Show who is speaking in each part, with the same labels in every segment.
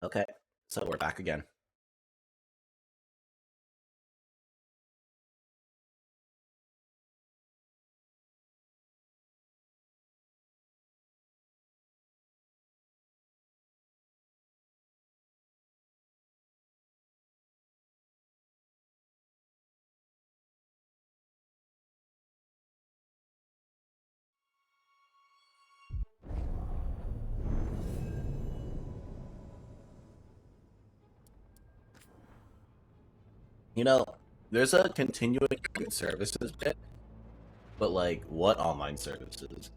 Speaker 1: Okay, so we're back again. You know, there's a continuing services bit, but like, what online services?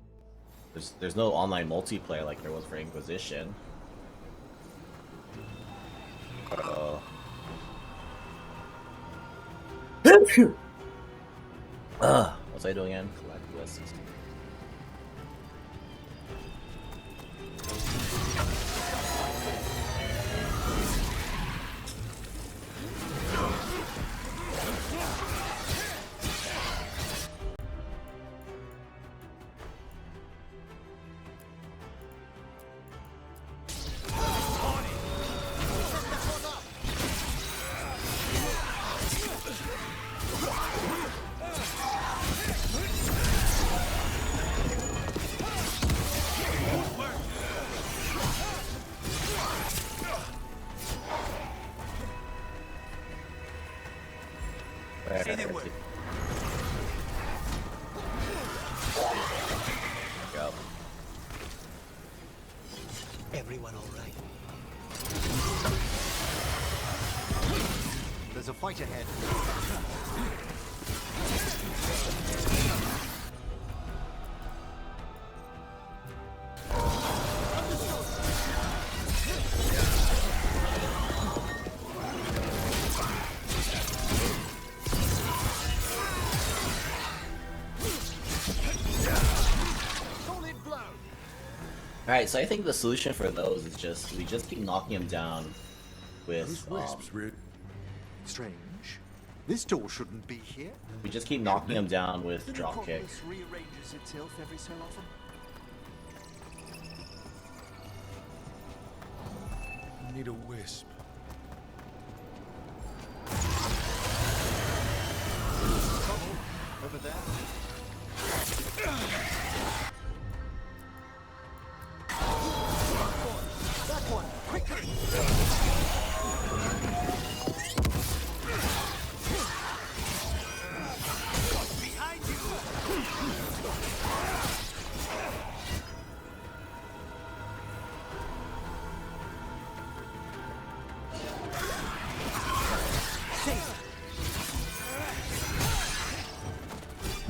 Speaker 1: There's no online multiplayer like there was for Inquisition. Uh, what was I doing again? Collect list.
Speaker 2: Say they would.
Speaker 1: Go.
Speaker 2: Everyone all right?
Speaker 3: There's a fight ahead.
Speaker 1: Alright, so I think the solution for those is we just keep knocking them down with
Speaker 3: Those wisps really strange. This door shouldn't be here.
Speaker 1: we just keep knocking them down with
Speaker 3: The
Speaker 1: dropkick.
Speaker 3: necropolis rearranges itself every so often.
Speaker 4: Need a wisp.
Speaker 3: Over there. That one, quickly!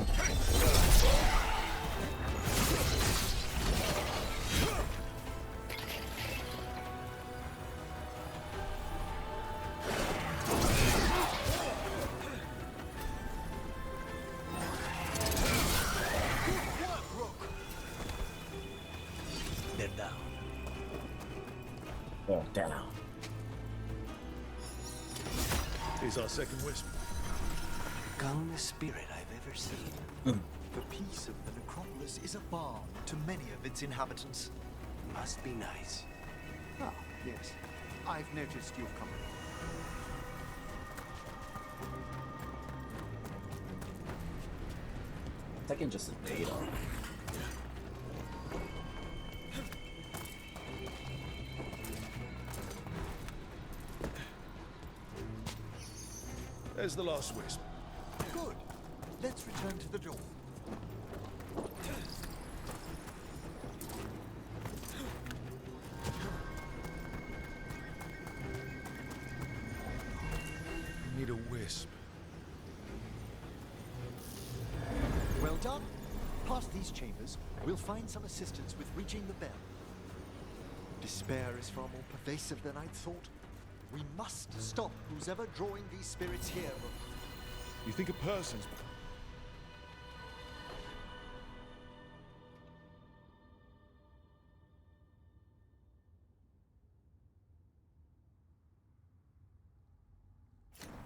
Speaker 2: Behind you! They're down.
Speaker 1: Oh, down.
Speaker 4: Here's our second wisp.
Speaker 2: Calmest spirit I've ever seen.
Speaker 3: The peace of the necropolis is a balm to many of its inhabitants.
Speaker 2: Must be nice.
Speaker 3: Ah, yes. I've noticed you've come.
Speaker 1: Second just a data.
Speaker 4: There's the last wisp.
Speaker 3: Good. Let's return to the door.
Speaker 4: Need a wisp.
Speaker 3: Well done. Past these chambers, we'll find some assistance with reaching the bell. Despair is far more pervasive than I'd thought. We must stop who's ever drawing these spirits here.
Speaker 4: You think a person's...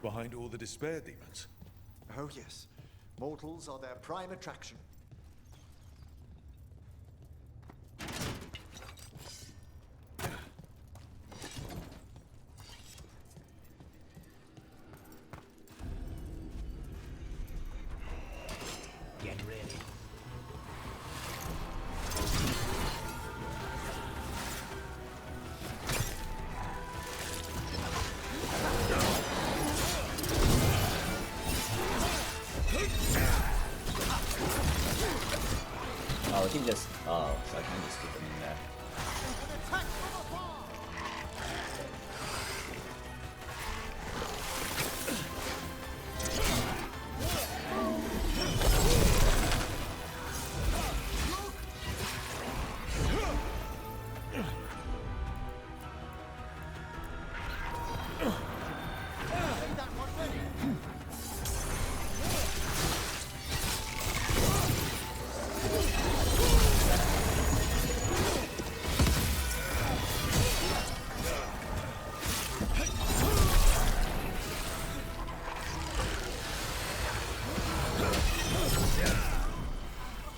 Speaker 4: behind all the despair demons?
Speaker 3: Oh yes, mortals are their prime attraction.
Speaker 1: Oh, we can just. Oh, so I can just keep them in there.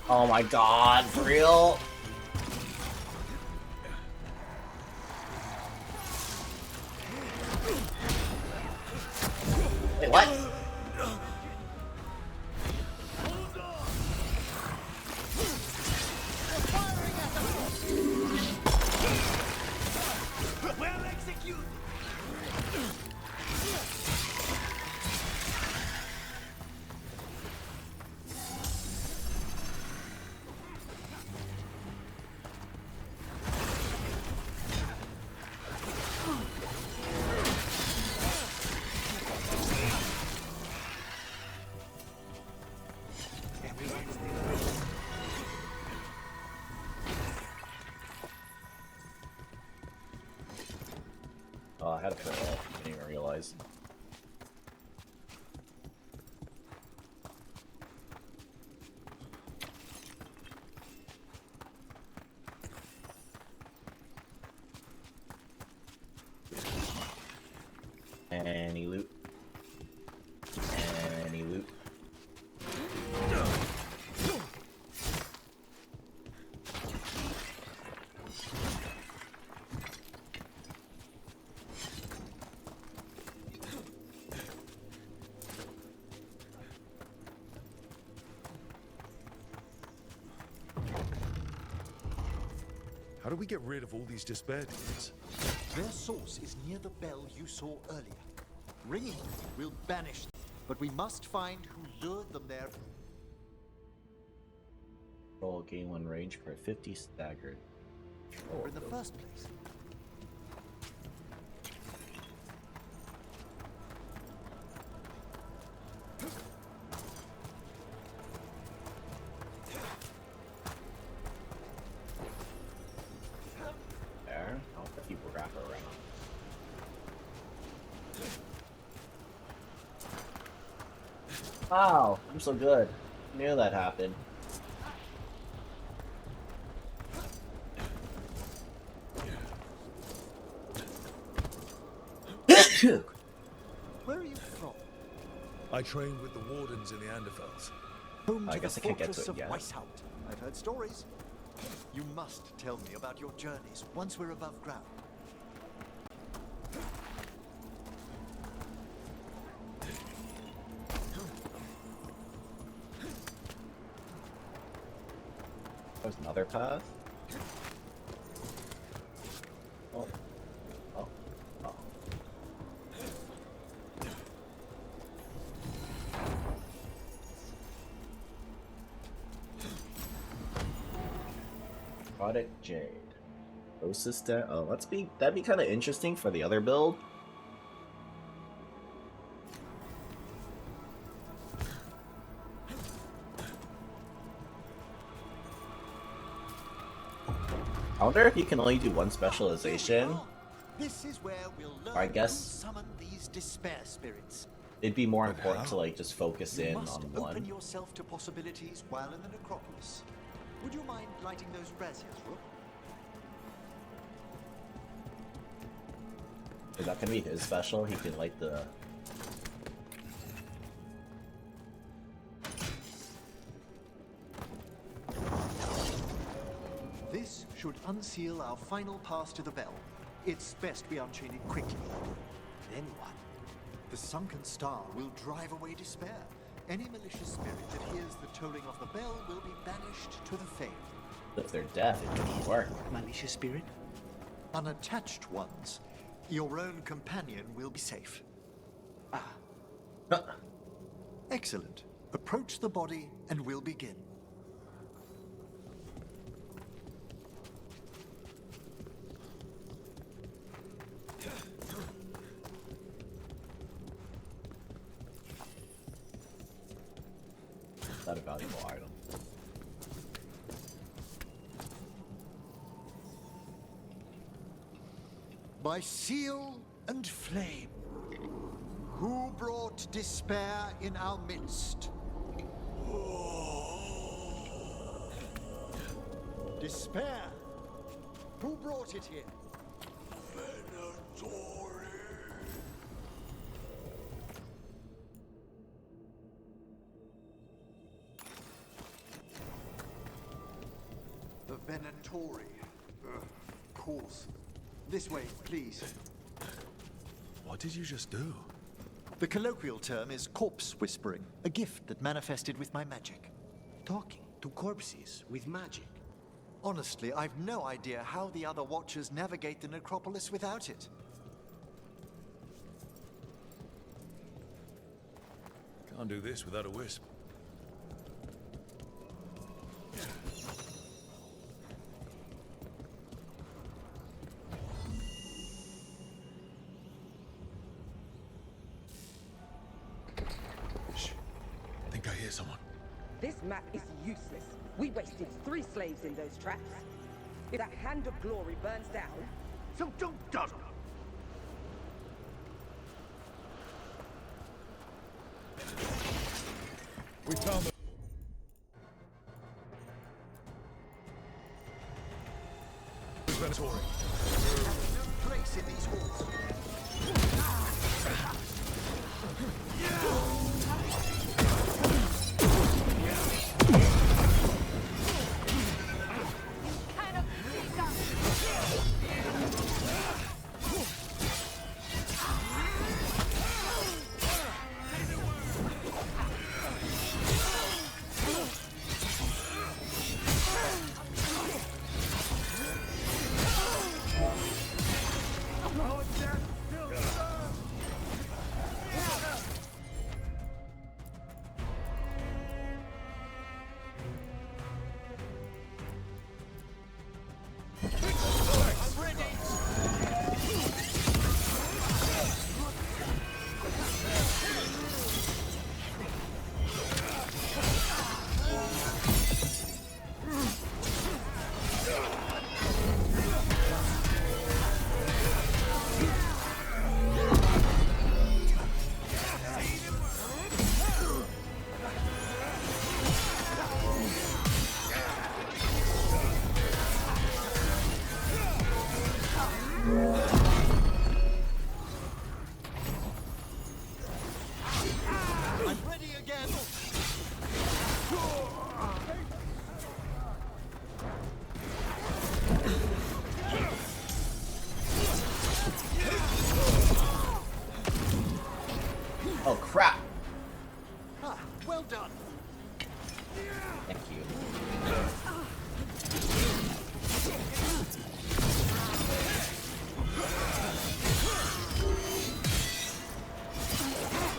Speaker 1: Oh my god, for real? Wait, what?
Speaker 2: Well executed.
Speaker 1: Oh, I had to put it off. I didn't even realize. Any loot? Any loot?
Speaker 4: How do we get rid of all these despair demons?
Speaker 3: Their source is near the bell you saw earlier. Ringing it will banish them, but we must find who lured them there.
Speaker 1: Roll gain 1 range for 50 staggered.
Speaker 3: In the first place.
Speaker 1: There. I'll let people wrap her around. Wow, I'm so good. Knew that happened.
Speaker 3: Where are you from?
Speaker 4: I trained with the wardens in the Anderfels.
Speaker 3: Home
Speaker 1: I
Speaker 3: to
Speaker 1: guess
Speaker 3: the
Speaker 1: I can't get
Speaker 3: fortress
Speaker 1: to it
Speaker 3: of
Speaker 1: yet.
Speaker 3: Weishaupt. I've heard stories. You must tell me about your journeys once we're above ground.
Speaker 1: There's another path. Oh. Oh. Oh. Product Jade. Osista. Oh, that'd be kind of interesting for the other build. I wonder if you can only do one specialization.
Speaker 3: This is where we'll learn
Speaker 1: I guess-
Speaker 3: to summon these despair spirits.
Speaker 1: It'd be more
Speaker 4: But
Speaker 1: important to
Speaker 4: how?
Speaker 1: like just focus
Speaker 3: You
Speaker 1: in
Speaker 3: must
Speaker 1: on
Speaker 3: open
Speaker 1: one.
Speaker 3: yourself to possibilities while in the necropolis. Would you mind lighting those braziers, Rook?
Speaker 1: Is that gonna be his special? He can light the.
Speaker 3: This should unseal our final pass to the bell. It's best we unchain it quickly. Then what? The sunken star will drive away despair. Any malicious spirit that hears the tolling of the bell will be banished to the Fade.
Speaker 1: If they're deaf, it doesn't work.
Speaker 2: Malicious spirit?
Speaker 3: Unattached ones. Your own companion will be safe.
Speaker 1: Huh.
Speaker 3: Excellent. Approach the body and we'll begin.
Speaker 1: That a valuable item.
Speaker 3: By seal and flame, who brought despair in our midst? Despair? Who brought it here? The Venatori. Of course. This way, please.
Speaker 4: What did you just do?
Speaker 3: The colloquial term is corpse whispering, a gift that manifested with my magic.
Speaker 2: Talking to corpses with magic.
Speaker 3: Honestly, I've no idea how the other Watchers navigate the necropolis without it.
Speaker 4: Can't do this without a wisp. Shh. I think I hear someone.
Speaker 5: This map is useless. We wasted 3 slaves in those traps. If that Hand of Glory burns down,
Speaker 2: So don't dawdle.
Speaker 4: We found the... Venatori.
Speaker 3: No place in these halls. I'm ready again.
Speaker 1: Oh crap!
Speaker 3: Ah, well done.
Speaker 1: Thank you.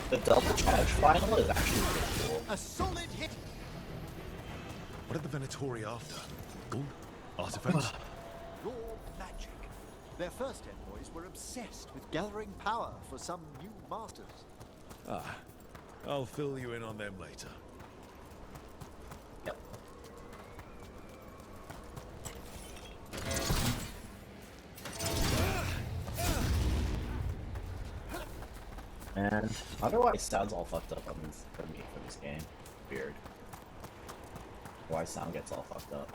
Speaker 1: The double charge final is actually pretty cool.
Speaker 3: A solid hit.
Speaker 4: What are the Venatori after? Gold? Artifacts?
Speaker 3: Raw magic. Their first envoys were obsessed with gathering power for some new masters.
Speaker 4: Ah, I'll fill you in on them later.
Speaker 1: Yep. And otherwise sounds all fucked up on this, for me for this game. Weird. Why sound gets all fucked up.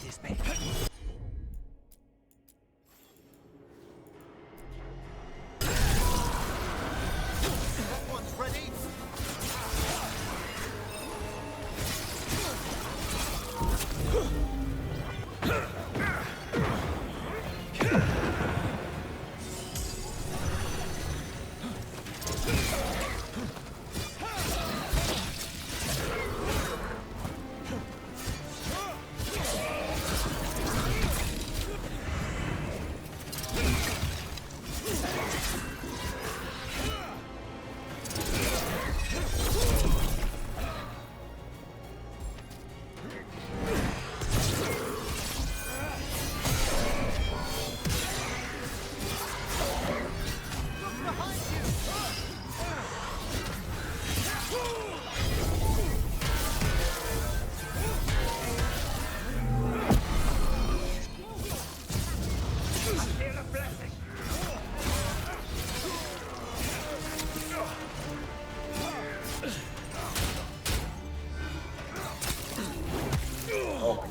Speaker 2: This way.
Speaker 3: That one's ready.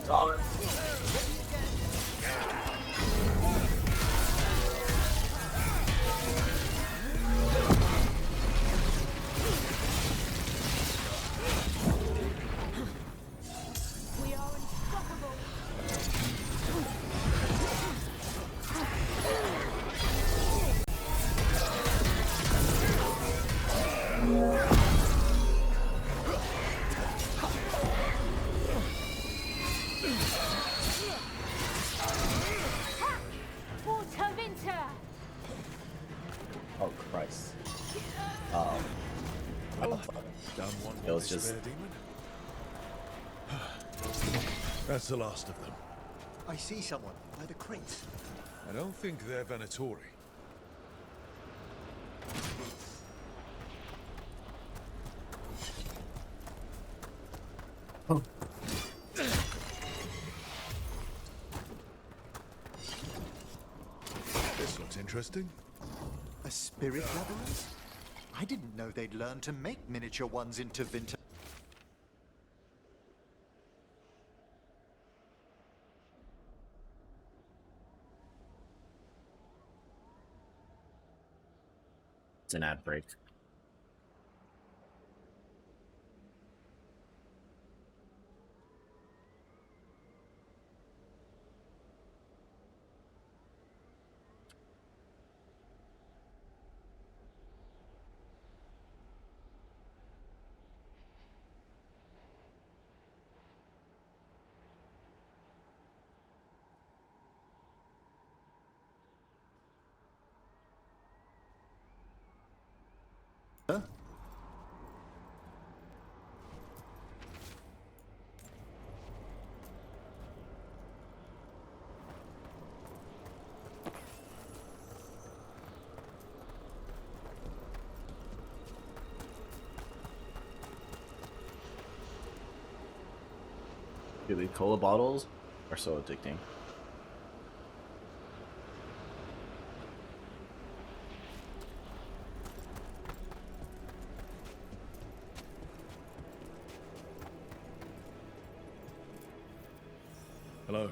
Speaker 1: God.
Speaker 6: We are unstoppable. Water Winter.
Speaker 1: Oh Christ. Oh.
Speaker 4: Down one
Speaker 1: It was just-
Speaker 4: despair demon. That's the last of them.
Speaker 3: I see someone by the crates.
Speaker 4: I don't think they're Venatori. This looks interesting.
Speaker 3: A spirit labyrinth? I didn't know they'd learned to make miniature ones into vintage.
Speaker 1: It's an ad break.
Speaker 3: Huh?
Speaker 1: Dude, cola bottles are so addicting.
Speaker 4: Hello.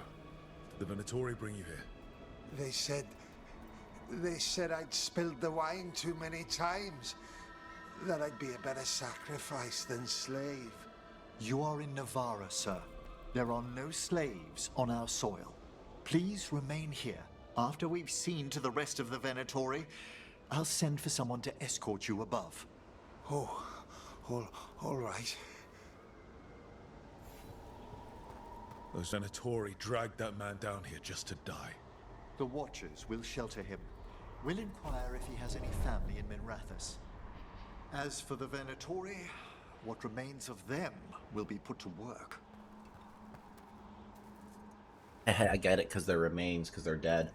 Speaker 4: Did the Venatori bring you here?
Speaker 7: They said I'd spilled the wine too many times. That I'd be a better sacrifice than slave.
Speaker 3: You are in Navarra, sir. There are no slaves on our soil. Please remain here. After we've seen to the rest of the Venatori, I'll send for someone to escort you above.
Speaker 7: Oh, all right.
Speaker 4: Those Venatori dragged that man down here just to die.
Speaker 3: The Watchers will shelter him. We'll inquire if he has any family in Minrathous. As for the Venatori, what remains of them will be put to work.
Speaker 1: I get it, because they're remains, because they're dead.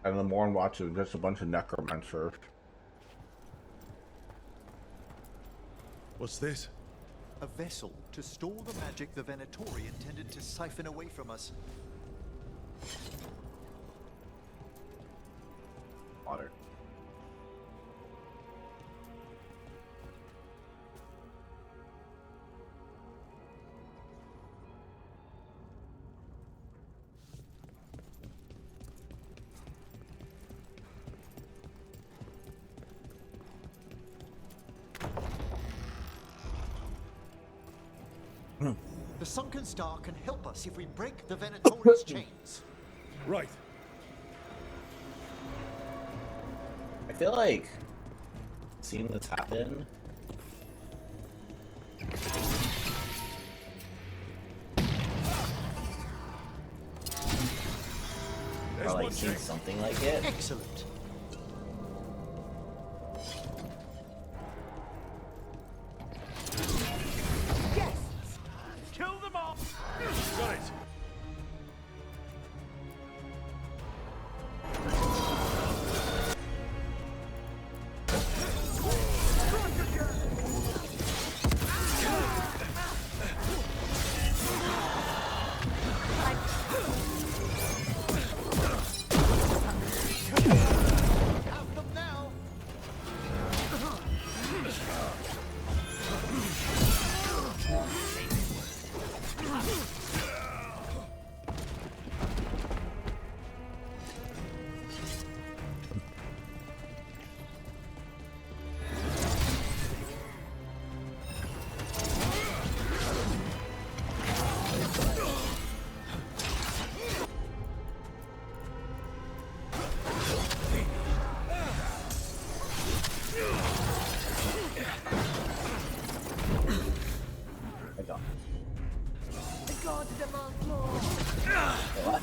Speaker 1: And the Morn Watchers are just a bunch of necromancers.
Speaker 4: What's this?
Speaker 3: A vessel to store the magic the Venatori intended to siphon away from us.
Speaker 1: Water.
Speaker 3: The sunken star can help us if we break the Venatori's chains.
Speaker 4: Right.
Speaker 1: I feel like seeing this happen.
Speaker 4: There's
Speaker 1: Or like
Speaker 4: one
Speaker 1: seeing
Speaker 4: chain.
Speaker 1: something like it.
Speaker 3: Excellent.
Speaker 5: Yes!
Speaker 6: Kill them all.
Speaker 4: Got it.
Speaker 6: them on floor.
Speaker 1: What?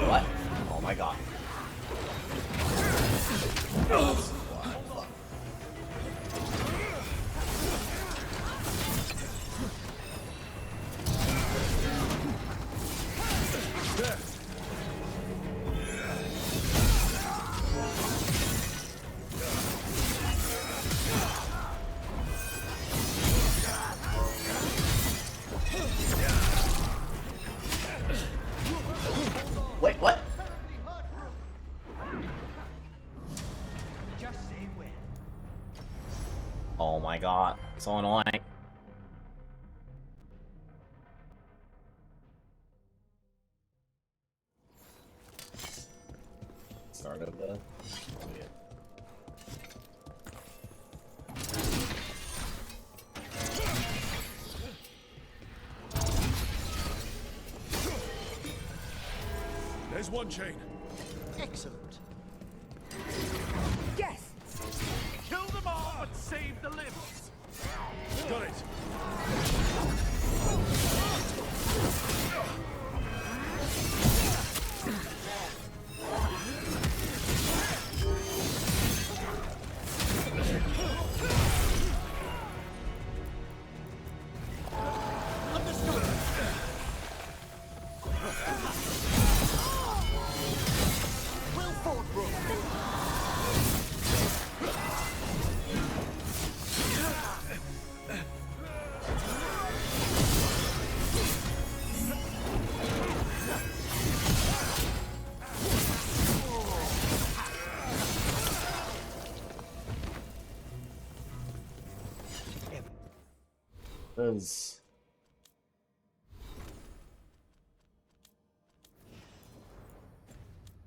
Speaker 1: What? Oh my god. Wait, what? Oh my god, so annoying. Start of the... Oh, yeah.
Speaker 4: There's one chain.
Speaker 3: Excellent.
Speaker 5: Guests!
Speaker 6: Kill them all, but save the limbs.
Speaker 4: Got it.
Speaker 3: Well fought, bro.
Speaker 1: Cause...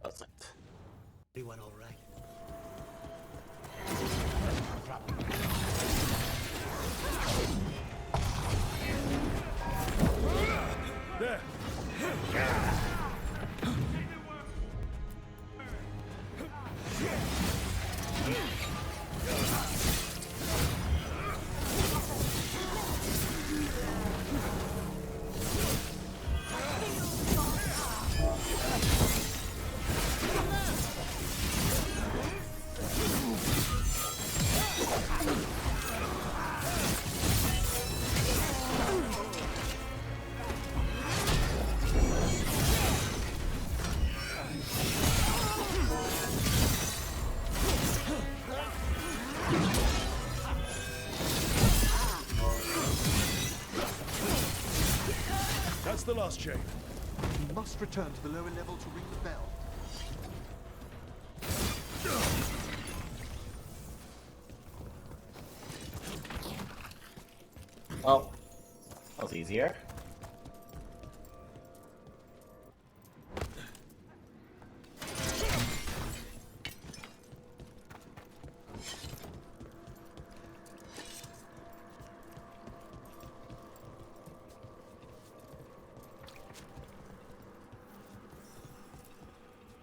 Speaker 1: That's it.
Speaker 2: Everyone all right?
Speaker 4: There. That's the last chain.
Speaker 3: We must return to the lower level to ring the bell.
Speaker 1: Well, that was easier.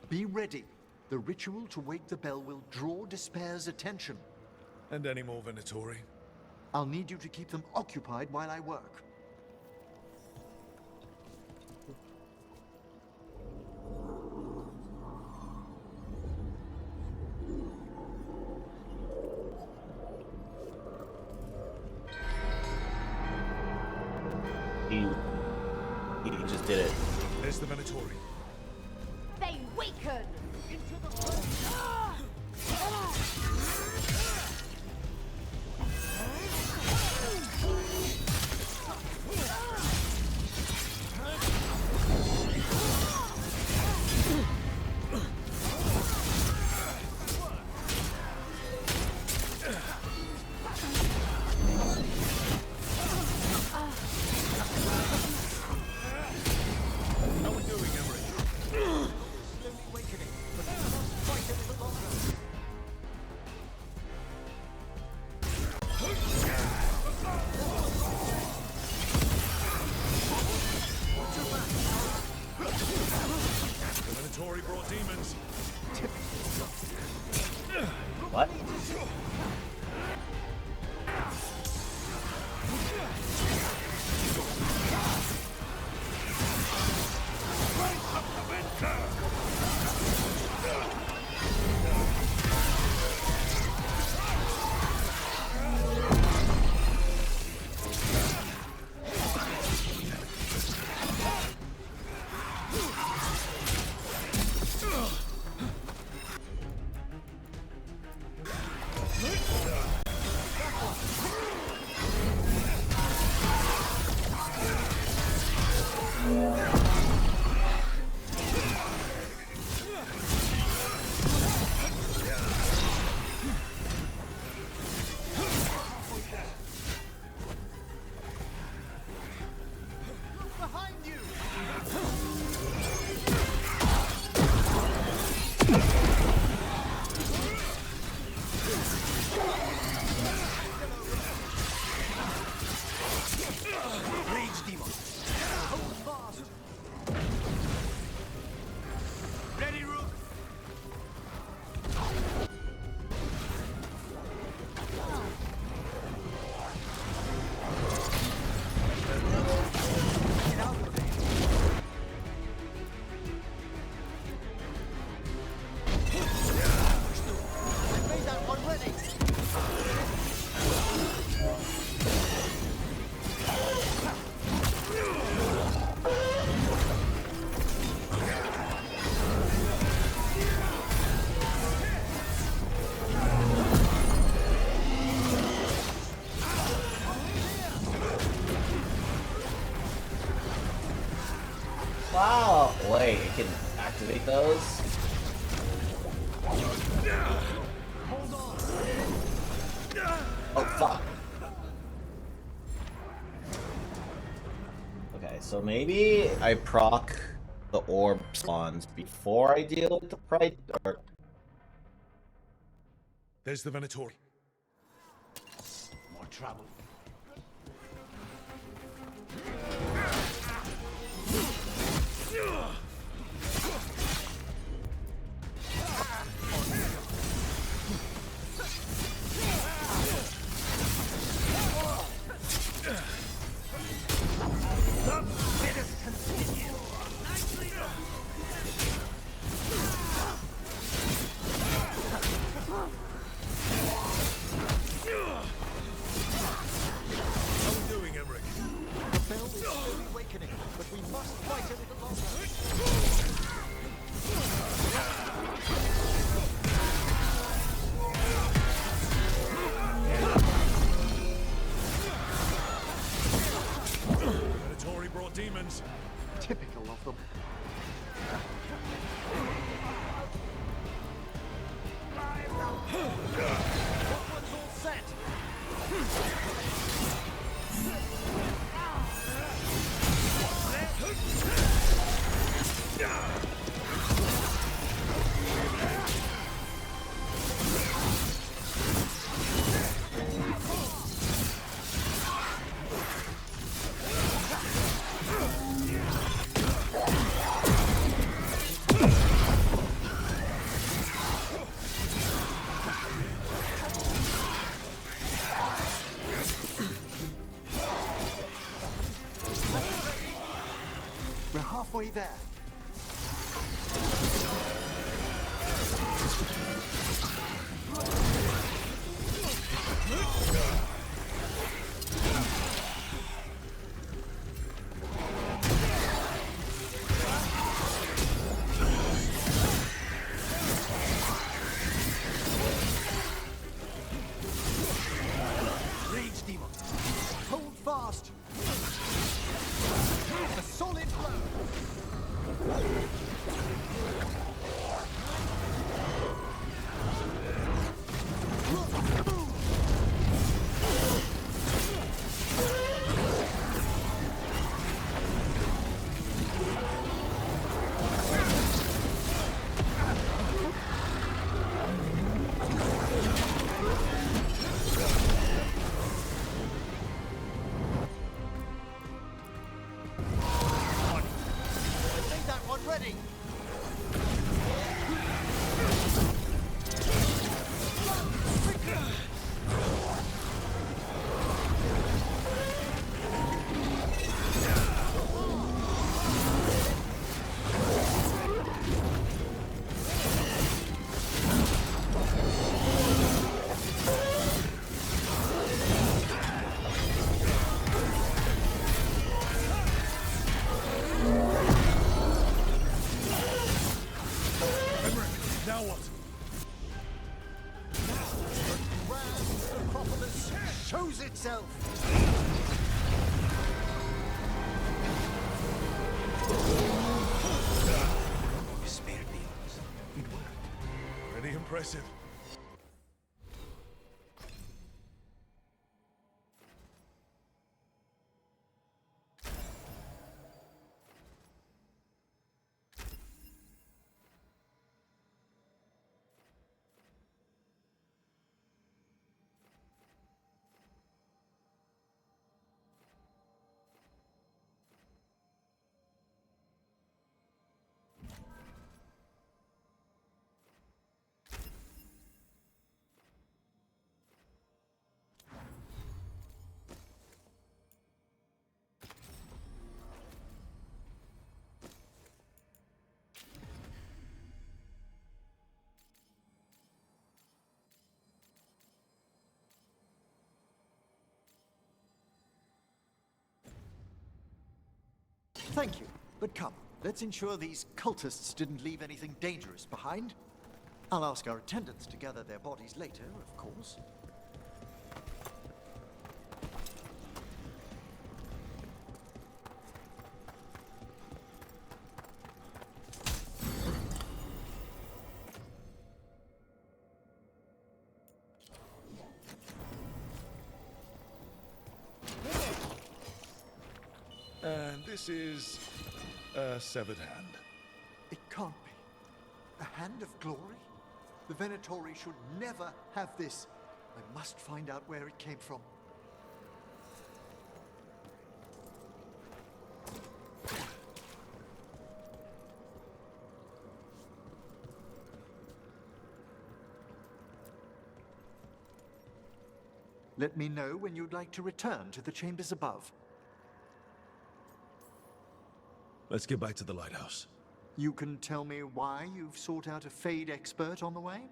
Speaker 3: Be ready. The ritual to wake the bell will draw Despair's attention.
Speaker 4: And any more Venatori?
Speaker 3: I'll need you to keep them occupied while I work.
Speaker 1: He just did it.
Speaker 4: There's the Venatori.
Speaker 6: They weaken.
Speaker 4: How are we doing, Emery?
Speaker 2: Rage demon. Hold fast. Ready, Rook. Get out of there. I made that one ready.
Speaker 1: Wow! Wait, it can activate those? Oh, fuck. Okay, so maybe I proc the orb spawns before I deal with the pride, or...
Speaker 4: There's the Venator.
Speaker 2: More trouble.
Speaker 4: How we doing, Emmerich?
Speaker 3: The bell is slowly awakening, but we must fight a little longer.
Speaker 4: Venatori brought demons.
Speaker 3: Typical of them.
Speaker 2: One's all set.
Speaker 3: We're halfway there.
Speaker 2: Rage demon.
Speaker 3: Hold fast. A solid blow.
Speaker 2: Made that one ready.
Speaker 4: Emmerich, now what?
Speaker 3: Grand Acropolis shows itself.
Speaker 2: You spared me, Oz. It worked.
Speaker 4: Pretty impressive.
Speaker 3: Thank you, but come, let's ensure these cultists didn't leave anything dangerous behind. I'll ask our attendants to gather their bodies later, of course.
Speaker 4: And this is a severed hand.
Speaker 3: It can't be. A hand of glory? The Venatori should never have this. I must find out where it came from. Let me know when you'd like to return to the chambers above.
Speaker 4: Let's get back to the lighthouse.
Speaker 3: You can tell me why you've sought out a Fade expert on the way?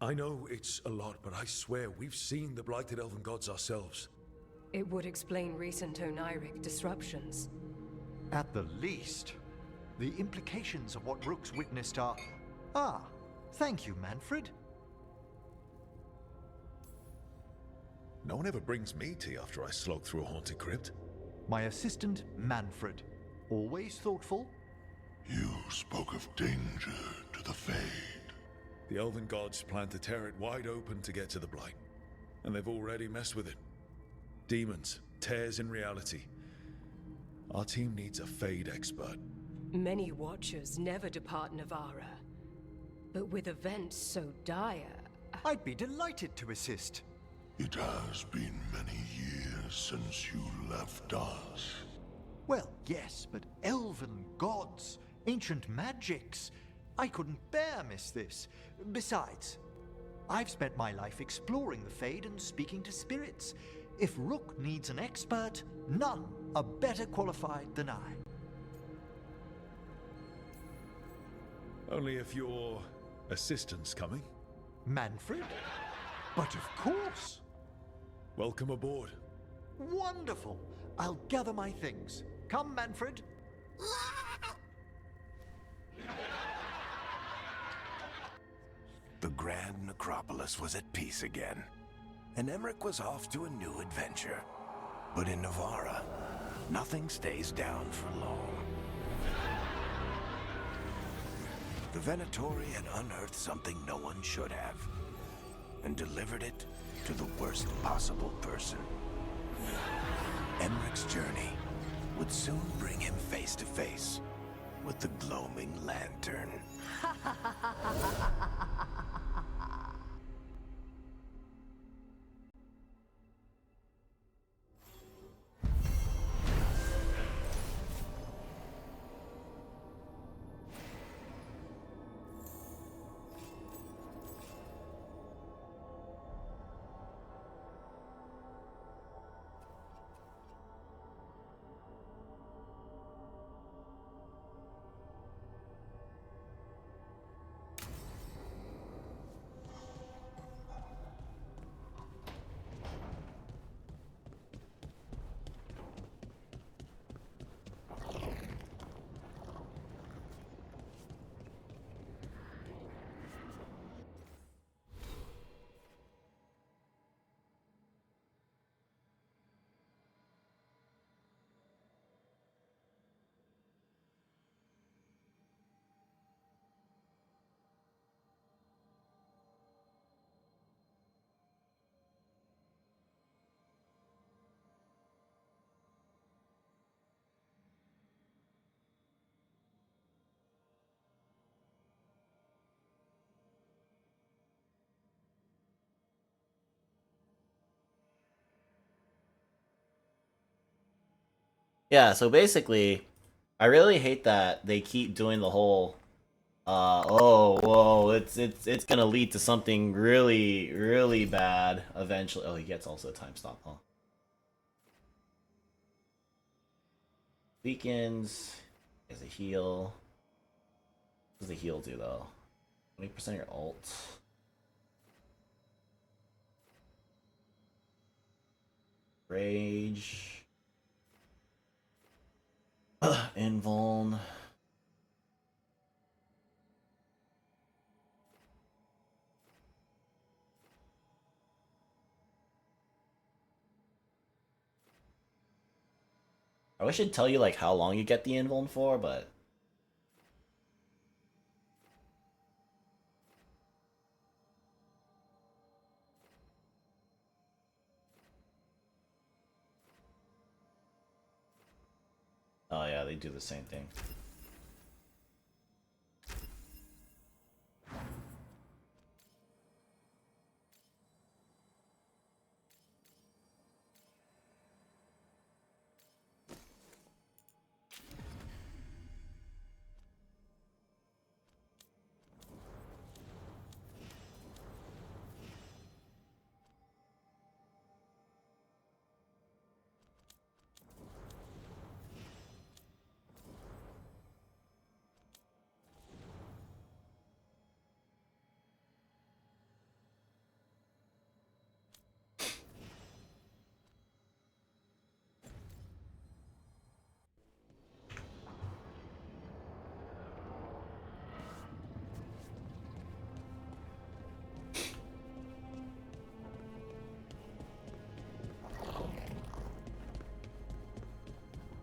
Speaker 4: I know it's a lot, but I swear we've seen the blighted elven gods ourselves.
Speaker 8: It would explain recent Oniric disruptions.
Speaker 3: At the least. The implications of what Rook's witnessed are... Ah, thank you, Manfred.
Speaker 4: No one ever brings me tea after I slog through a haunted crypt.
Speaker 3: My assistant, Manfred. Always thoughtful.
Speaker 9: You spoke of danger to the Fade.
Speaker 4: The elven gods plan to tear it wide open to get to the blight. And they've already messed with it. Demons, tears in reality. Our team needs a Fade expert.
Speaker 8: Many Watchers never depart Navara. But with events so dire...
Speaker 3: I'd be delighted to assist.
Speaker 9: It has been many years since you left us.
Speaker 3: Well, yes, but elven gods, ancient magics. I couldn't bear miss this. Besides, I've spent my life exploring the Fade and speaking to spirits. If Rook needs an expert, none are better qualified than I.
Speaker 4: Only if your assistant's coming.
Speaker 3: Manfred? But of course.
Speaker 4: Welcome aboard.
Speaker 3: Wonderful. I'll gather my things. Come, Manfred.
Speaker 2: The Grand Necropolis was at peace again, and Emmerich was off to a new adventure. But in Navara, nothing stays down for long. The Venatori had unearthed something no one should have, and delivered it to the worst possible person. Emmerich's journey would soon bring him face to face with the gloaming lantern.
Speaker 1: Yeah, so basically, I really hate that they keep doing the whole, oh, whoa, it's gonna lead to something really, really bad eventually. Oh, he gets also a time stop, huh? Weakens, is a heal. What does the heal do, though? 20% of your ult. Rage. Invuln. I wish it'd tell you like how long you get the invuln for, but oh yeah, they do the same thing.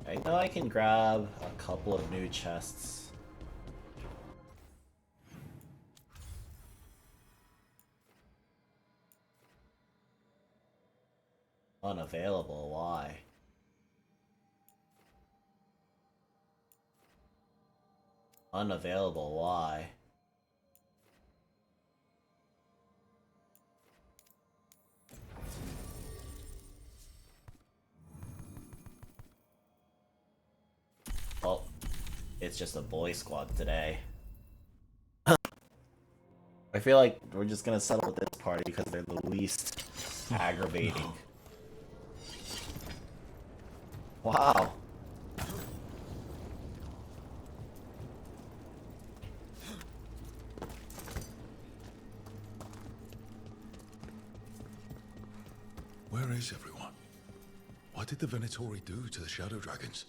Speaker 1: I know I can grab a couple of new chests. Unavailable, why? Unavailable, why? Well, it's just a boy squad today. I feel like we're just gonna settle with this party because they're the least aggravating. Wow.
Speaker 4: Where is everyone? What did the Venatori do to the Shadow Dragons?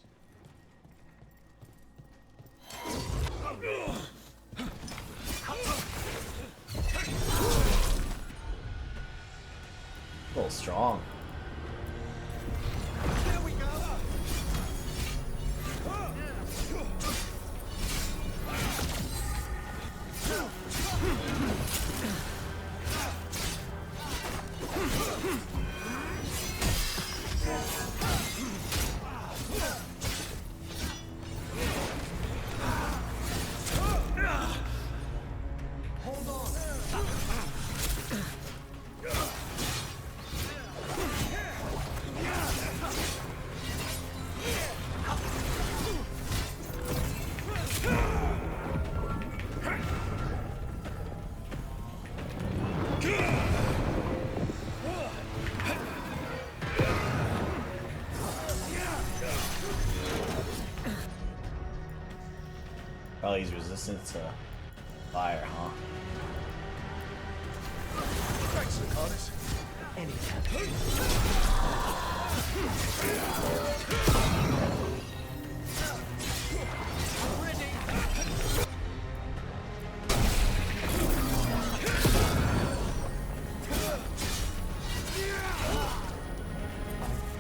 Speaker 1: A little strong.
Speaker 3: Here we go! Hold on!
Speaker 1: Probably he's resistant to fire, huh?
Speaker 4: Thanks, Lucanus.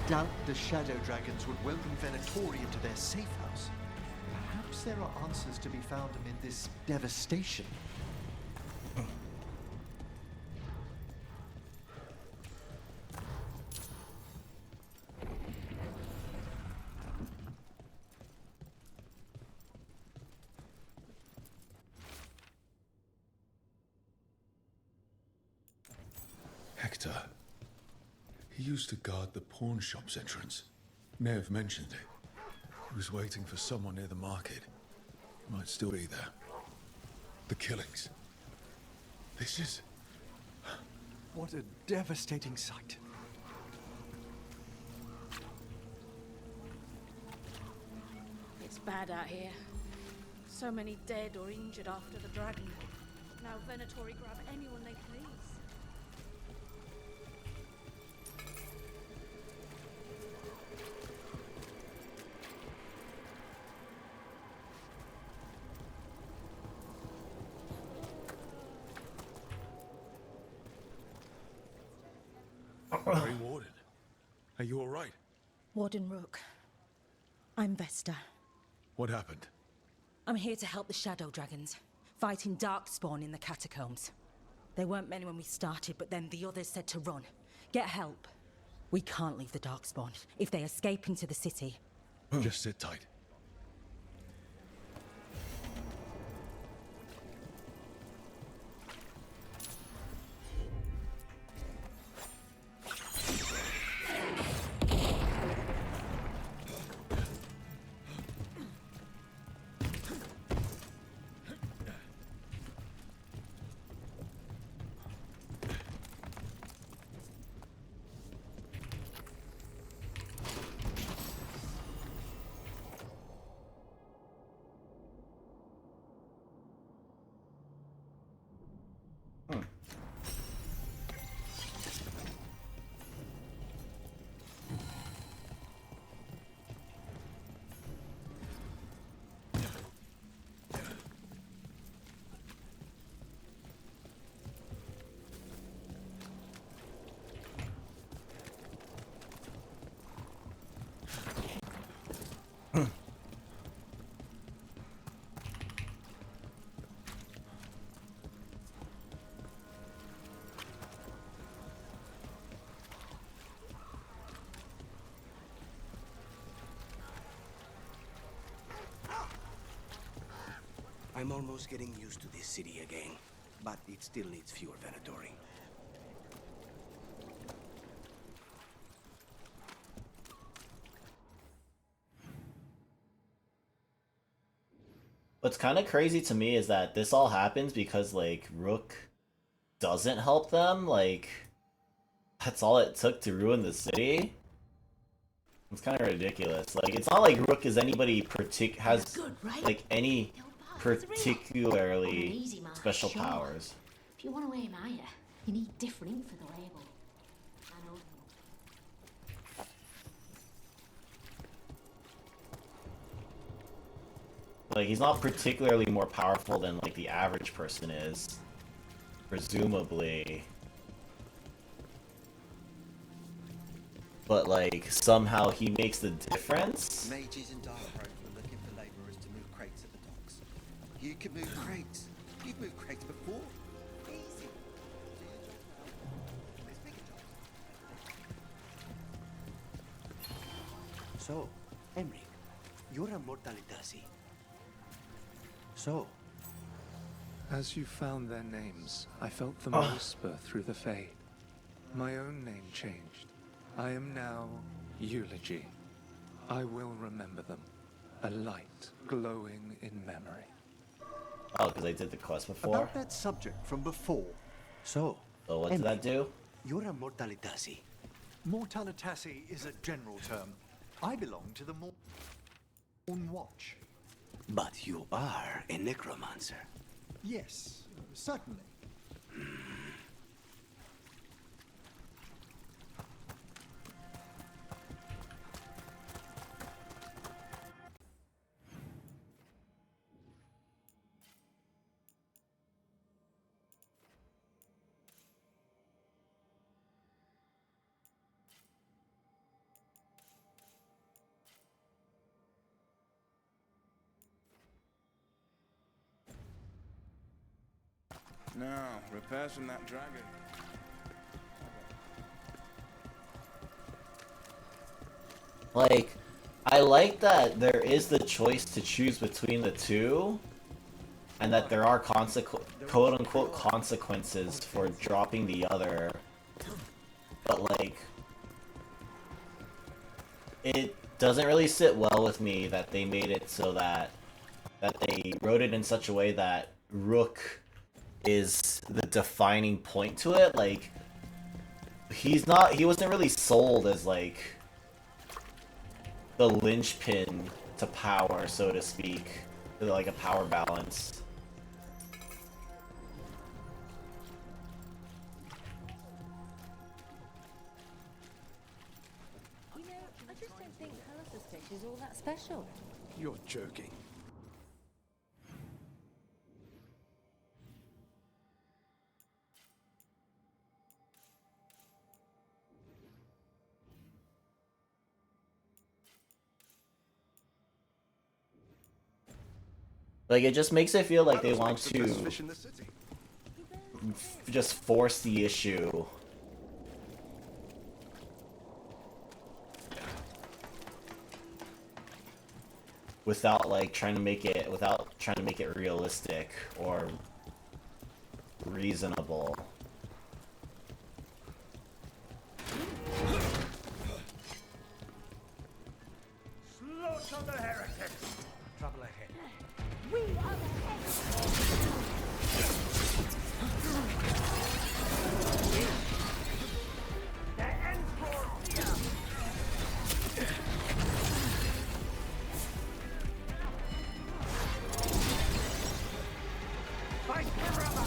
Speaker 3: Doubt the Shadow Dragons would welcome Venatori into their safe house. Perhaps there are answers to be found amid this devastation.
Speaker 4: Hector. He used to guard the pawn shop's entrance. Nev mentioned it. He was waiting for someone near the market. He might still be there. The killings. This is...
Speaker 3: What a devastating sight.
Speaker 10: It's bad out here. So many dead or injured after the dragon. Now Venatori grab anyone they please.
Speaker 4: Grey Warden. Are you alright?
Speaker 11: Warden Rook. I'm Vesta.
Speaker 4: What happened?
Speaker 11: I'm here to help the Shadow Dragons, fighting Darkspawn in the catacombs. There weren't many when we started, but then the others said to run. Get help. We can't leave the Darkspawn. If they escape into the city...
Speaker 4: Just sit tight.
Speaker 12: I'm almost getting used to this city again, but it still needs fewer Venatori.
Speaker 1: What's kind of crazy to me is that this all happens because, like, Rook doesn't help them. Like, that's all it took to ruin the city. It's kind of ridiculous. Like, it's not like Rook is anybody has
Speaker 13: good, right?
Speaker 1: like any particularly special powers.
Speaker 13: If you want to aim higher, you need different ink for the label. I know.
Speaker 1: Like, he's not particularly more powerful than, like, the average person is. Presumably. But, like, somehow he makes the difference?
Speaker 14: Mages and dark rogues were looking for labourers to move crates at the docks. You can move crates. You've moved crates before. Easy. Do your job now. Let's make a job.
Speaker 12: So, Emric, you're a Mortalitasi. So,
Speaker 15: as you found their names, I felt them whisper through the fade. My own name changed. I am now Eulogy. I will remember them. A light glowing in memory.
Speaker 1: Oh, because I did the quest before?
Speaker 3: About that subject from before.
Speaker 12: So
Speaker 1: what did that do?
Speaker 12: You're a Mortalitasi.
Speaker 3: Mortalitasi is a general term. I belong to the Morn Watch.
Speaker 12: But you are a necromancer.
Speaker 3: Yes, certainly.
Speaker 16: No, repairs from that dragon.
Speaker 1: Like, I like that there is the choice to choose between the two, and that there are quote-unquote consequences for dropping the other. But, like, it doesn't really sit well with me that they made it so that they wrote it in such a way that Rook is the defining point to it. Like, he wasn't really sold as, like, the linchpin to power, so to speak, to, like, a power balance.
Speaker 17: You know, I just don't think Colossus Fish is all that special.
Speaker 16: You're joking.
Speaker 1: Like, it just makes it feel like they
Speaker 16: That
Speaker 1: want
Speaker 16: looks like the best
Speaker 1: to
Speaker 16: fish in the city.
Speaker 1: just force the issue. Without trying to make it realistic or reasonable.
Speaker 6: Slaughter the heretics!
Speaker 3: Trouble ahead.
Speaker 17: We are the heads.
Speaker 6: The Emperor here! Fight forever!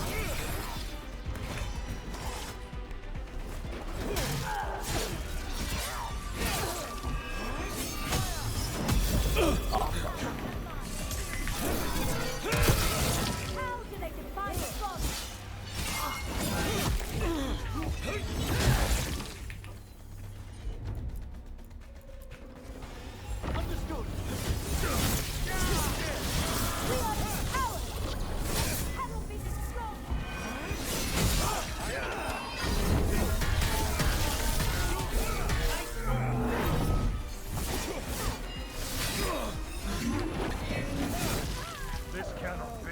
Speaker 17: How do they defy the gods?
Speaker 3: Understood.
Speaker 17: We are the cowards. Cannot be destroyed.
Speaker 6: This cannot be.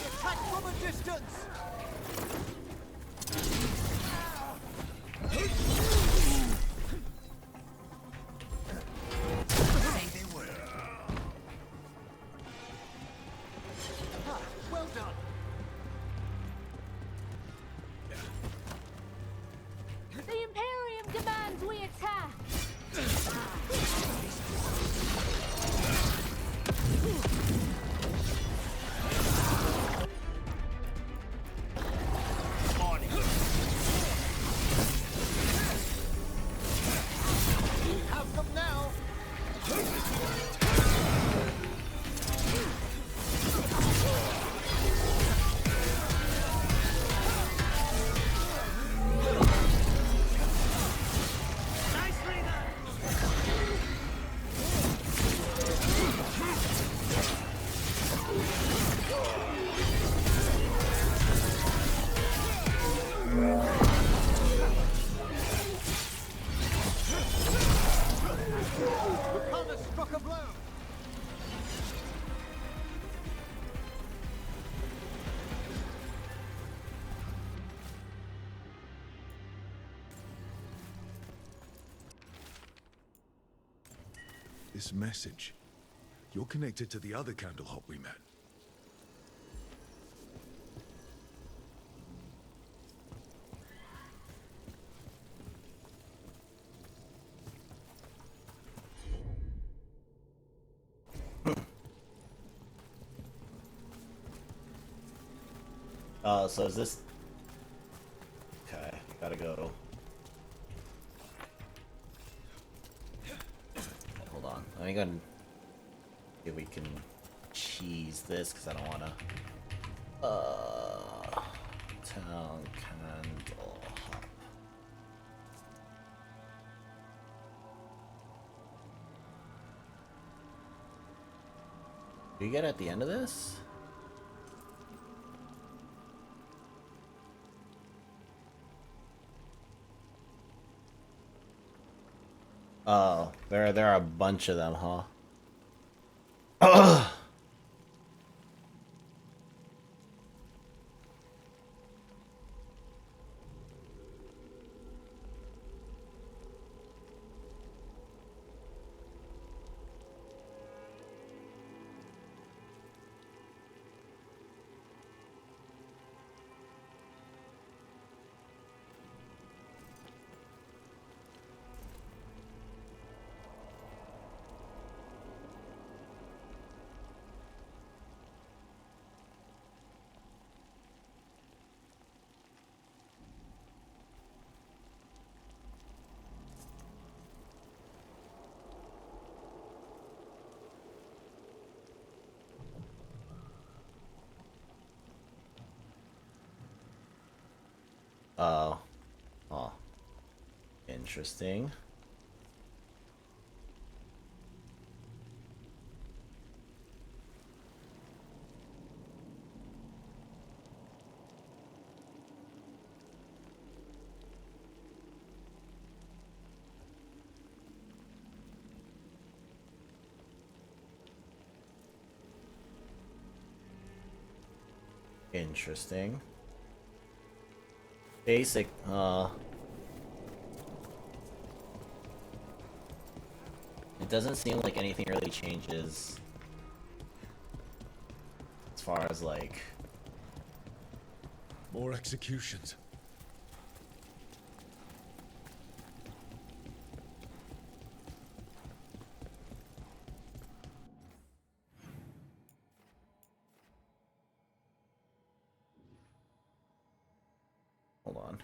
Speaker 3: Attack from a distance. Ah, well done.
Speaker 17: The Imperium demands we attack.
Speaker 3: We have them now.
Speaker 6: Nicely done!
Speaker 3: Wakanda struck a blow.
Speaker 4: This message. You're connected to the other Candlehop we met.
Speaker 1: So is this... Okay, gotta go. Hold on. Let me go and see if we can cheese this, because I don't want to... Town Candle Hop. Do you get at the end of this? Oh, there are a bunch of them, huh? Interesting. Interesting. Basic, it doesn't seem like anything really changes as far as like
Speaker 4: more executions.
Speaker 1: hold on.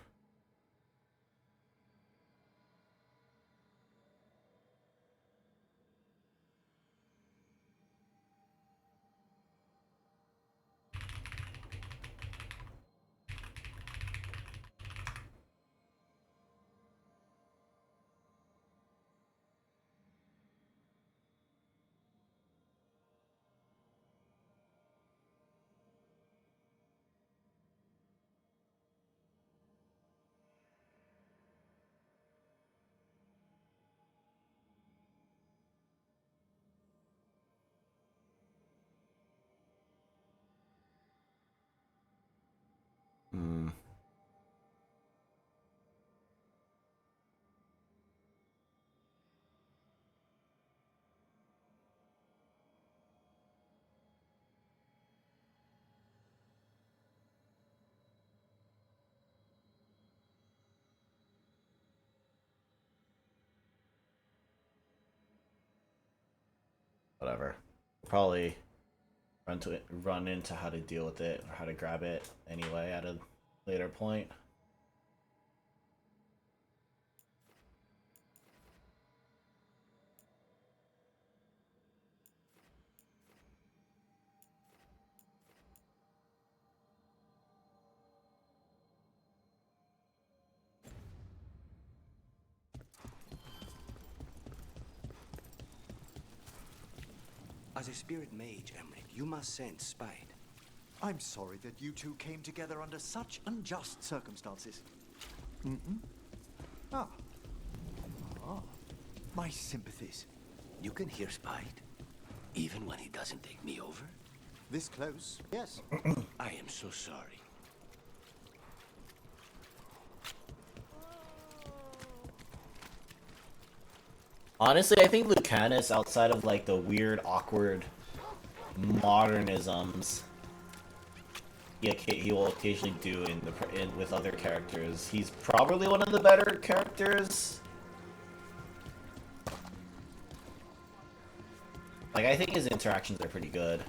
Speaker 1: Hmm. Whatever. Probably run into how to deal with it or how to grab it anyway at a later point.
Speaker 12: As a spirit mage, Emmerich, you must sense spite.
Speaker 3: I'm sorry that you two came together under such unjust circumstances. Ah. Ah. My sympathies.
Speaker 12: You can hear spite, even when he doesn't take me over?
Speaker 3: This close, yes.
Speaker 12: I am so sorry.
Speaker 1: Honestly, I think Lucanus, outside of like the weird, awkward modernisms he will occasionally do with other characters, he's probably one of the better characters. Like, I think his interactions are pretty good.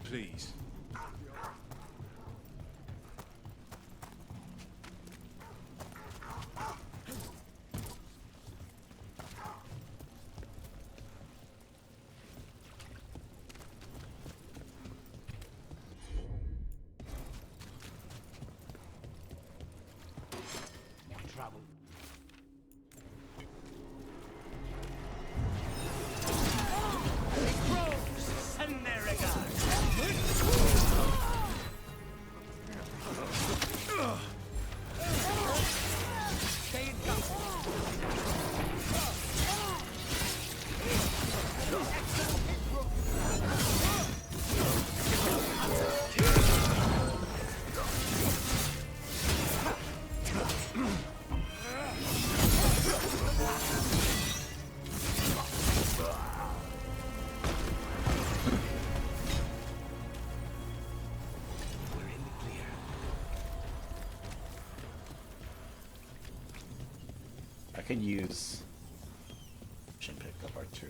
Speaker 4: Please.
Speaker 12: Trouble.
Speaker 6: Send their regards. Stay in
Speaker 1: I could use mission pick up R2.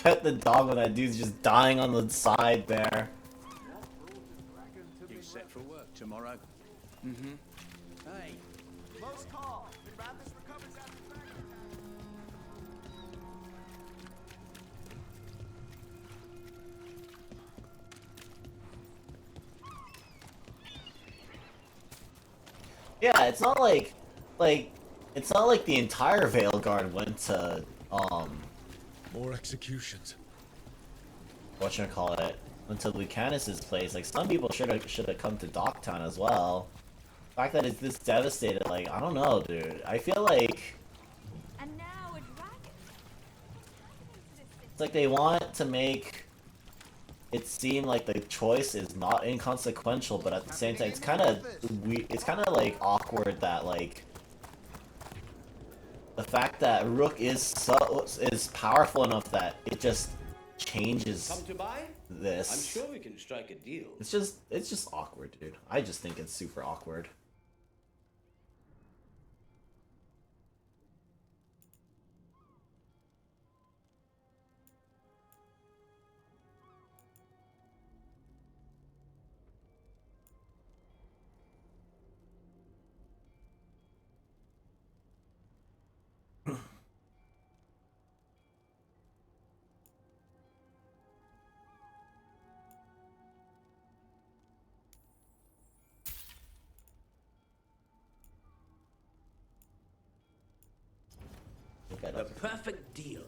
Speaker 1: pet the dog when that dude's just dying on the side there.
Speaker 12: You set for work tomorrow? Mm-hmm. Hey.
Speaker 6: Close call. Barabbas recovers after dragon.
Speaker 1: Yeah, it's not like it's not like the entire veilguard went to
Speaker 4: more executions.
Speaker 1: Whatchamacallit, went to Lucanus's place. Like, some people should have come to Docktown as well. The fact that it's this devastated, like, I don't know, dude. I feel like
Speaker 17: And now a dragon.
Speaker 1: it's like they want to make it seem like the choice is not inconsequential, but at the same time, it's kind of like awkward that like the fact that Rook is powerful enough that it just changes
Speaker 12: Come to buy?
Speaker 1: this.
Speaker 12: I'm sure we can strike a deal.
Speaker 1: It's just awkward, dude. I just think it's super awkward.
Speaker 12: The perfect deal.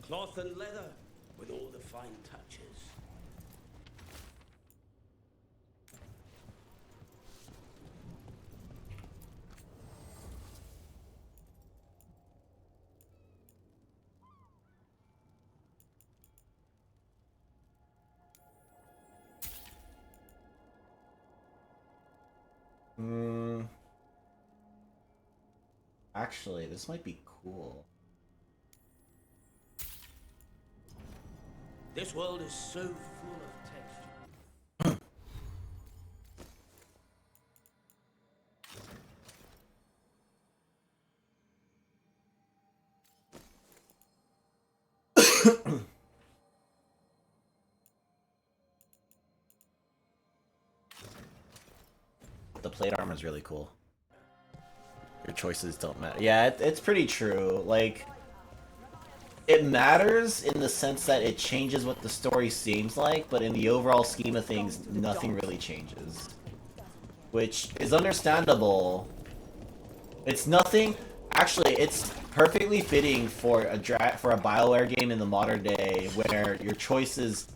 Speaker 12: Cloth and leather with all the fine touches.
Speaker 1: Actually, this might be cool.
Speaker 12: This world is so full of texture.
Speaker 1: The plate armor is really cool. Your choices don't matter. Yeah, it's pretty true. Like, it matters in the sense that it changes what the story seems like, but in the overall scheme of things, nothing really changes. Which is understandable. It's nothing... Actually, it's perfectly fitting for a BioWare game in the modern day where your choices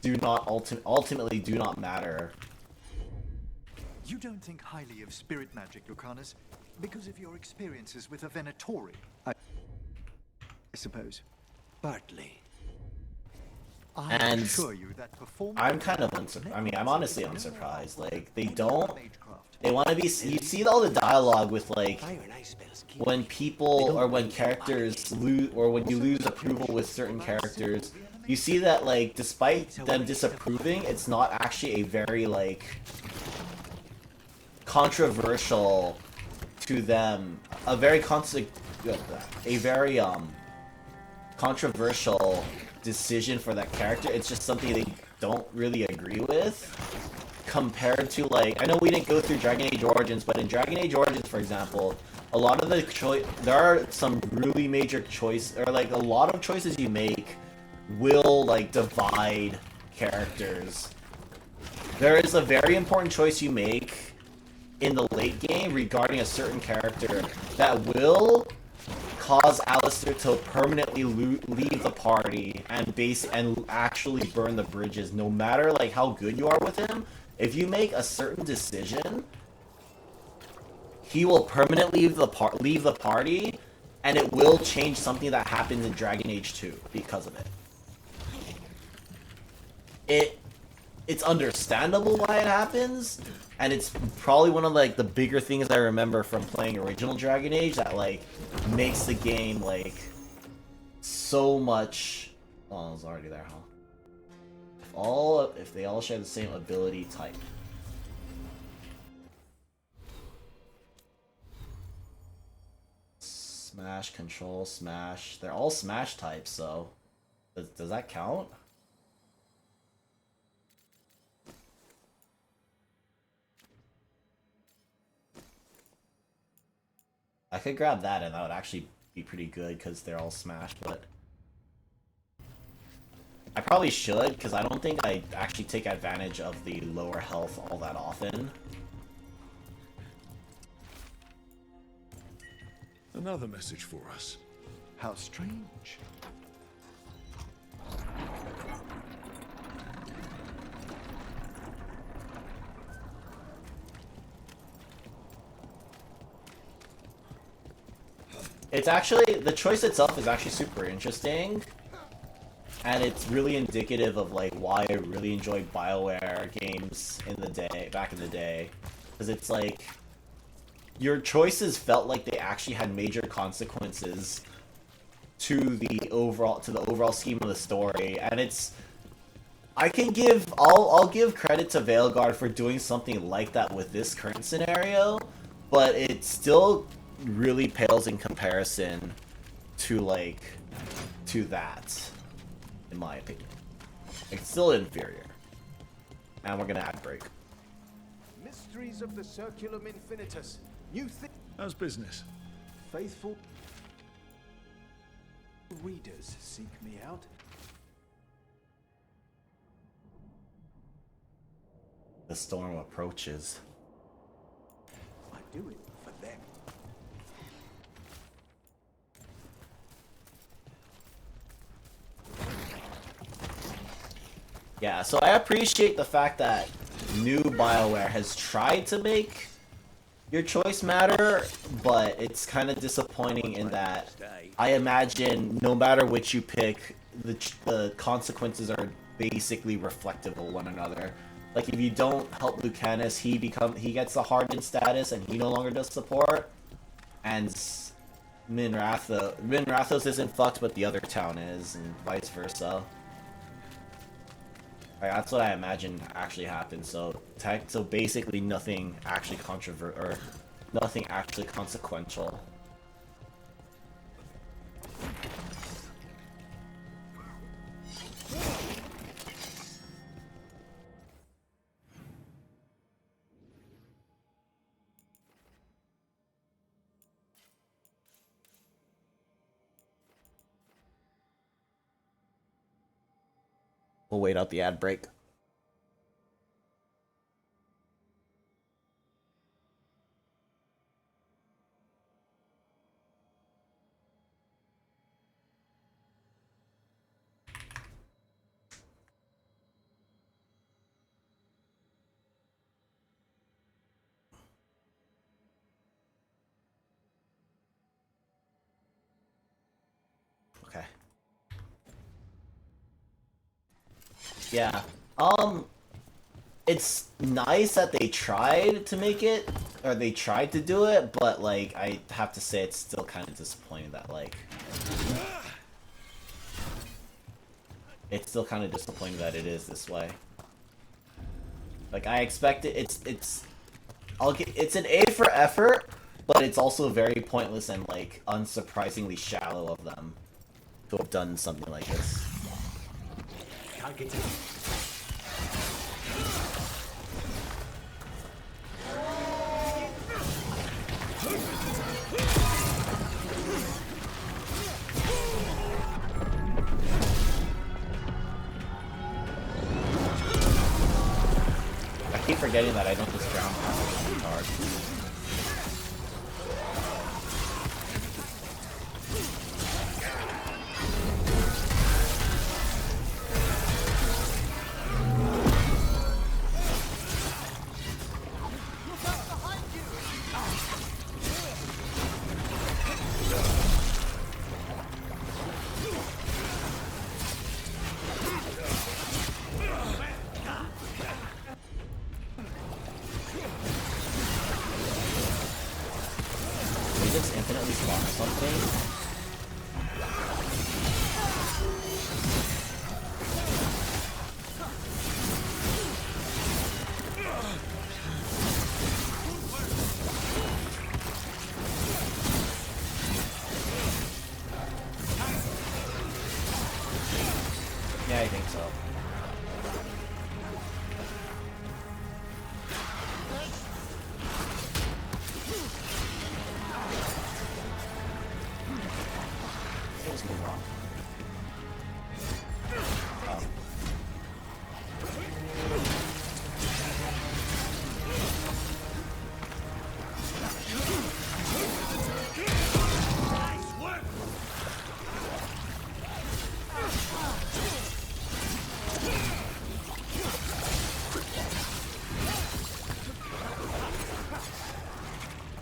Speaker 1: do not ultimately do not matter.
Speaker 3: You don't think highly of spirit magic, Lucanus, because of your experiences with a Venatori, I suppose.
Speaker 14: Partly.
Speaker 3: I
Speaker 1: And
Speaker 3: assure you that
Speaker 1: I'm kind of unsurprised. I mean, I'm honestly unsurprised. Like, they want to be... You see all the dialogue with, like, when people or when characters lose, or when you lose approval with certain characters, you see that, like, despite them disapproving, it's not actually a very, like, controversial to them, a very controversial decision for that character. It's just something they don't really agree with, compared to, like, I know we didn't go through Dragon Age Origins, but in Dragon Age Origins, for example, a lot of there are some really major or like a lot of choices you make will, like, divide characters. There is a very important choice you make in the late game regarding a certain character that will cause Alistair to permanently leave the party and actually burn the bridges. No matter, like, how good you are with him, if you make a certain decision, he will permanently leave the party, and it will change something that happens in Dragon Age 2 because of it. It's understandable why it happens, and it's probably one of, like, the bigger things I remember from playing original Dragon Age that, like, makes the game, like, so much... Oh, it was already there, huh? If they all share the same ability type. Smash, control, smash. They're all smash types, so does that count? I could grab that and that would actually be pretty good because they're all smash, but I probably should because I don't think I actually take advantage of the lower health all that often.
Speaker 4: Another message for us.
Speaker 3: How strange.
Speaker 1: It's actually, the choice itself is actually super interesting. And it's really indicative of like why I really enjoyed BioWare games in the day, back in the day. Because it's like, your choices felt like they actually had major consequences to the overall scheme of the story. And it's, I'll give credit to Veilguard for doing something like that with this current scenario, but it still really pales in comparison to that, in my opinion. It's still inferior. And we're gonna ad break.
Speaker 6: Mysteries of the Circulum Infinitus. New thing.
Speaker 4: How's business?
Speaker 6: Faithful readers seek me out.
Speaker 1: The storm approaches.
Speaker 6: I do it for them.
Speaker 1: Yeah, so I appreciate the fact that new BioWare has tried to make your choice matter, but it's kind of disappointing in that I imagine no matter which you pick, the consequences are basically reflective of one another. Like if you don't help Lucanus, he gets the hardened status and he no longer does support, and Minrathos isn't fucked, but the other town is, and vice versa. Right, that's what I imagine actually happened. So basically nothing actually nothing actually consequential. We'll wait out the ad break. Okay. Yeah. It's nice that they tried to make it, or they tried to do it, but like I have to say it's still kind of disappointing that it's still kind of disappointing that it is this way. Like I expected it's an A for effort, but it's also very pointless and like unsurprisingly shallow of them to have done something like this. I keep forgetting that I don't just drown hard. Infinitely spawn something.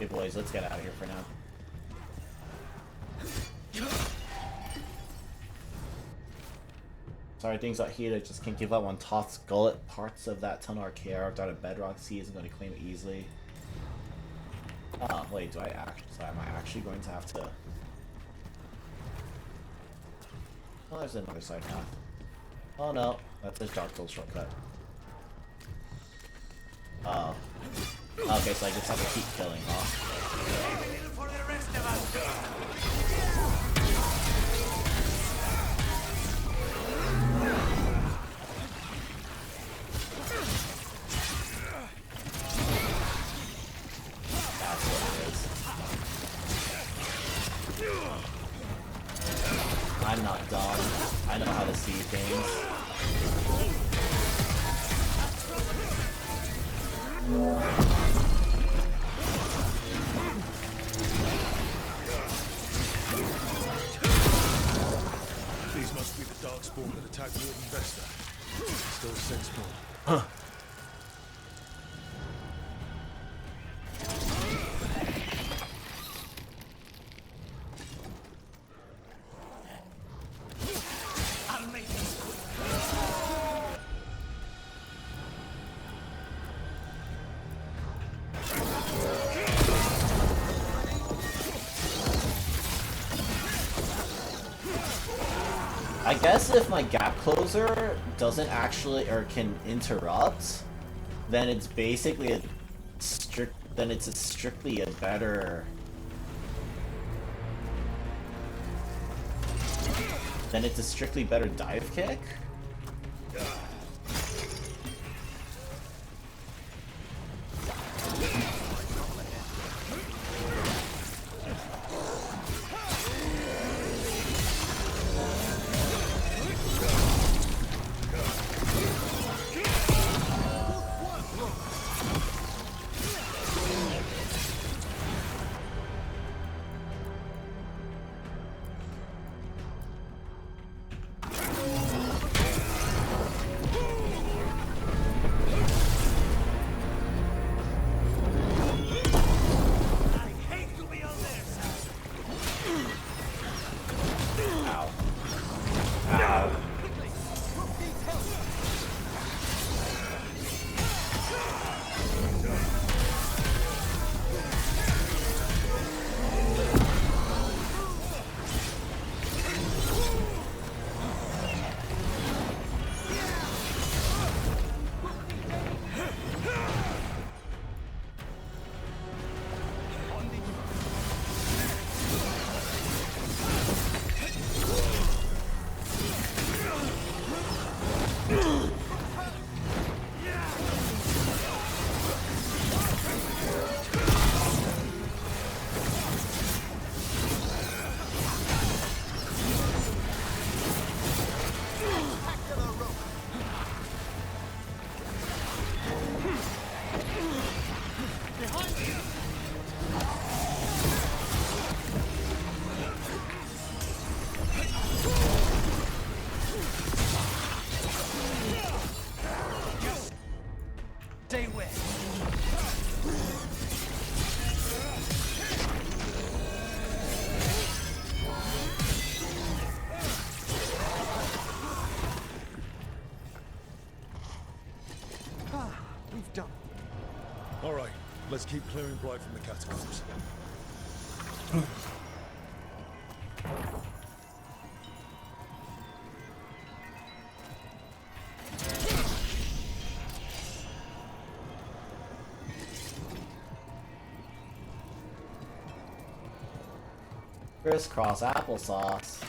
Speaker 1: Okay, boys, let's get out of here for now. Sorry, things got heated. I just can't give up on Toth's gullet. Parts of that tunnel are carved out of bedrock. Sea isn't going to claim it easily. Oh, wait, do I actually... So am I actually going to have to... Oh, there's another side path. Oh no, that's a Dark Souls shortcut. Oh. Okay, so I just have to keep killing, huh? That's what it is. I'm not dumb. I know how to see things.
Speaker 4: These must be the Darkspawn that attacked Warden Vesta. Still 6 more.
Speaker 1: Huh. I guess if my gap closer doesn't actually, or can interrupt, then it's basically a strictly a better... Then it's a strictly better dive kick?
Speaker 18: Stay wet.
Speaker 3: We've done.
Speaker 4: All right, let's keep clearing Blight from the catacombs.
Speaker 1: Crisscross applesauce.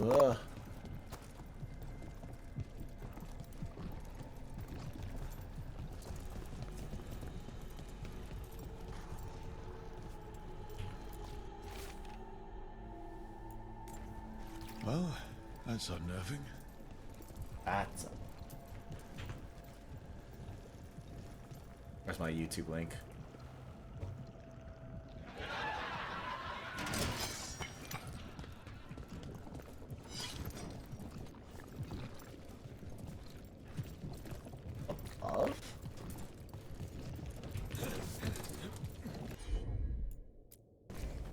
Speaker 1: Ugh.
Speaker 4: Well, that's unnerving.
Speaker 1: That's... Where's my YouTube link? Above?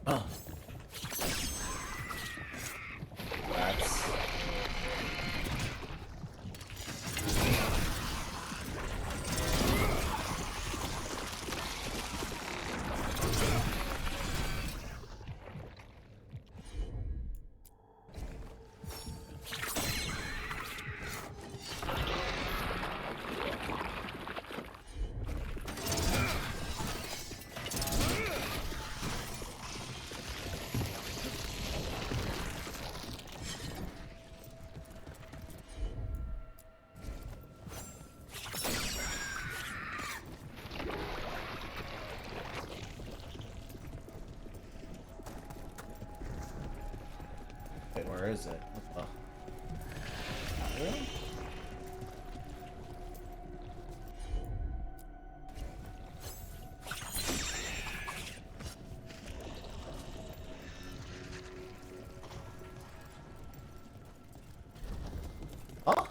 Speaker 1: Oh. That's... Wait, where is it? What the... Really? Oh.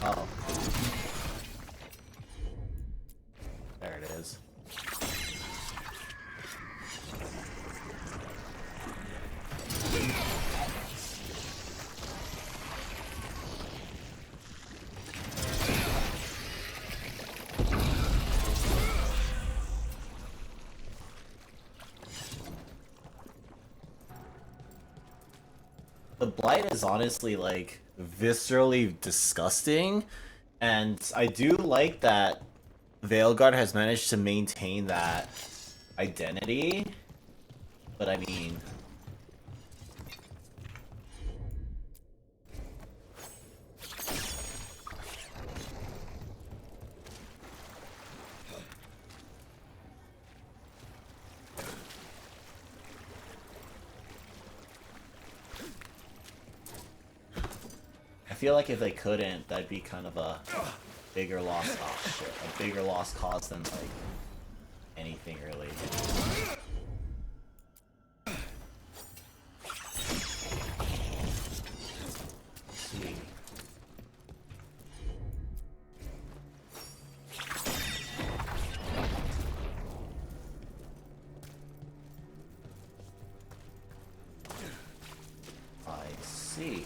Speaker 1: Oh. There it is. The blight is honestly like viscerally disgusting, and I do like that veilguard has managed to maintain that identity, but I mean, I feel like if they couldn't, that'd be kind of a bigger loss. Oh shit, a bigger lost cause than like anything really. Let's see. I see.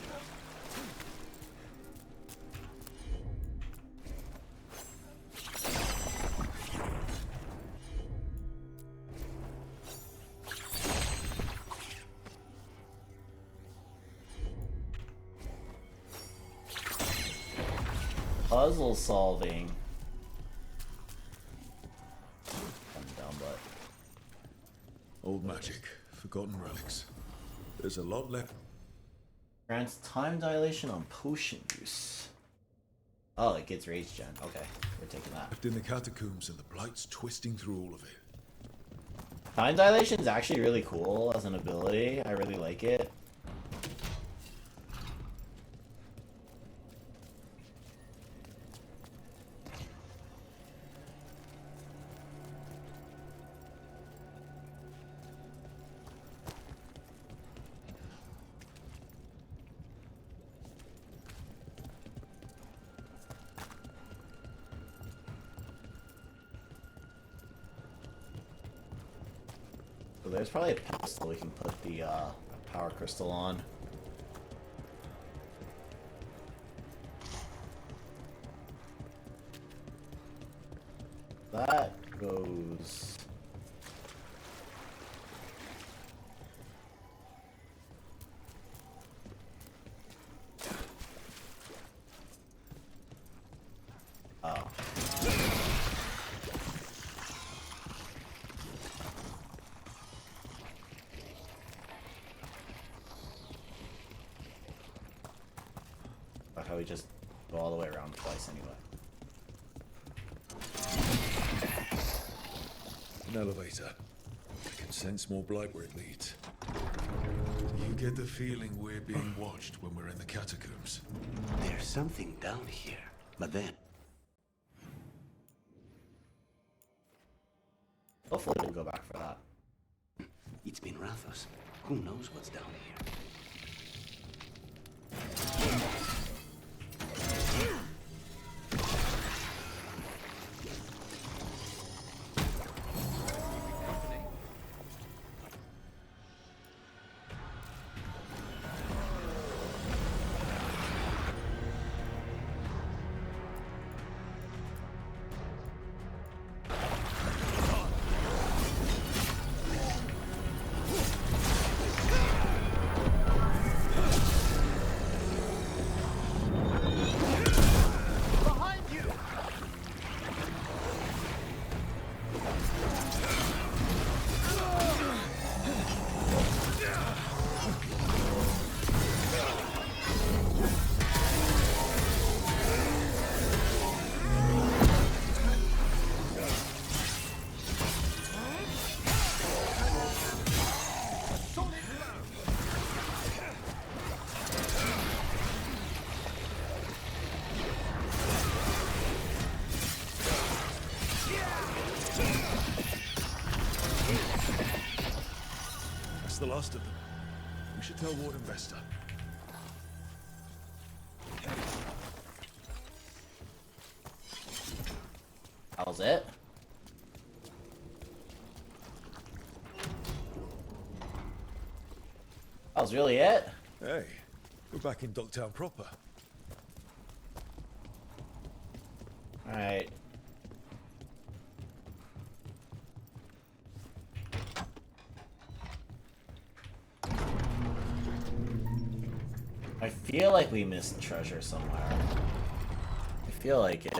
Speaker 1: Puzzle solving. I'm down, but
Speaker 4: Old magic, forgotten relics. There's a lot left.
Speaker 1: grants time dilation on potion use. Oh, it gets rage gen. Okay, we're taking that.
Speaker 4: Left in the catacombs and the blight's twisting through all of it.
Speaker 1: Time dilation is actually really cool as an ability. I really like it. So there's probably a pedestal we can put the power crystal on. That goes... Oh. But how we just go all the way around twice anyway.
Speaker 4: An elevator. I can sense more blight where it leads. get the feeling we're being watched when we're in the catacombs.
Speaker 12: There's something down here, but then...
Speaker 1: Hopefully we'll go back for that.
Speaker 12: It's been Rathos. Who knows what's down here?
Speaker 4: The last of them. We should tell Warden Vesta.
Speaker 1: That was it? That was really it?
Speaker 4: Hey, we're back in Docktown proper.
Speaker 1: Alright. I feel like we missed treasure somewhere. I feel like it.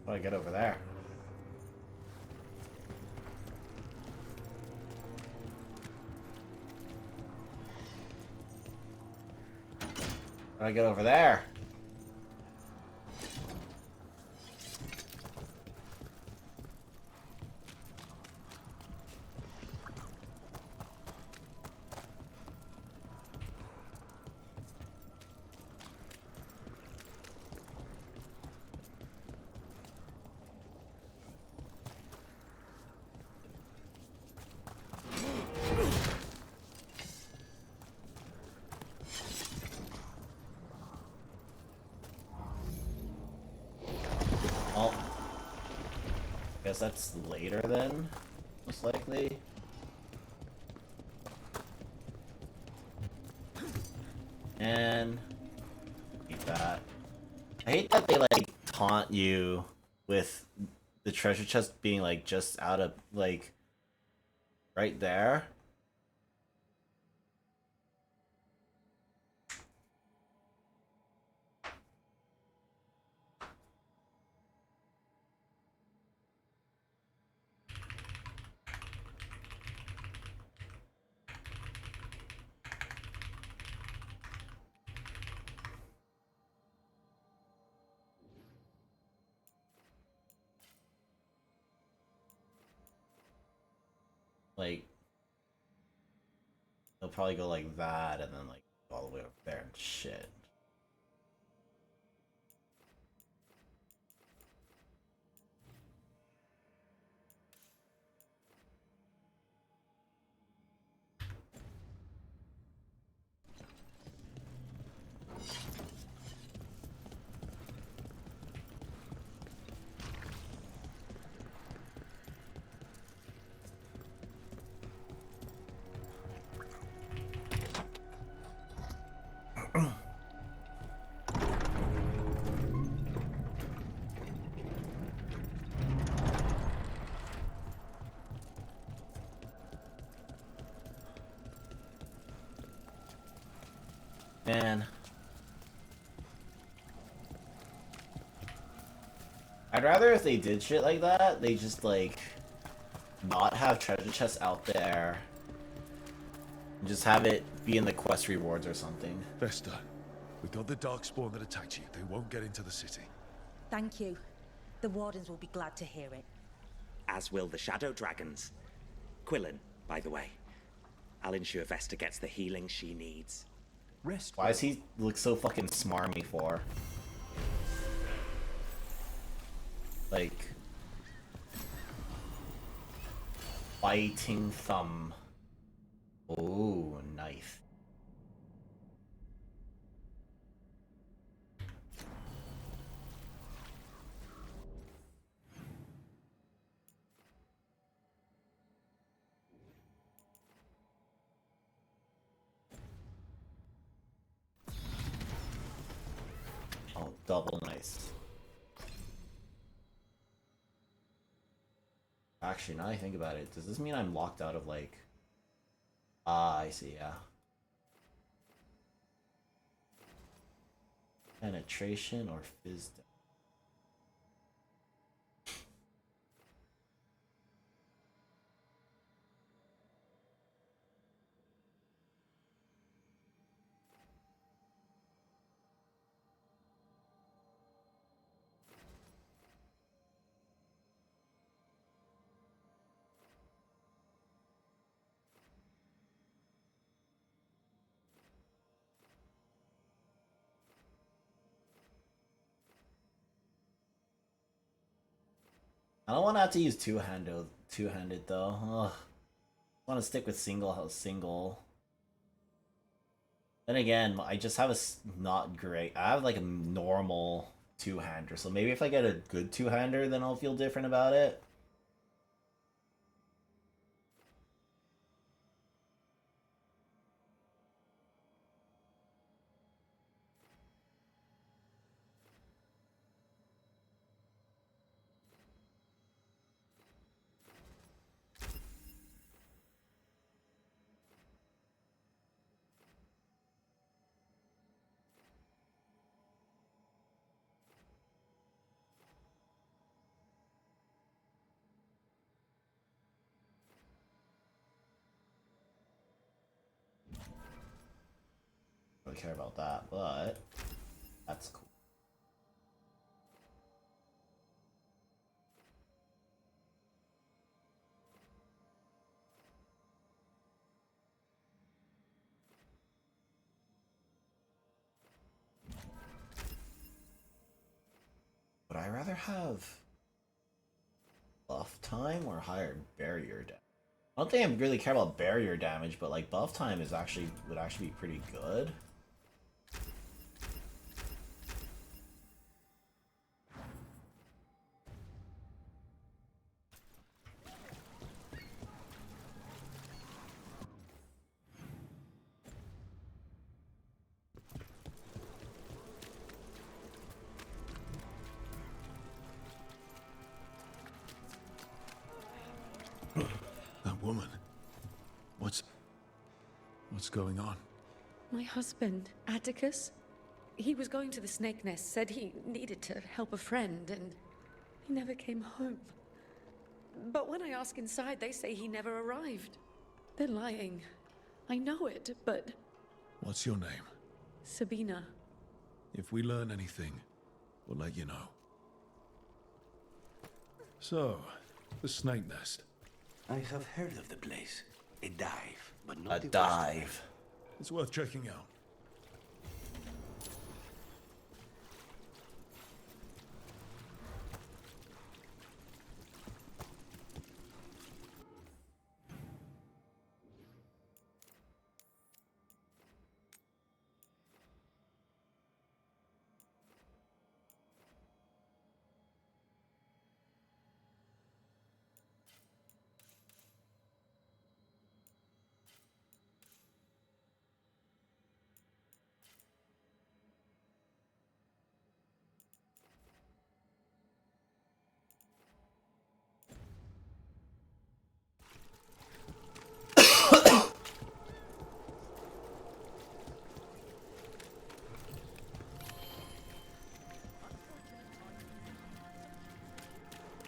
Speaker 1: How do I get over there? How do I get over there? Oh. Guess that's later then, most likely. And hate that. I hate that they like taunt you with the treasure chest being like just out of like right there. Like, they'll probably go like that and then like all the way over there and shit. Man. I'd rather if they did shit like that, they just like not have treasure chests out there. And just have it be in the quest rewards or something.
Speaker 4: Vesta, we got the darkspawn that attacked you. They won't get into the city.
Speaker 11: Thank you. The Wardens will be glad to hear it.
Speaker 19: As will the Shadow Dragons. Quillen, by the way. I'll ensure Vesta gets the healing she needs.
Speaker 1: Why does he look so fucking smarmy for? Like... Biting thumb. Ooh, knife. Oh, double nice. Actually, now I think about it, does this mean I'm locked out of like... Ah, I see, yeah. Penetration or fizz damage? I don't want to have to use two-handed though. Ugh. I want to stick with single. Then again, I just have not great. I have like a normal two-hander, so maybe if I get a good two-hander, then I'll feel different about it. Don't care about that, but that's cool. Would I rather have buff time or higher barrier damage? I don't think I really care about barrier damage, but like buff time would actually be pretty good.
Speaker 4: That woman. What's going on?
Speaker 20: My husband, Atticus, he was going to the Snake Nest, said he needed to help a friend, and he never came home. But when I ask inside, they say he never arrived. They're lying. I know it, but...
Speaker 4: What's your name?
Speaker 20: Sabina.
Speaker 4: If we learn anything, we'll let you know. So, the Snake Nest.
Speaker 12: I have heard of the place. A dive, but not
Speaker 1: A
Speaker 12: the worst.
Speaker 1: dive.
Speaker 4: It's worth checking out.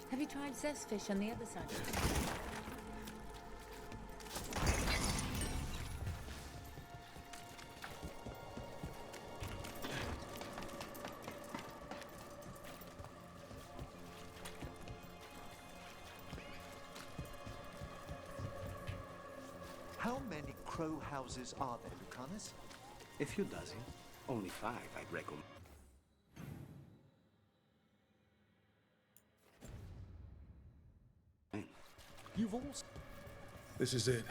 Speaker 17: Have you tried zestfish on the other side?
Speaker 3: How many crow houses are there, Lucanus?
Speaker 12: A few dozen. Only 5, I'd recommend.
Speaker 3: You've all...
Speaker 4: This is it.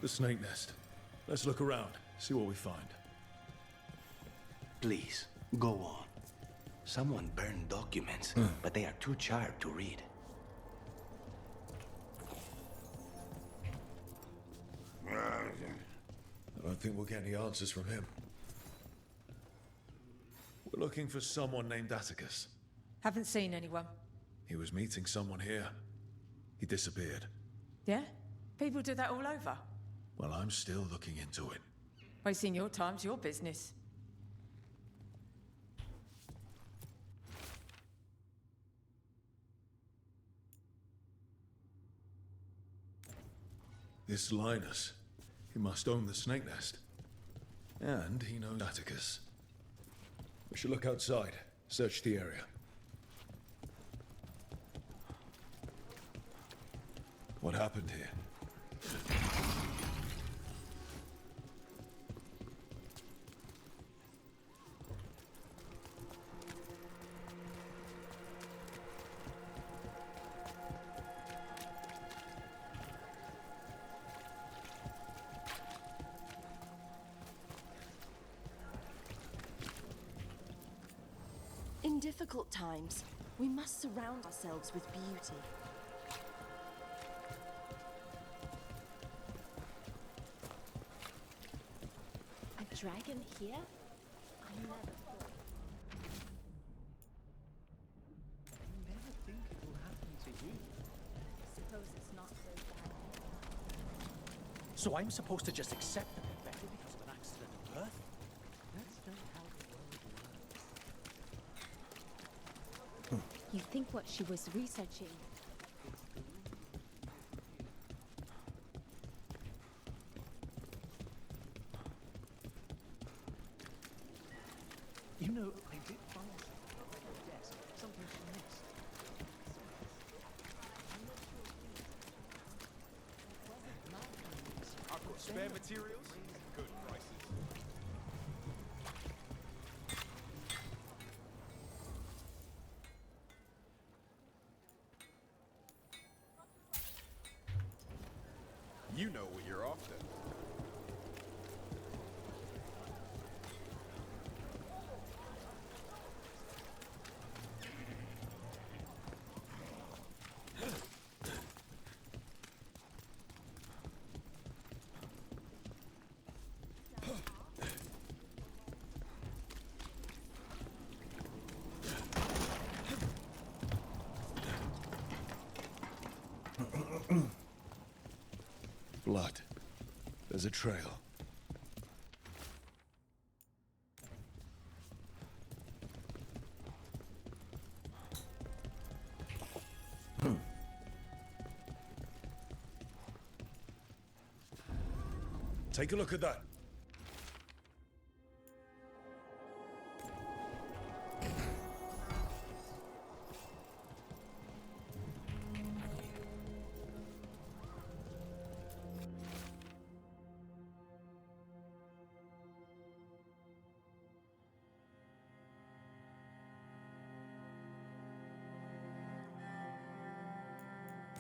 Speaker 4: The snake nest. Let's look around, see what we find.
Speaker 12: Please, go on. Someone burned documents, but they are too charred to read.
Speaker 4: I don't think we'll get any answers from him. We're looking for someone named Atticus.
Speaker 11: Haven't seen anyone.
Speaker 4: He was meeting someone here. He disappeared.
Speaker 11: Yeah? People do that all over.
Speaker 4: Well, I'm still looking into it.
Speaker 11: Wasting your time's your business.
Speaker 4: This Linus, he must own the snake nest. And he knows Atticus. We should look outside, search the area. What happened here?
Speaker 21: In difficult times, we must surround ourselves with beauty. A dragon here? I never thought.
Speaker 3: You never think it will happen to you.
Speaker 21: Suppose it's not so bad.
Speaker 3: So I'm supposed to just accept that they're better because of an accident at birth? That's not how the world works.
Speaker 21: You think what she was researching?
Speaker 3: You know, I did find something on her desk. Something she missed.
Speaker 6: I've got spare materials. Good prices. You know what you're after.
Speaker 4: Blood. There's a trail. Take a look at that.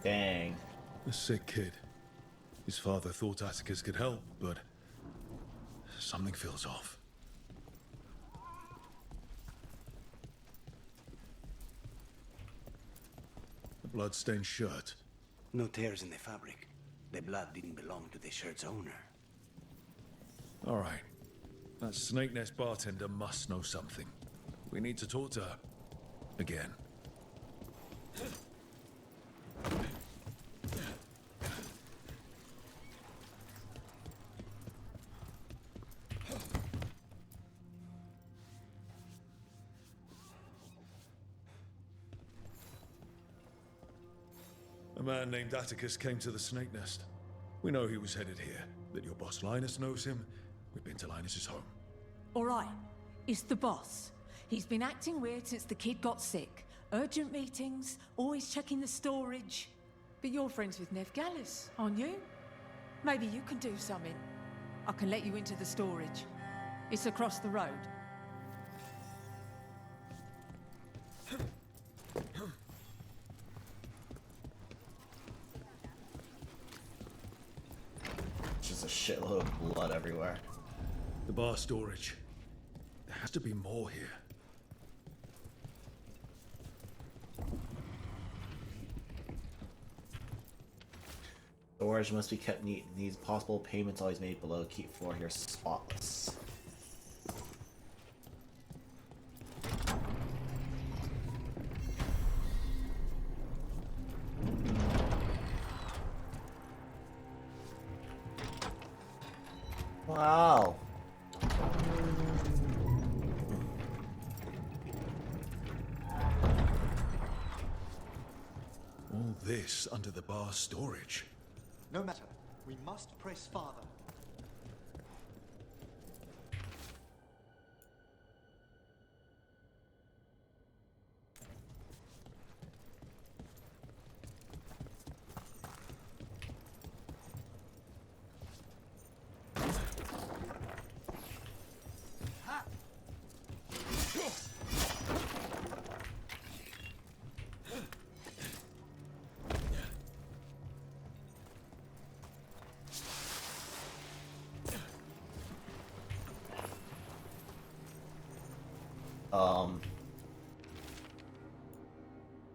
Speaker 1: Dang.
Speaker 4: A sick kid. His father thought Atticus could help, but something feels off. The blood-stained shirt.
Speaker 12: No tears in the fabric. The blood didn't belong to the shirt's owner.
Speaker 4: All right. That Snake Nest bartender must know something. We need to talk to her. Again. A man named Atticus came to the Snake Nest. We know he was headed here, that your boss Linus knows him. We've been to Linus's home.
Speaker 7: All right, it's the boss. He's been acting weird since the kid got sick. Urgent meetings, always checking the storage. But you're friends with Nev Gallus, aren't you? Maybe you can do something. I can let you into the storage. It's across the road.
Speaker 1: Just a shitload of blood everywhere.
Speaker 4: The bar storage. There has to be more here.
Speaker 1: Storage must be kept neat. These possible payments always made below. Keep floor here spotless. Wow.
Speaker 4: All this under the bar storage.
Speaker 3: No matter. We must press farther.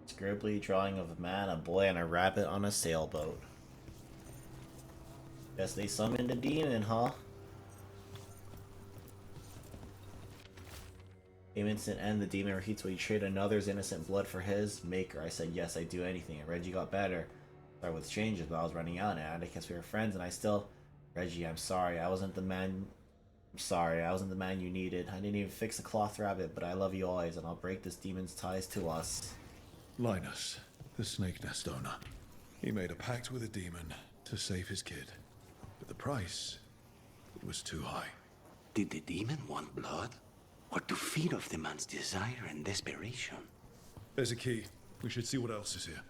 Speaker 1: Scribbly drawing of a man, a boy, and a rabbit on a sailboat. Guess they summoned a demon, huh? Game instant end, the demon repeats, will you trade another's innocent blood for his? Maker, I said yes, I'd do anything, and Reggie got better. Started with strangers, but I was running out, and Atticus, we were friends, and I still... Reggie, I'm sorry, I wasn't the man... I'm sorry, I wasn't the man you needed. I didn't even fix a cloth rabbit, but I love you always, and I'll break this demon's ties to us.
Speaker 4: Linus, the Snake Nest owner. He made a pact with a demon to save his kid. But the price, it was too high.
Speaker 12: Did the demon want blood? Or to feed off the man's desire and desperation?
Speaker 4: There's a key. We should see what else is here.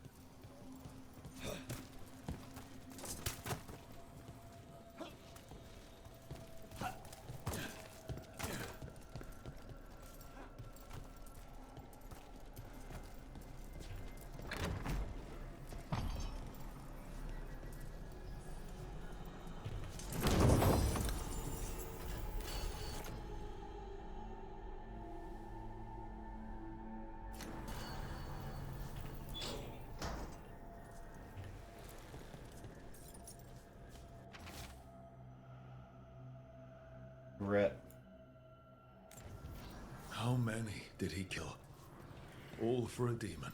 Speaker 1: Rip.
Speaker 4: How many did he kill? All for a demon.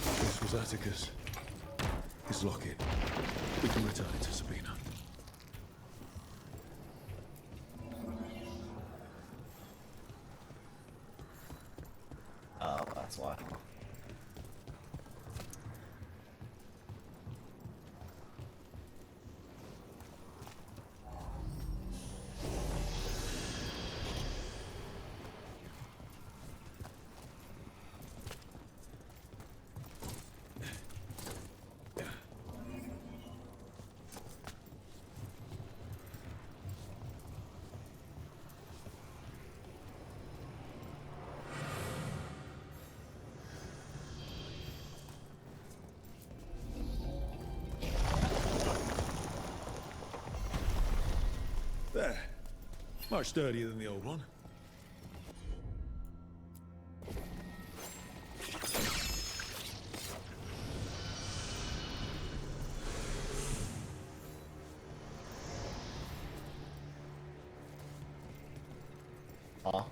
Speaker 4: This was Atticus. His locket. We can return it to Sabina.
Speaker 1: Oh, that's why.
Speaker 4: Much sturdier than the old one.
Speaker 1: Aw.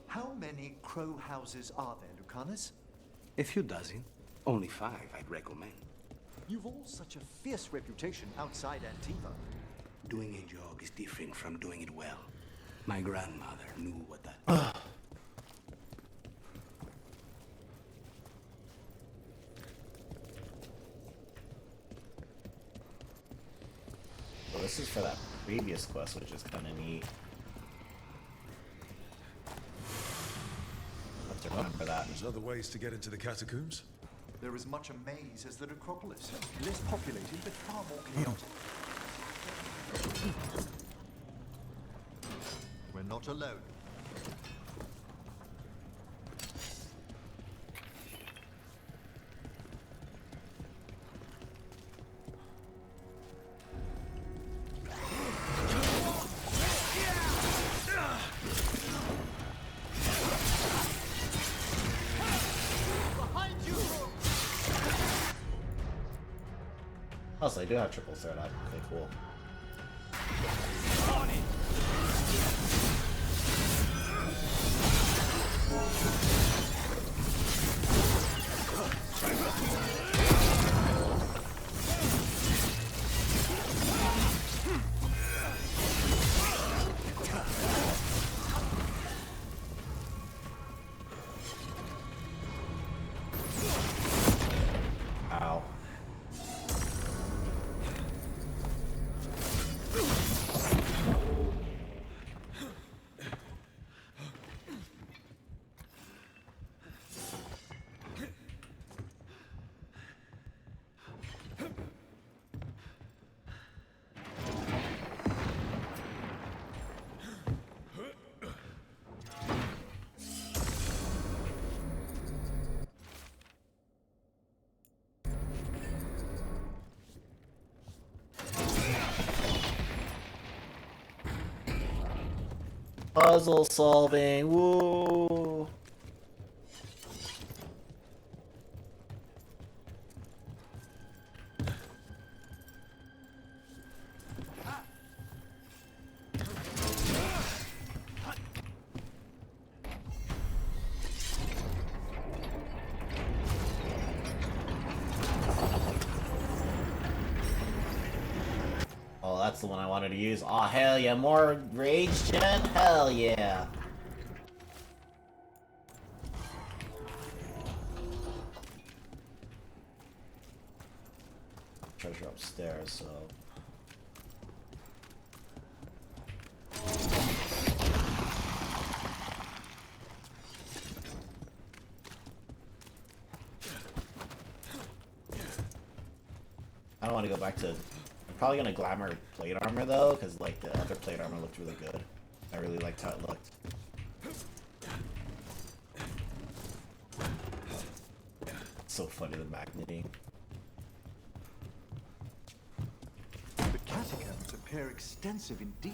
Speaker 3: How many crow houses are there, Lucanus?
Speaker 12: A few dozen. Only 5, I'd recommend.
Speaker 3: You've all such a fierce reputation outside Antiva.
Speaker 12: Doing a job is different from doing it well. My grandmother knew what that...
Speaker 1: Well, this is for that previous quest, which is kind of neat. Let's remember that.
Speaker 4: There's other ways to get into the catacombs?
Speaker 3: They're as much a maze as the necropolis. Less populated, but far more chaotic. We're not alone.
Speaker 1: Oh, so they do have triple threat. Okay, cool. Ow. Puzzle solving, woo! Oh, that's the one I wanted to use. Oh, hell yeah, more rage gen? Hell yeah. Treasure upstairs, so... I don't want to go back to... I'm probably gonna glamour plate armor though, because like the other plate armor looked really good. I really liked how it looked. It's so funny, the magneting.
Speaker 3: The catacombs appear extensive indeed.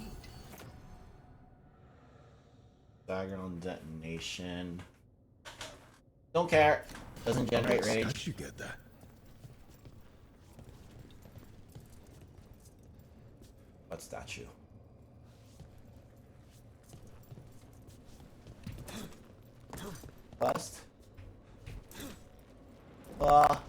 Speaker 1: Diagonal detonation. Don't care. Doesn't generate rage.
Speaker 4: How'd you get that?
Speaker 1: What statue? Bust. Ah.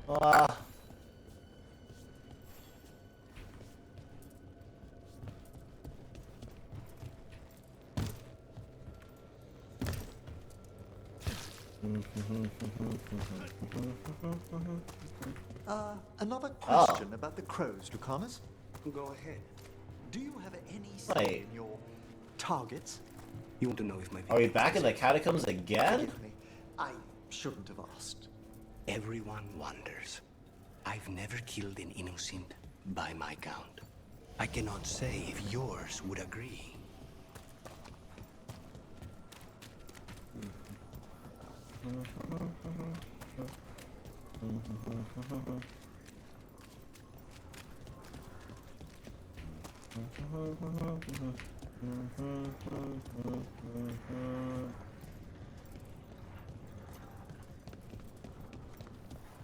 Speaker 1: Ah.
Speaker 3: Another question about the crows, Lucanus.
Speaker 12: Go ahead.
Speaker 3: Do you have any say
Speaker 1: Wait.
Speaker 3: in your targets?
Speaker 12: You want to know if my...
Speaker 1: Are we back in the catacombs again?
Speaker 3: Forgive me. I shouldn't have asked.
Speaker 12: Everyone wonders. I've never killed an innocent by my count. I cannot say if yours would agree.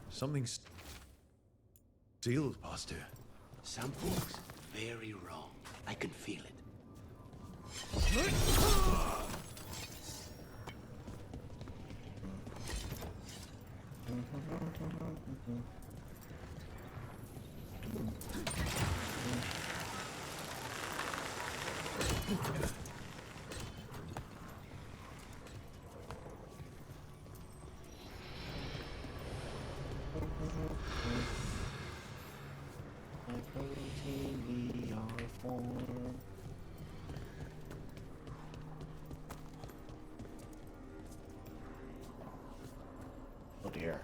Speaker 4: Something's sealed past here.
Speaker 12: Something's very wrong. I can feel it.
Speaker 1: Oh dear.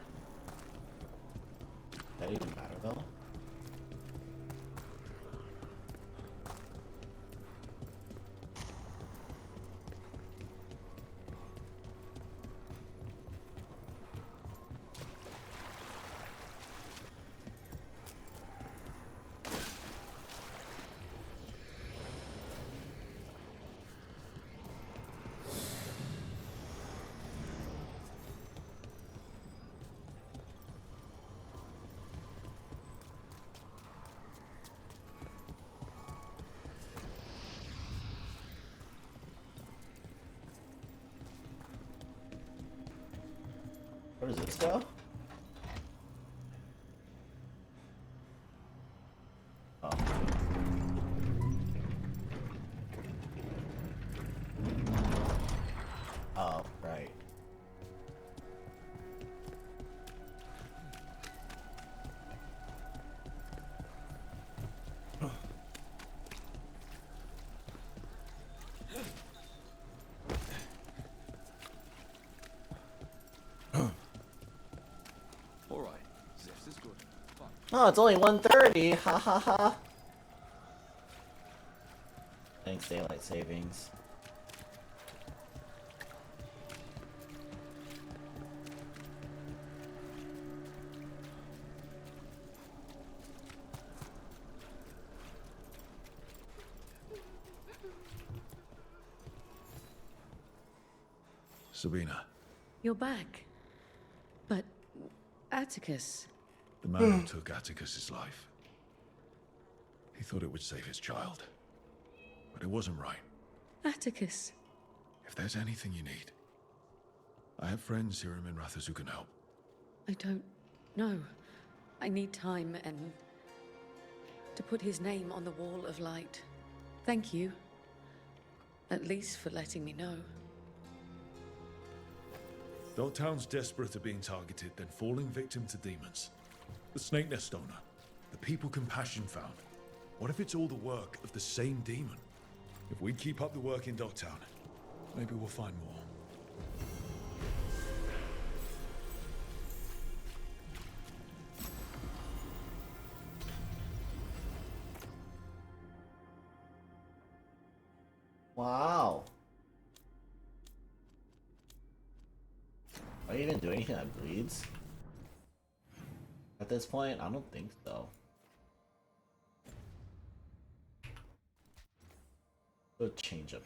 Speaker 1: That even matter though? Where does this go? Oh. Oh, right. Oh, it's only 1:30. Ha ha ha. Thanks, daylight savings.
Speaker 4: Sabina,
Speaker 20: You're back. But Atticus.
Speaker 4: the man who took Atticus's life. He thought it would save his child. But it wasn't right.
Speaker 20: Atticus.
Speaker 4: If there's anything you need, I have friends here in Minrathous who can help.
Speaker 20: I don't know. I need time and to put his name on the wall of light. Thank you. At least for letting me know.
Speaker 4: Though towns desperate are being targeted, then falling victim to demons. The Snake Nest owner, the people Compassion found. What if it's all the work of the same demon? If we keep up the work in Dogtown, maybe we'll find more.
Speaker 1: Wow. Are you even doing anything that bleeds? At this point, I don't think so. Go change him.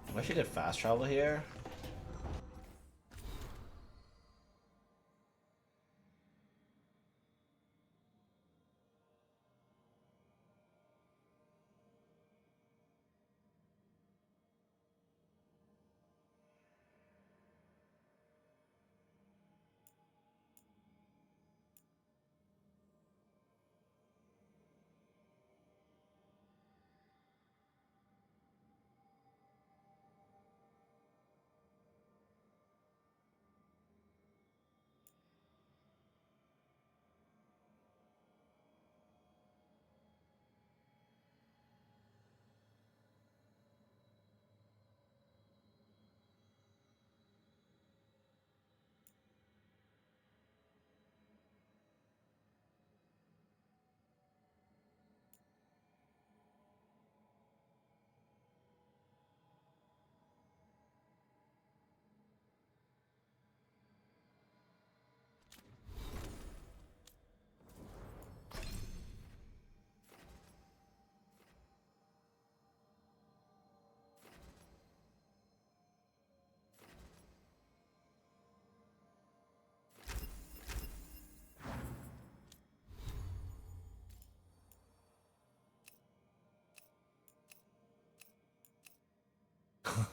Speaker 1: I wish I could fast travel here.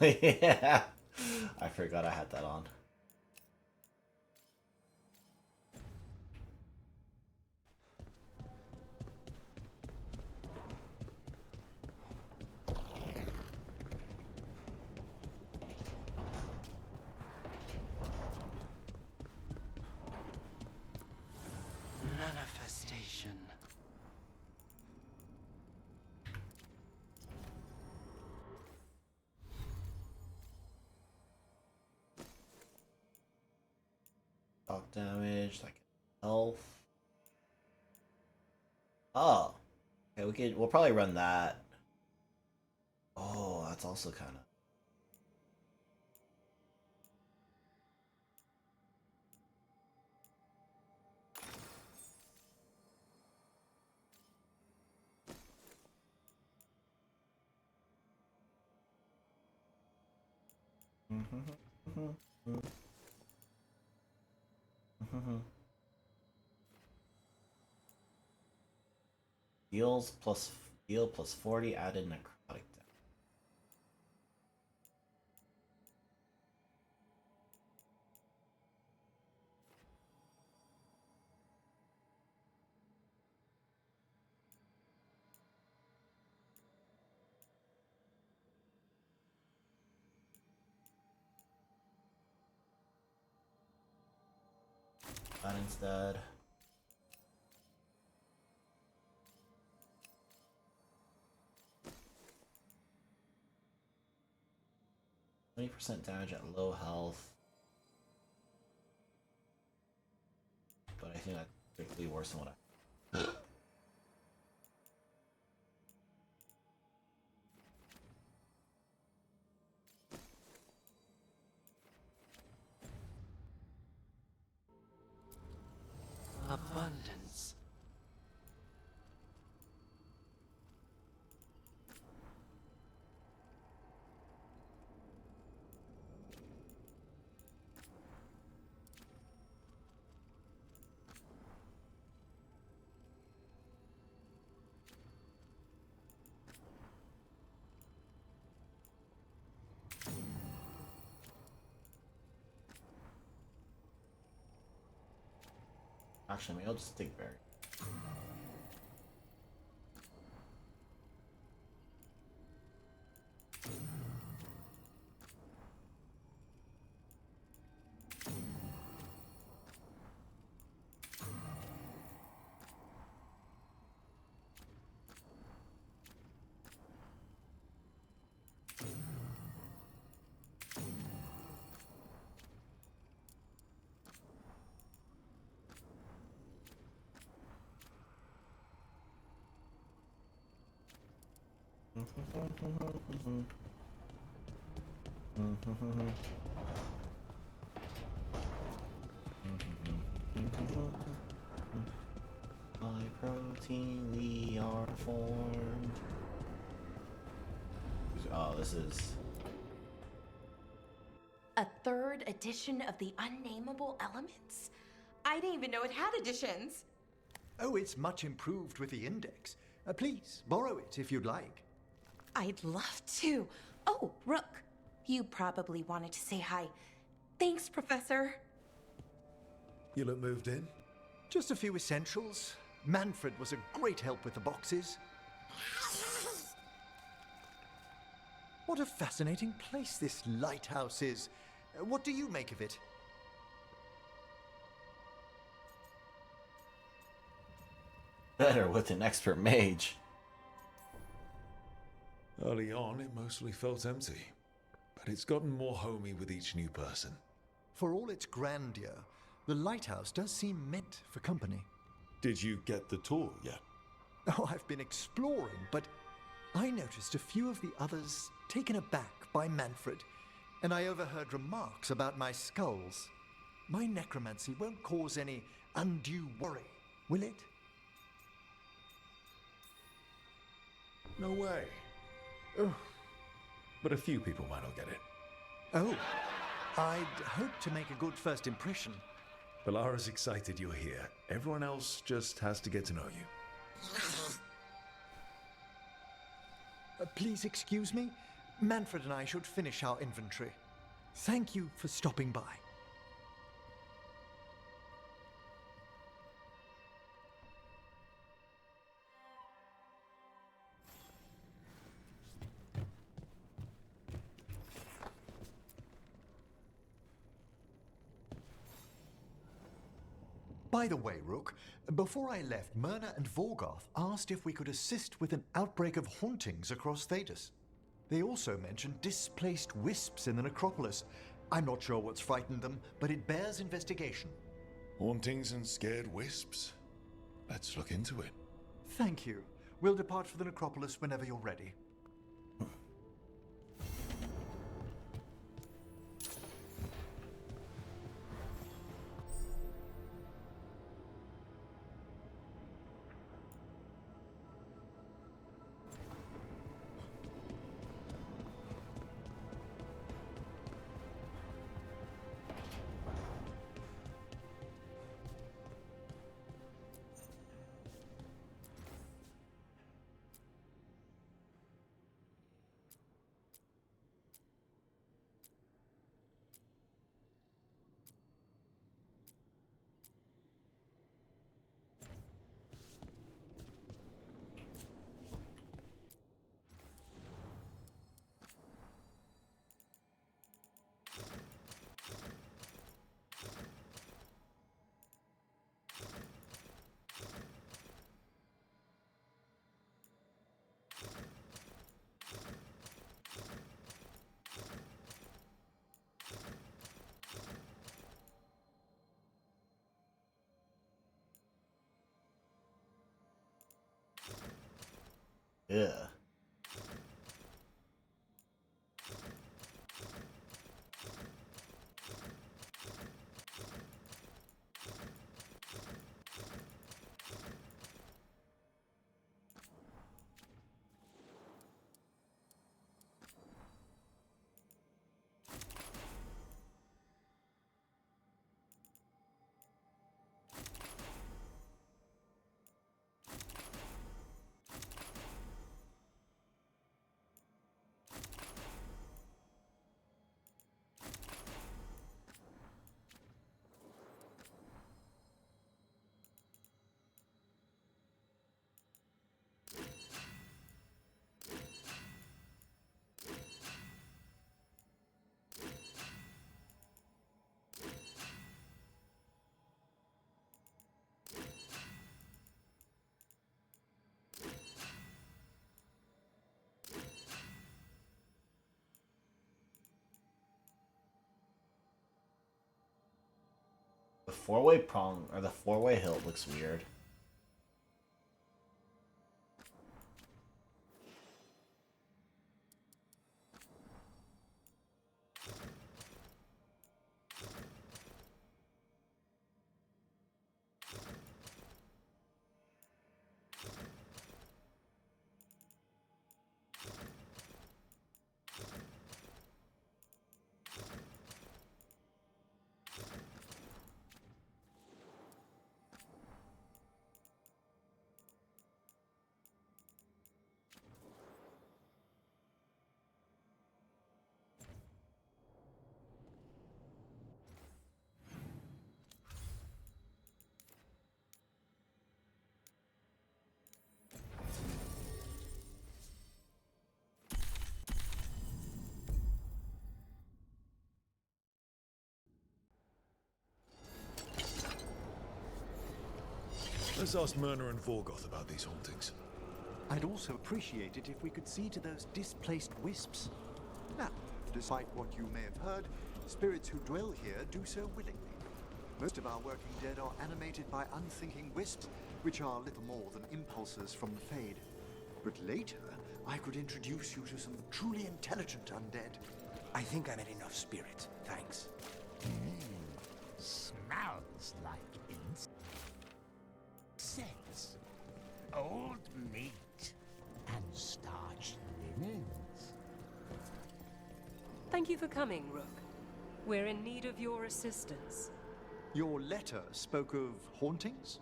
Speaker 1: Yeah. I forgot I had that on.
Speaker 12: Manifestation.
Speaker 1: Shock damage, like health. Oh. Okay, we'll probably run that. Oh, that's also kind of. Heal plus 40 added necrotic damage. That instead. %20 damage at low health. But I think that's particularly worse than what I.
Speaker 12: Abundance.
Speaker 1: Actually, maybe I'll just take berry. High protein, we are formed. Oh, this is
Speaker 21: A third edition of the Unnameable Elements? I didn't even know it had editions.
Speaker 3: Oh, it's much improved with the index. Please, borrow it if you'd like.
Speaker 21: I'd love to. Oh, Rook, you probably wanted to say hi. Thanks, Professor.
Speaker 2: You look moved in?
Speaker 3: Just a few essentials. Manfred was a great help with the boxes. What a fascinating place this lighthouse is. What do you make of it?
Speaker 1: better with an expert mage.
Speaker 4: Early on, it mostly felt empty, but it's gotten more homey with each new person.
Speaker 3: For all its grandeur, the lighthouse does seem meant for company.
Speaker 4: Did you get the tour yet?
Speaker 3: Oh, I've been exploring, but I noticed a few of the others taken aback by Manfred, and I overheard remarks about my skulls. My necromancy won't cause any undue worry, will it?
Speaker 4: No way. Oh. But a few people might not get it.
Speaker 3: Oh, I'd hoped to make a good first impression.
Speaker 4: Valara's excited you're here. Everyone else just has to get to know you.
Speaker 3: Please excuse me. Manfred and I should finish our inventory. Thank you for stopping by. By the way, Rook, before I left, Myrna and Vorgoth asked if we could assist with an outbreak of hauntings across Thedas. They also mentioned displaced wisps in the necropolis. I'm not sure what's frightened them, but it bears investigation.
Speaker 4: Hauntings and scared wisps? Let's look into it.
Speaker 3: Thank you. We'll depart for the necropolis whenever you're ready.
Speaker 1: Yeah. The four-way prong or the four-way hilt looks weird.
Speaker 4: Let's ask Myrna and Vorgoth about these hauntings.
Speaker 3: I'd also appreciate it if we could see to those displaced wisps. Now, despite what you may have heard, spirits who dwell here do so willingly. Most of our working dead are animated by unthinking wisps, which are little more than impulses from the Fade. But later, I could introduce you to some truly intelligent undead.
Speaker 12: I think I'm at enough spirit, thanks.
Speaker 5: Smells like incense, old meat, and starched linens.
Speaker 8: Thank you for coming, Rook. We're in need of your assistance.
Speaker 3: Your letter spoke of hauntings?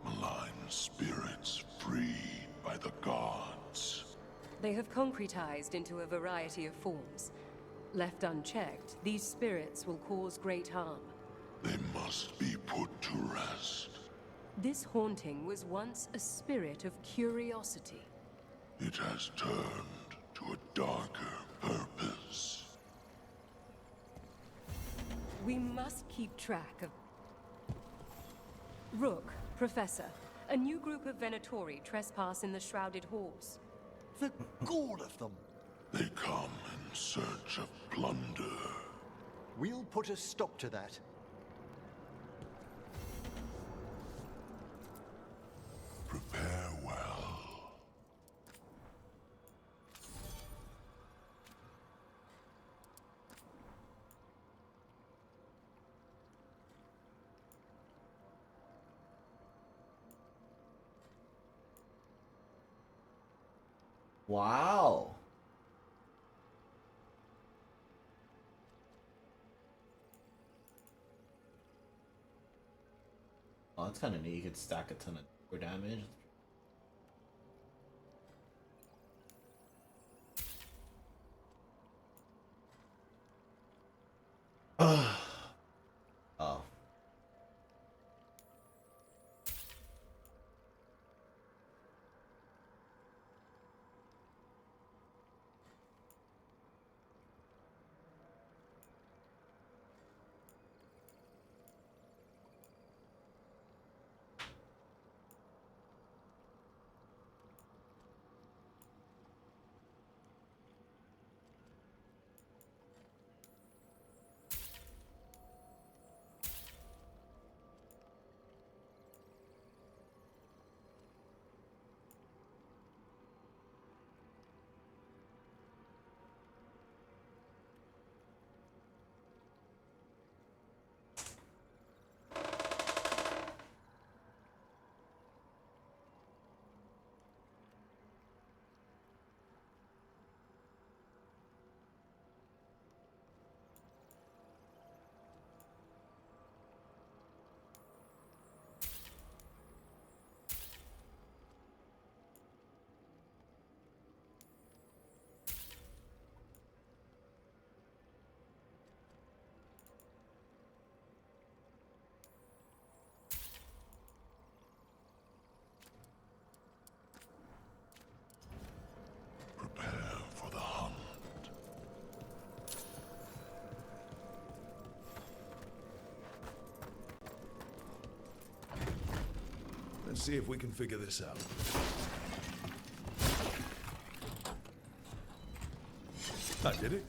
Speaker 9: Malign spirits freed by the gods.
Speaker 8: They have concretized into a variety of forms. Left unchecked, these spirits will cause great harm.
Speaker 9: They must be put to rest.
Speaker 8: This haunting was once a spirit of curiosity.
Speaker 9: It has turned to a darker purpose.
Speaker 8: We must keep track of... Rook, Professor, a new group of Venatori trespass in the Shrouded Halls.
Speaker 3: The gall of them!
Speaker 9: They come in search of plunder.
Speaker 3: We'll put a stop to that.
Speaker 9: Prepare well.
Speaker 1: Wow. Oh, that's kind of neat. You could stack a ton of damage. Oh.
Speaker 9: Prepare for the hunt.
Speaker 4: Let's see if we can figure this out. That did it.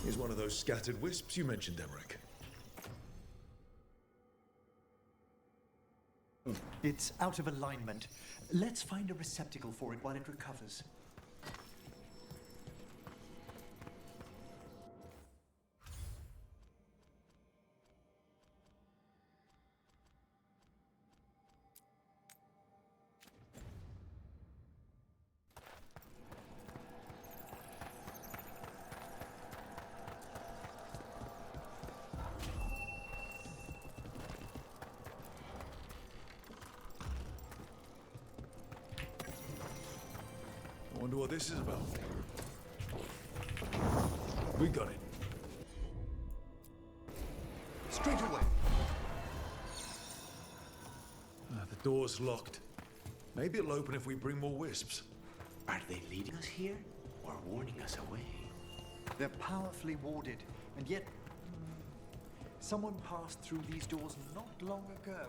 Speaker 4: Here's one of those scattered wisps you mentioned, Emmerich.
Speaker 3: It's out of alignment. Let's find a receptacle for it while it recovers.
Speaker 4: I wonder what this is about. We got it.
Speaker 3: Straight away.
Speaker 4: The door's locked. Maybe it'll open if we bring more wisps.
Speaker 12: Are they leading us here or warning us away?
Speaker 3: They're powerfully warded, and yet someone passed through these doors not long ago.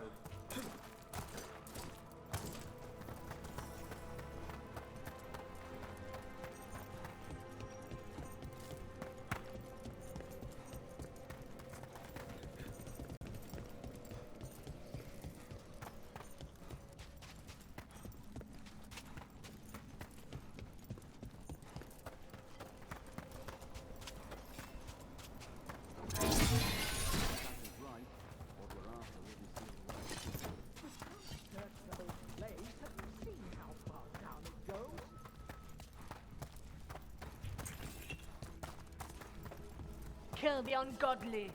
Speaker 17: kill the ungodly.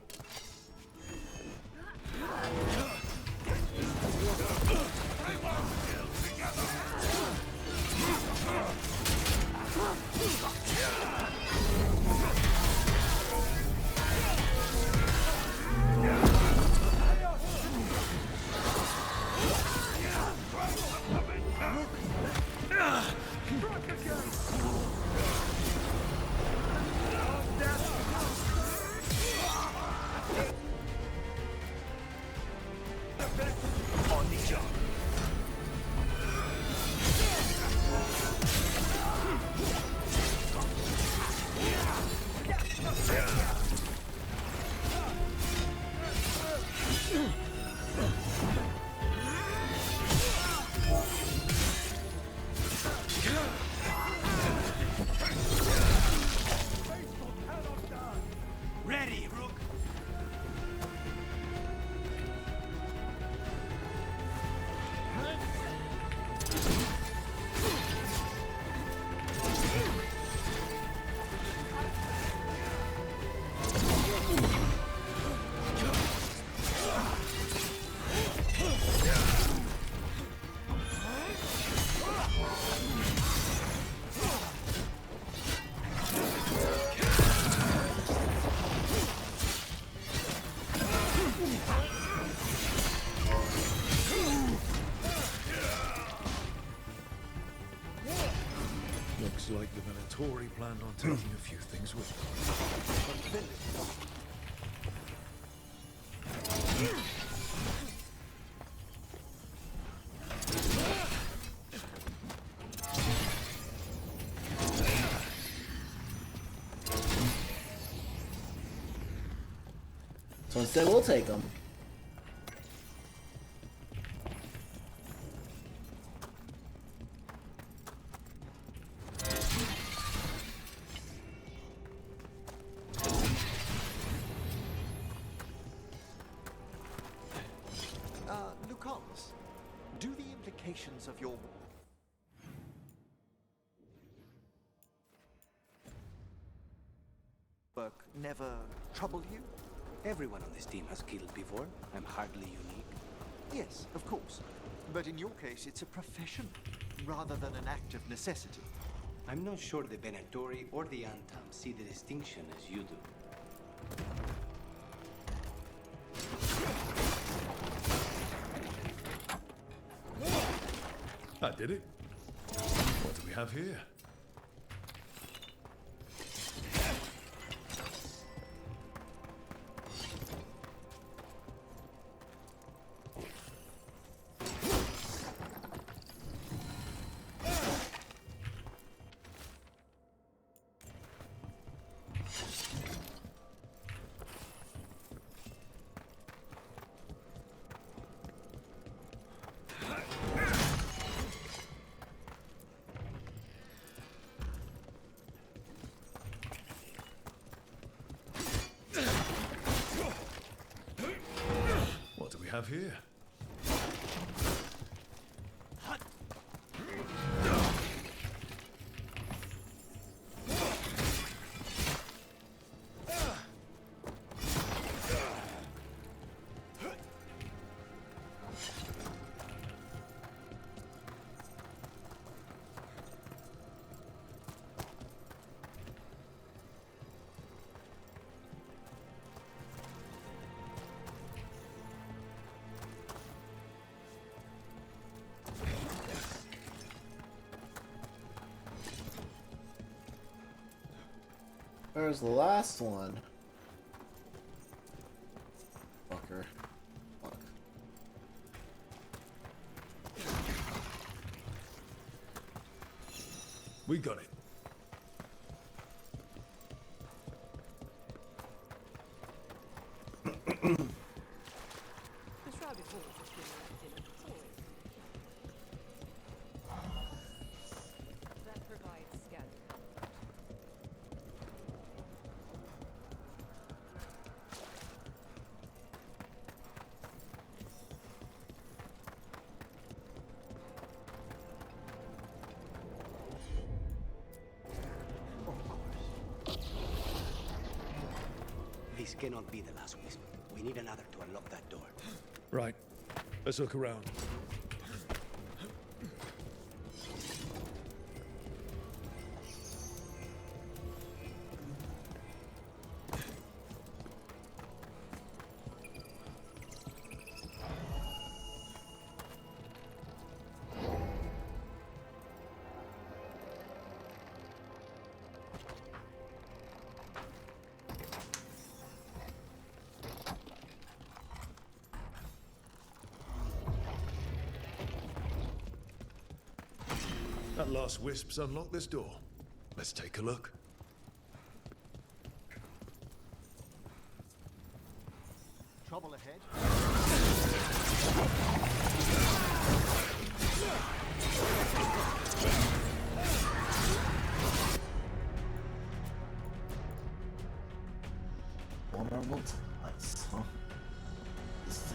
Speaker 12: Ready, Rook.
Speaker 4: Looks like the Minotauri planned on taking a few things with them.
Speaker 1: So instead, we'll take them.
Speaker 3: Lucanus, do the implications of your work never trouble you?
Speaker 12: Everyone on this team has killed before. I'm hardly unique.
Speaker 3: Yes, of course. But in your case, it's a profession rather than an act of necessity.
Speaker 12: I'm not sure the Venatori or the Antam see the distinction as you do.
Speaker 4: That did it. What do we have here? What do we have here?
Speaker 1: Where's the last one? Fucker. Fuck.
Speaker 4: We got it.
Speaker 17: The shrouded horse has been left in a toy. That provides scan.
Speaker 12: This cannot be the last wisp. We need another to unlock that door.
Speaker 4: Right. Let's look around. That last wisp's unlocked this door. Let's take a look.
Speaker 3: Trouble ahead.
Speaker 1: Vulnerable to lights, huh? This is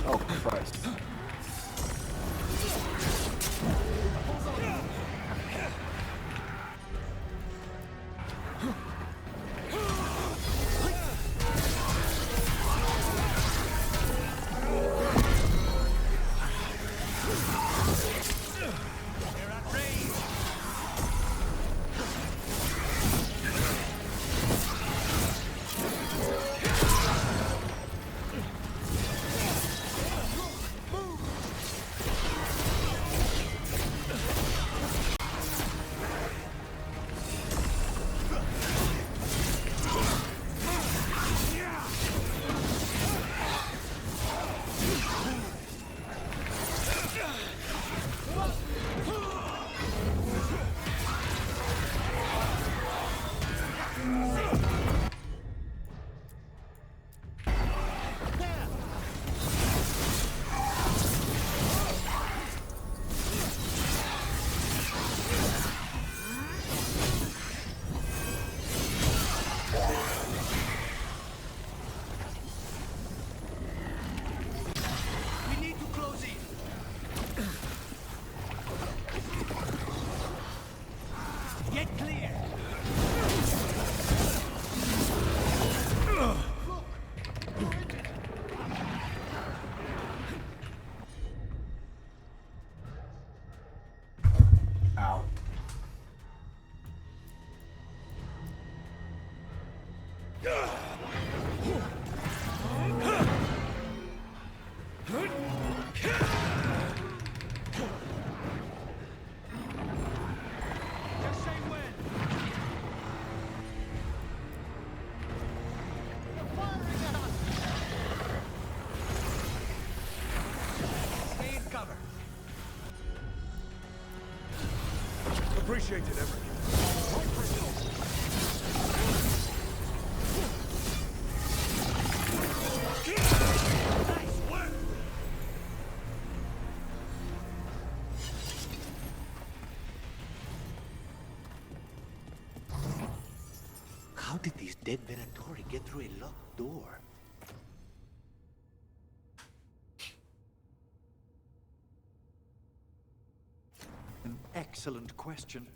Speaker 1: oh, Christ.
Speaker 16: Appreciate it, Everett.
Speaker 12: How did these dead Venatori get through a locked door?
Speaker 3: An excellent question.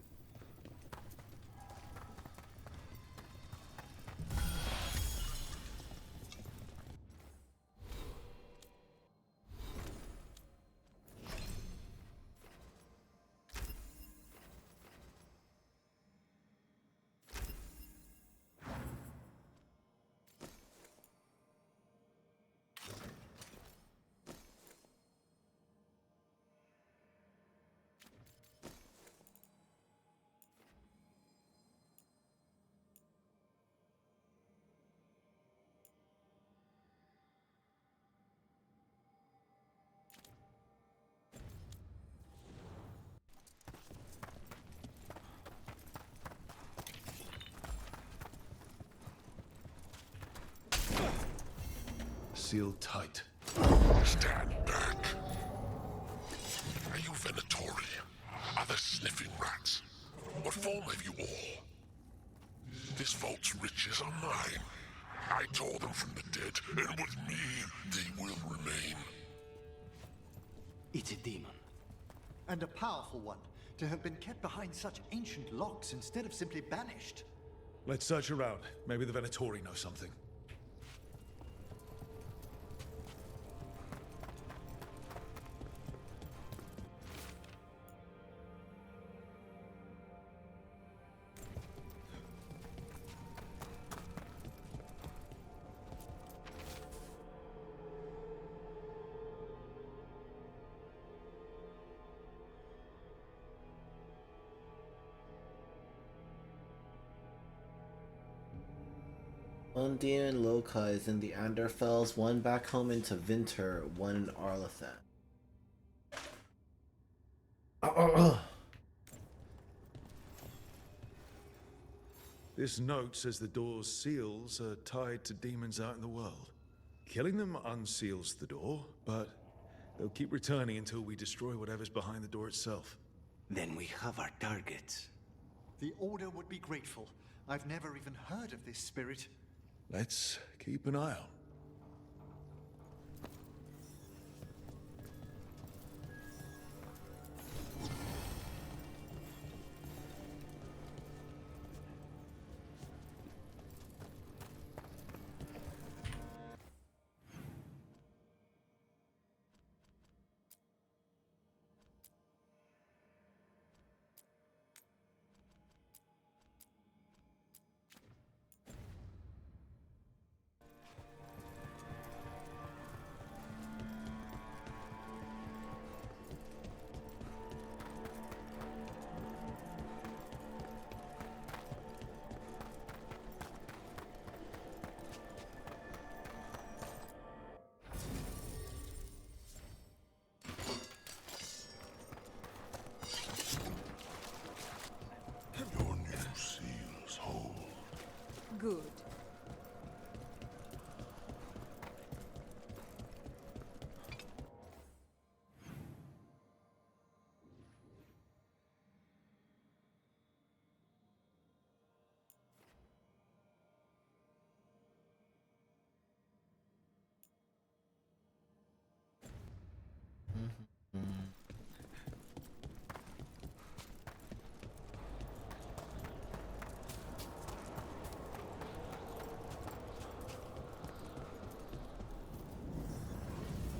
Speaker 4: sealed tight.
Speaker 9: Stand back. Are you Venatori? Are there sniffing rats? What form have you all? This vault's riches are mine. I tore them from the dead, and with me, they will remain.
Speaker 12: It's a demon.
Speaker 3: And a powerful one, to have been kept behind such ancient locks instead of simply banished.
Speaker 4: Let's search around. Maybe the Venatori know something.
Speaker 1: One demon loci is in the Anderfels, one back home into Winter, one in Arlathan.
Speaker 4: This note says the door's seals are tied to demons out in the world. Killing them unseals the door, but they'll keep returning until we destroy whatever's behind the door itself.
Speaker 12: Then we have our targets.
Speaker 3: The Order would be grateful. I've never even heard of this spirit.
Speaker 4: Let's keep an eye out.
Speaker 9: Your new seals hold.
Speaker 8: Good.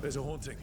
Speaker 4: There's a haunting.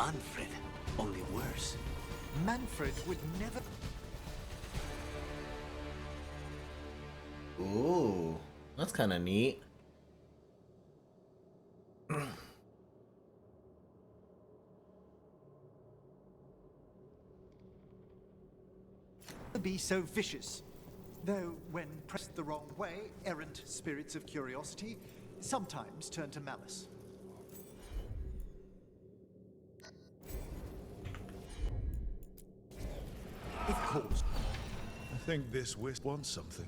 Speaker 12: Manfred, only worse.
Speaker 3: Manfred would never...
Speaker 1: Ooh, that's kind of neat.
Speaker 3: be so vicious. Though, when pressed the wrong way, errant spirits of curiosity sometimes turn to malice. Of course.
Speaker 4: I think this wisp wants something.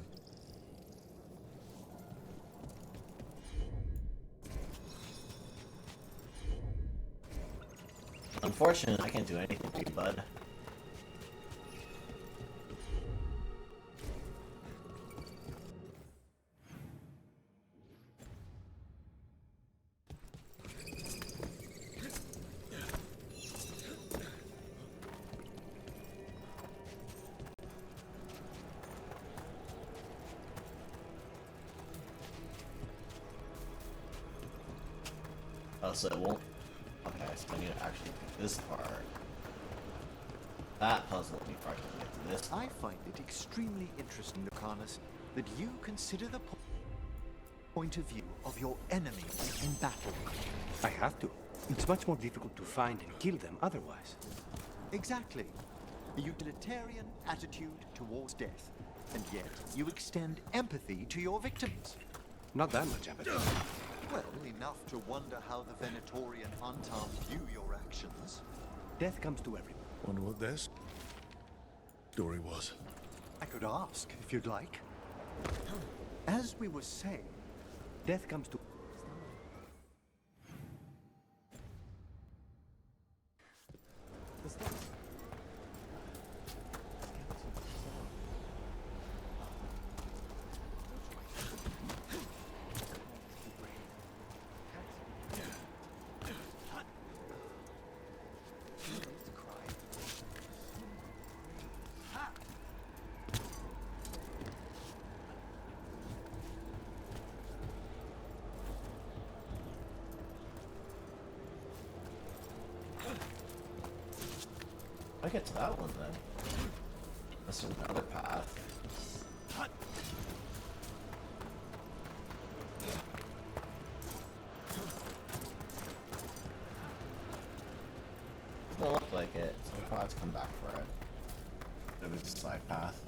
Speaker 1: Unfortunately, I can't do anything for you, bud. Oh, so it won't. Okay, so I need to actually do this part. That puzzle will be hard to get to this.
Speaker 3: I find it extremely interesting, Lucanus, that you consider the point of view of your enemies in battle.
Speaker 12: I have to. It's much more difficult to find and kill them otherwise.
Speaker 3: Exactly. A utilitarian attitude towards death, and yet you extend empathy to your victims.
Speaker 12: Not that much empathy.
Speaker 3: Well, enough to wonder how the Venatorian unarmed view your actions.
Speaker 12: Death comes to everyone.
Speaker 4: Wonder what their story was.
Speaker 3: I could ask, if you'd like. As we were saying,
Speaker 12: death comes to...
Speaker 1: I get to that one then. That's another path. Doesn't look like it, so I'll probably have to come back for it. It was a side path.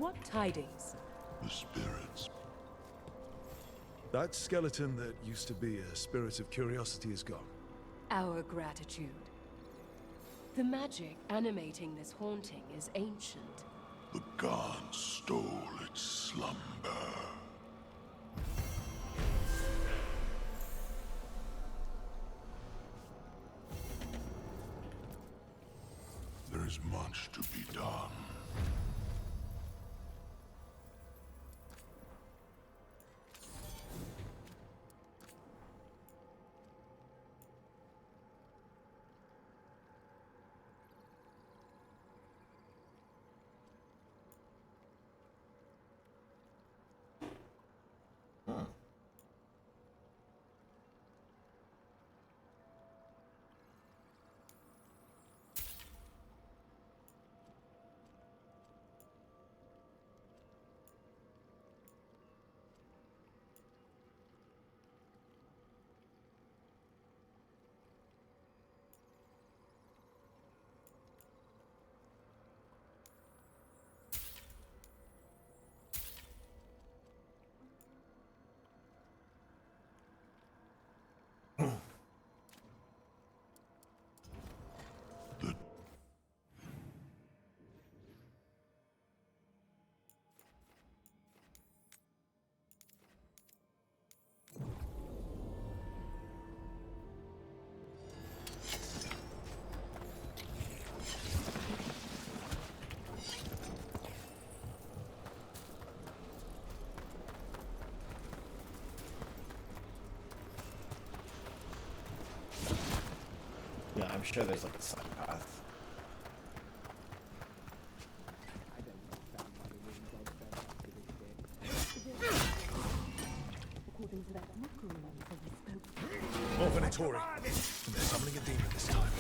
Speaker 8: What tidings?
Speaker 9: The spirits.
Speaker 4: That skeleton that used to be a spirit of curiosity is gone.
Speaker 8: Our gratitude. The magic animating this haunting is ancient.
Speaker 9: The gods stole its slumber. There is much to be done.
Speaker 1: I'm sure there's like a side path.
Speaker 4: More Venatori. They're summoning a demon this time.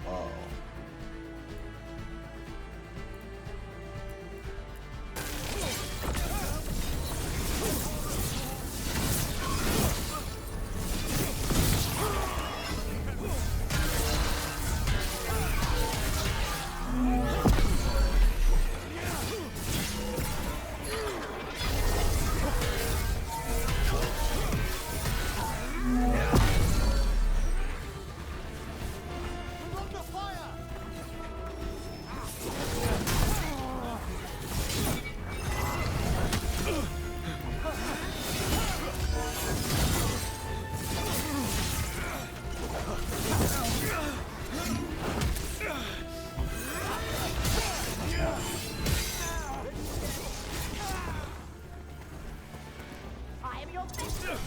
Speaker 1: Oh.
Speaker 10: I am your best. Strike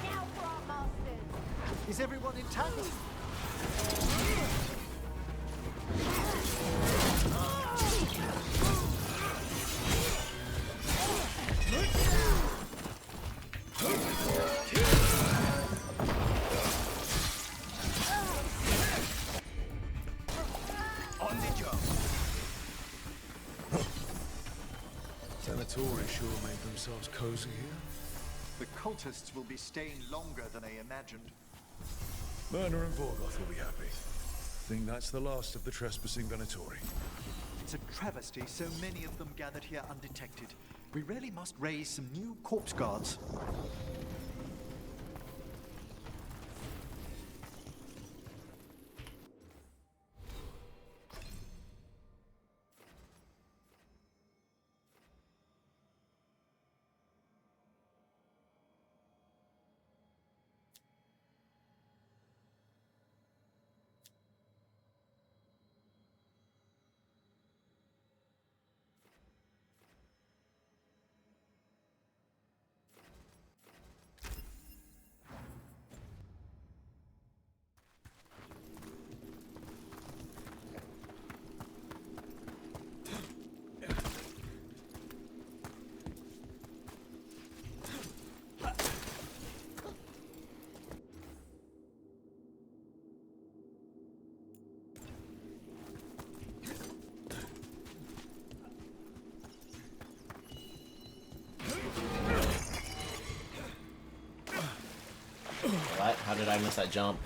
Speaker 10: now for our masters.
Speaker 3: Is everyone intact?
Speaker 4: On the job. Venatori sure made themselves cozy here.
Speaker 3: The cultists will be staying longer than I imagined.
Speaker 4: Myrna and Vorgoth will be happy. Think that's the last of the trespassing Venatori.
Speaker 3: It's a travesty so many of them gathered here undetected. We really must raise some new corpse guards.
Speaker 1: What? How did I miss that jump?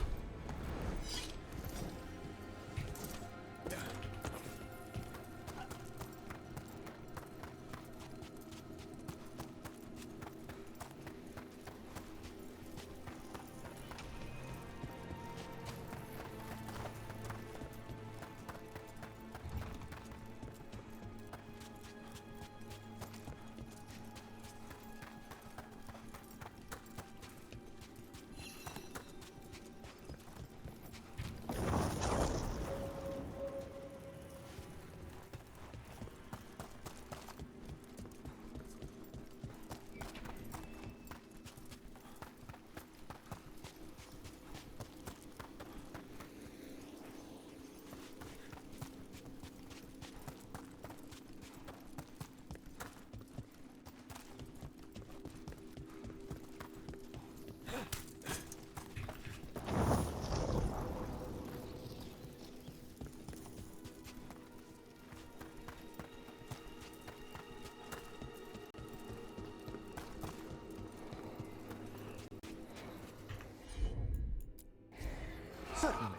Speaker 3: Certainly.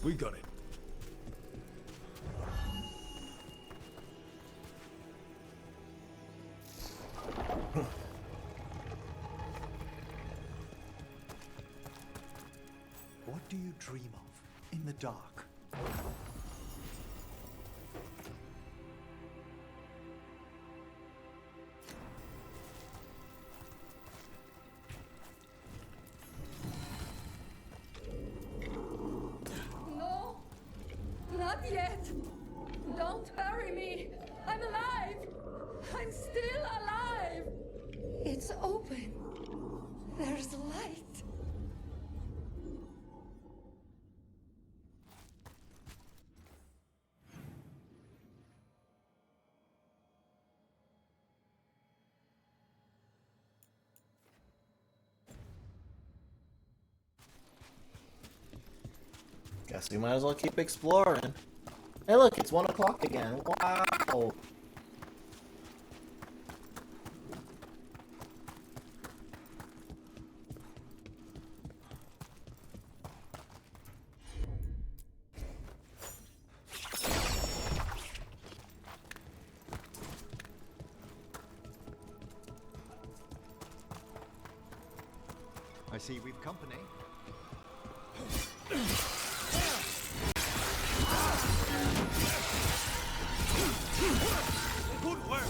Speaker 4: We got it.
Speaker 3: What do you dream of in the dark?
Speaker 20: No! Not yet! Don't bury me! I'm alive! I'm still alive! There's light.
Speaker 1: Guess we might as well keep exploring. Hey look, it's 1 o'clock again. Wow!
Speaker 3: I see we've company.
Speaker 6: Good work.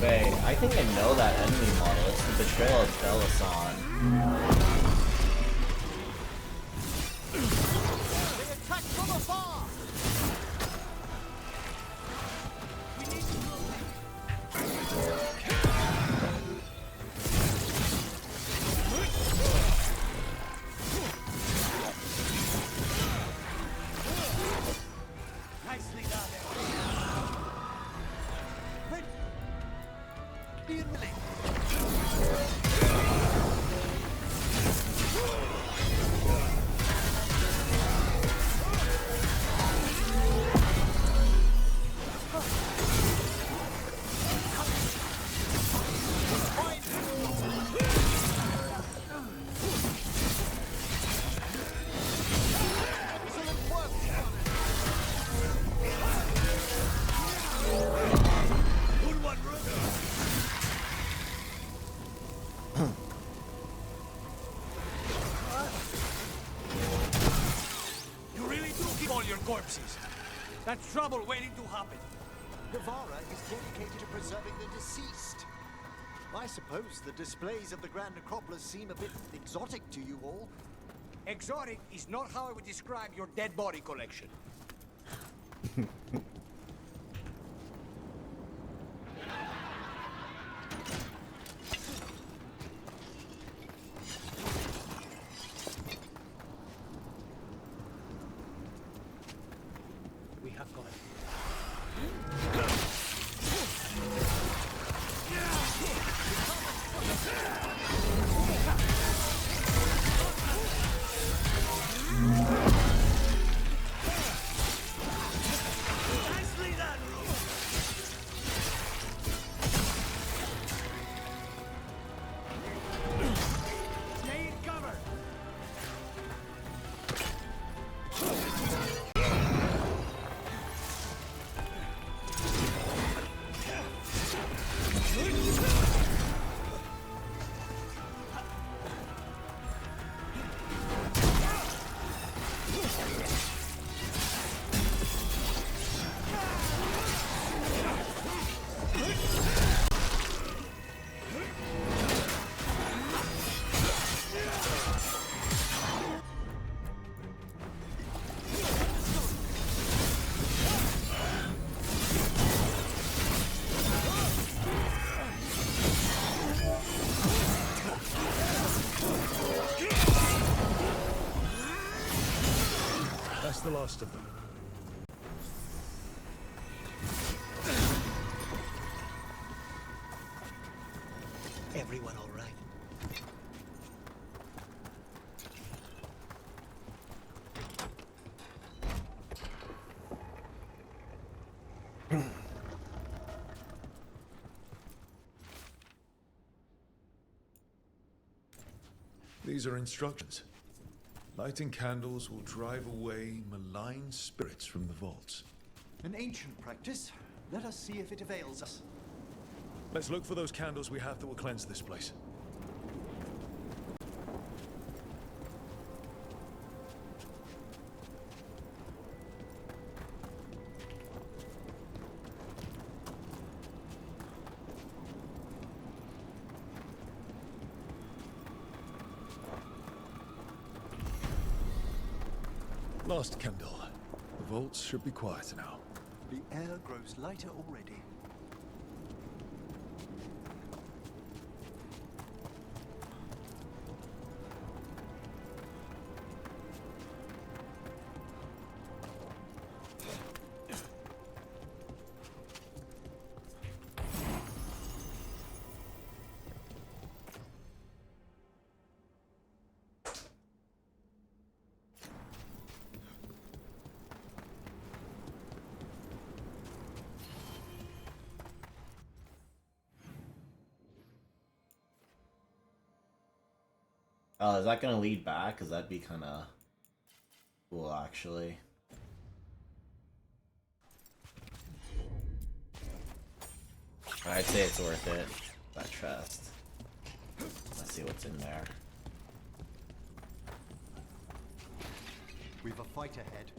Speaker 1: Wait, I think I know that enemy model. It's the Betrayal of Belasan.
Speaker 3: They attack from afar!
Speaker 6: Nicely done.
Speaker 3: Being willing.
Speaker 6: Good one, Rook. You really do keep all your corpses. That's trouble waiting to happen.
Speaker 3: Navarra is dedicated to preserving the deceased. I suppose the displays of the Grand Necropolis seem a bit exotic to you all.
Speaker 6: Exotic is not how I would describe your dead body collection. We have got it. Nicely done, Rook. Stay in cover.
Speaker 4: That's the last of them.
Speaker 5: Everyone all right?
Speaker 4: These are instructions. Lighting candles will drive away malign spirits from the vaults.
Speaker 3: An ancient practice. Let us see if it avails us.
Speaker 4: Let's look for those candles we have that will cleanse this place. Last candle. The vaults should be quiet now.
Speaker 3: The air grows lighter already.
Speaker 1: Oh, is that gonna lead back? Cause that'd be kind of cool, actually. I'd say it's worth it. That chest. Let's see what's in there.
Speaker 3: We've a fight ahead.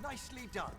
Speaker 3: Nicely done.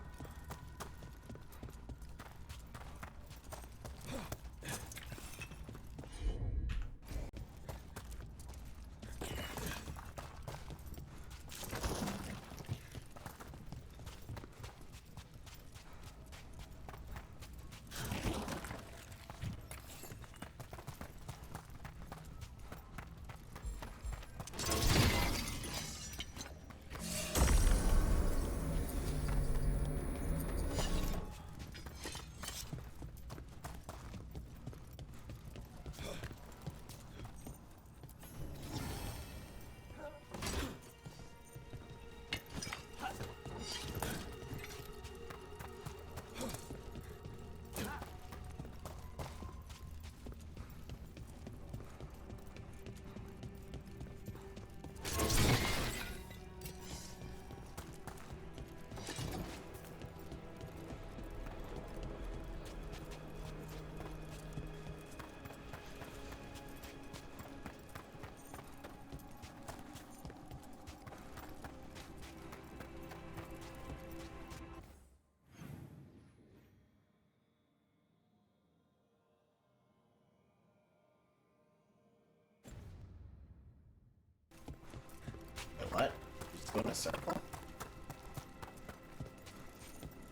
Speaker 1: Wait, what? Just go in a circle?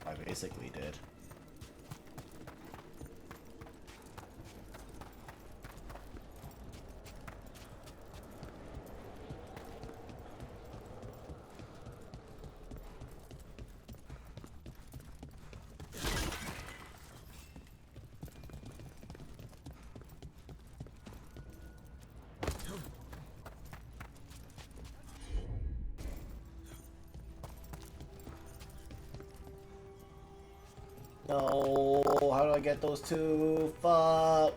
Speaker 1: I basically did. No, how do I get those two? Fuck.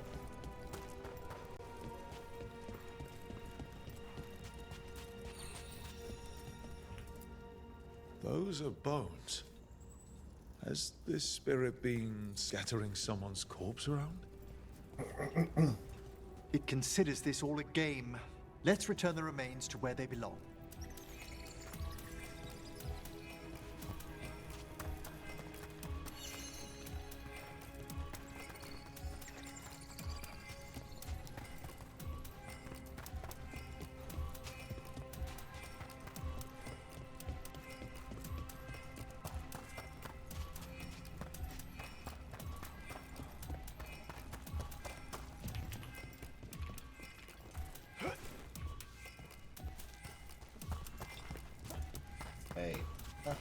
Speaker 4: Those are bones. Has this spirit been scattering someone's corpse around?
Speaker 3: It considers this all a game. Let's return the remains to where they belong.
Speaker 1: Hey. Huh?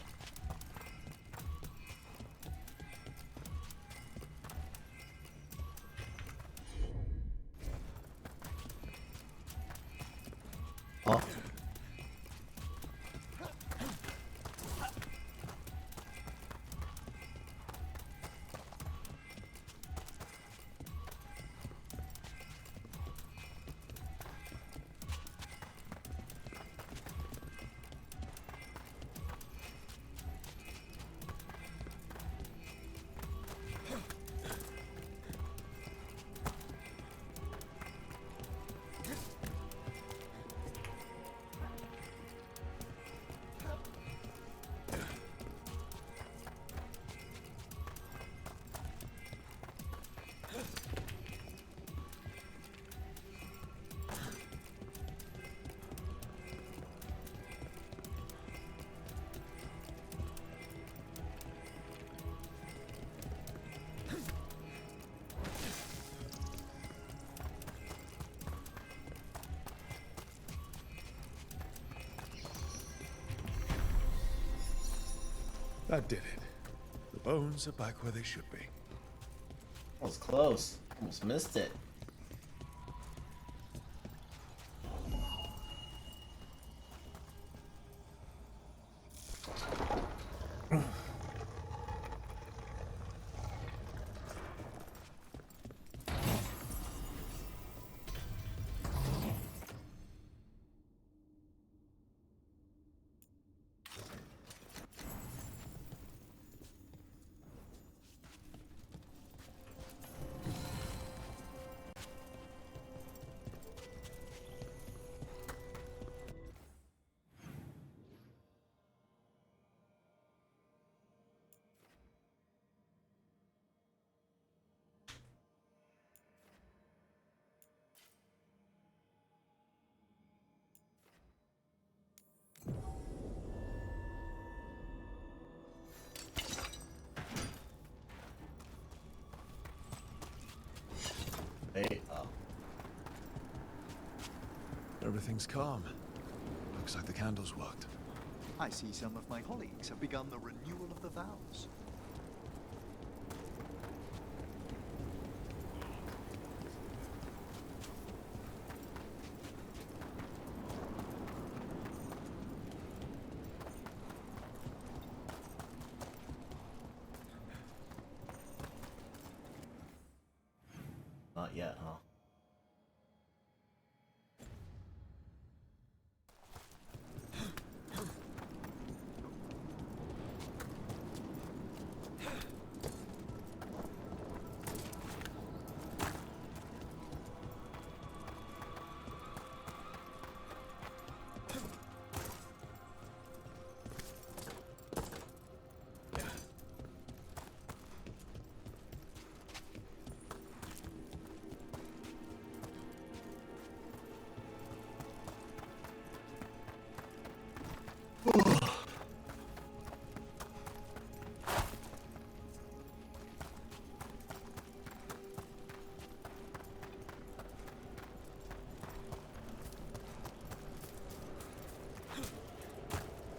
Speaker 4: That did it. The bones are back where they should be.
Speaker 1: That was close. Almost missed it. Hey,
Speaker 4: Everything's calm. Looks like the candles worked.
Speaker 3: I see some of my colleagues have begun the renewal of the vows.
Speaker 1: Not yet, huh?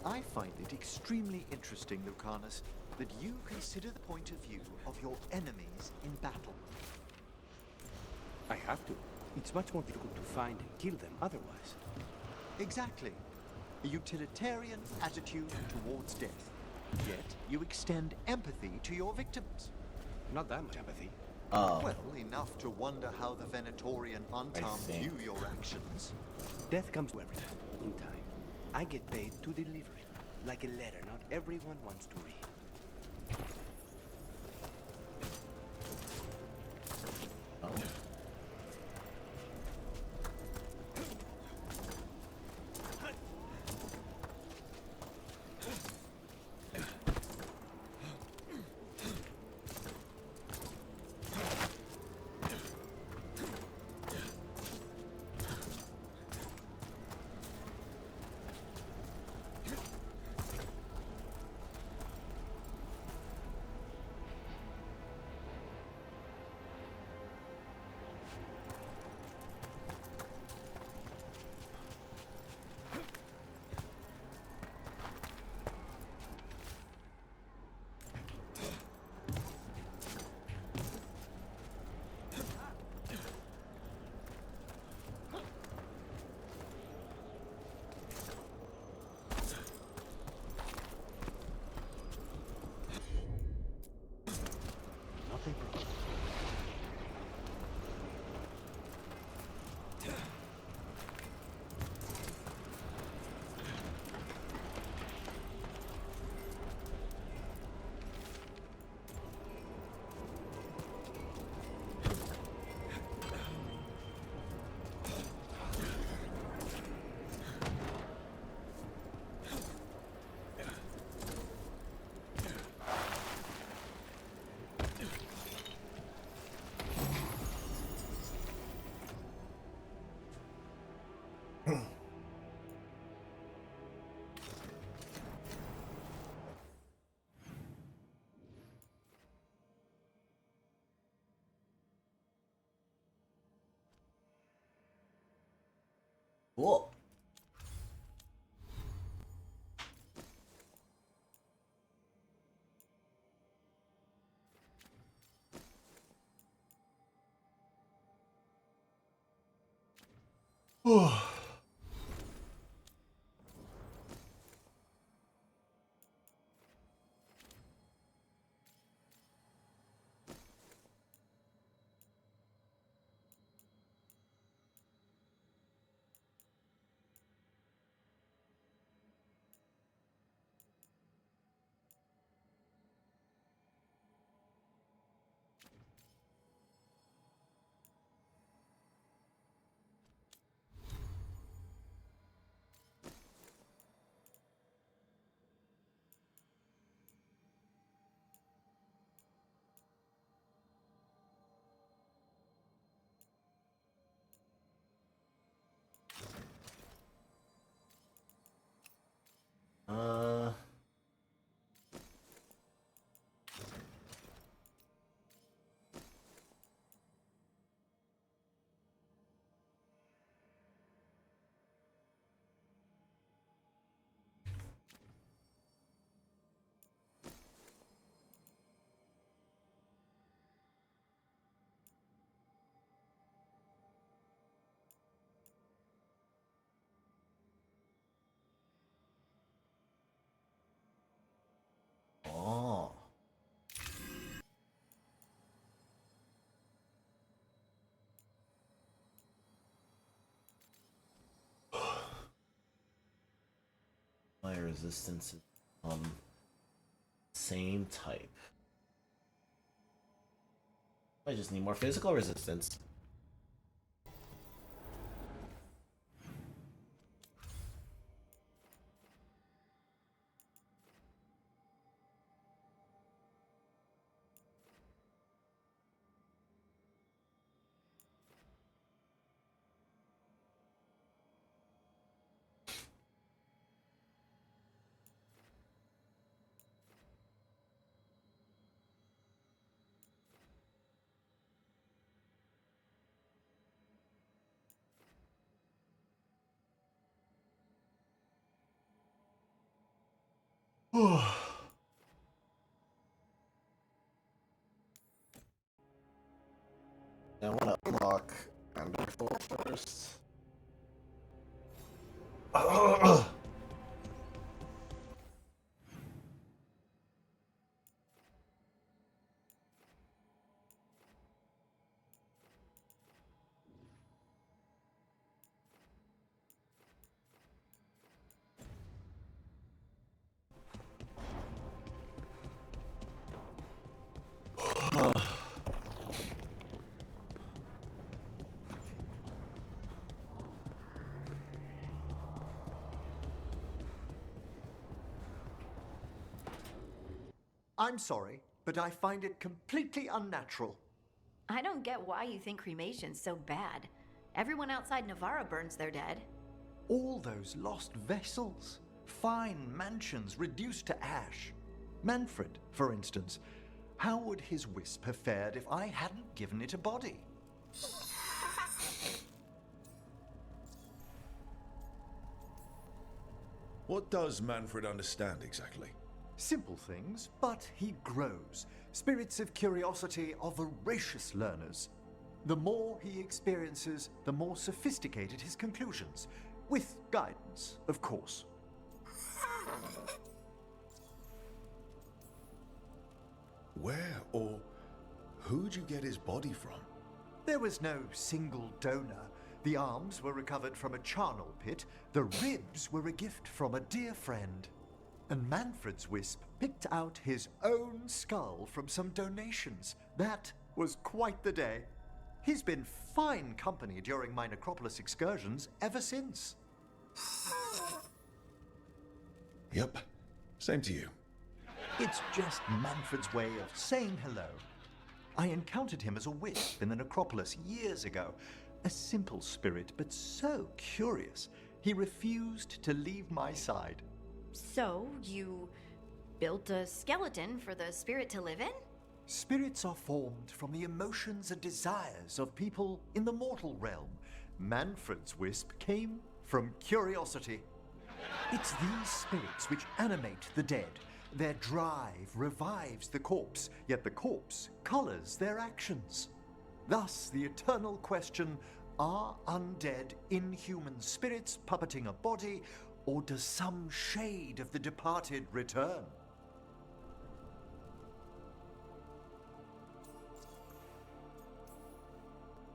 Speaker 3: I find it extremely interesting, Lucanus, that you consider the point of view of your enemies in battle.
Speaker 12: I have to. It's much more difficult to find and kill them otherwise.
Speaker 3: Exactly. A utilitarian attitude towards death. Yet you extend empathy to your victims.
Speaker 12: Not that much empathy.
Speaker 1: Oh.
Speaker 3: Well, enough to wonder how the Venatorian unarmed view your actions.
Speaker 12: Death comes to everyone in time. I get paid to deliver it. Like a letter not everyone wants to read.
Speaker 1: Oh.
Speaker 12: Nothing wrong.
Speaker 1: Cool. Uh. Oh. My resistance is same type. I just need more physical resistance. I want to unlock Emberful first.
Speaker 3: I'm sorry, but I find it completely unnatural.
Speaker 10: I don't get why you think cremation's so bad. Everyone outside Navarra burns their dead.
Speaker 3: All those lost vessels, fine mansions reduced to ash. Manfred, for instance, how would his wisp have fared if I hadn't given it a body?
Speaker 4: What does Manfred understand exactly?
Speaker 3: Simple things, but he grows. Spirits of curiosity are voracious learners. The more he experiences, the more sophisticated his conclusions. With guidance, of course.
Speaker 4: Where or who'd you get his body from?
Speaker 3: There was no single donor. The arms were recovered from a charnel pit. The ribs were a gift from a dear friend. And Manfred's wisp picked out his own skull from some donations. That was quite the day. He's been fine company during my necropolis excursions ever since.
Speaker 4: Yep, same to you.
Speaker 3: It's just Manfred's way of saying hello. I encountered him as a wisp in the necropolis years ago. A simple spirit, but so curious. He refused to leave my side.
Speaker 10: So, you built a skeleton for the spirit to live in?
Speaker 3: Spirits are formed from the emotions and desires of people in the mortal realm. Manfred's wisp came from curiosity. It's these spirits which animate the dead. Their drive revives the corpse, yet the corpse colors their actions. Thus, the eternal question, are undead, inhuman spirits puppeting a body, or does some shade of the departed return?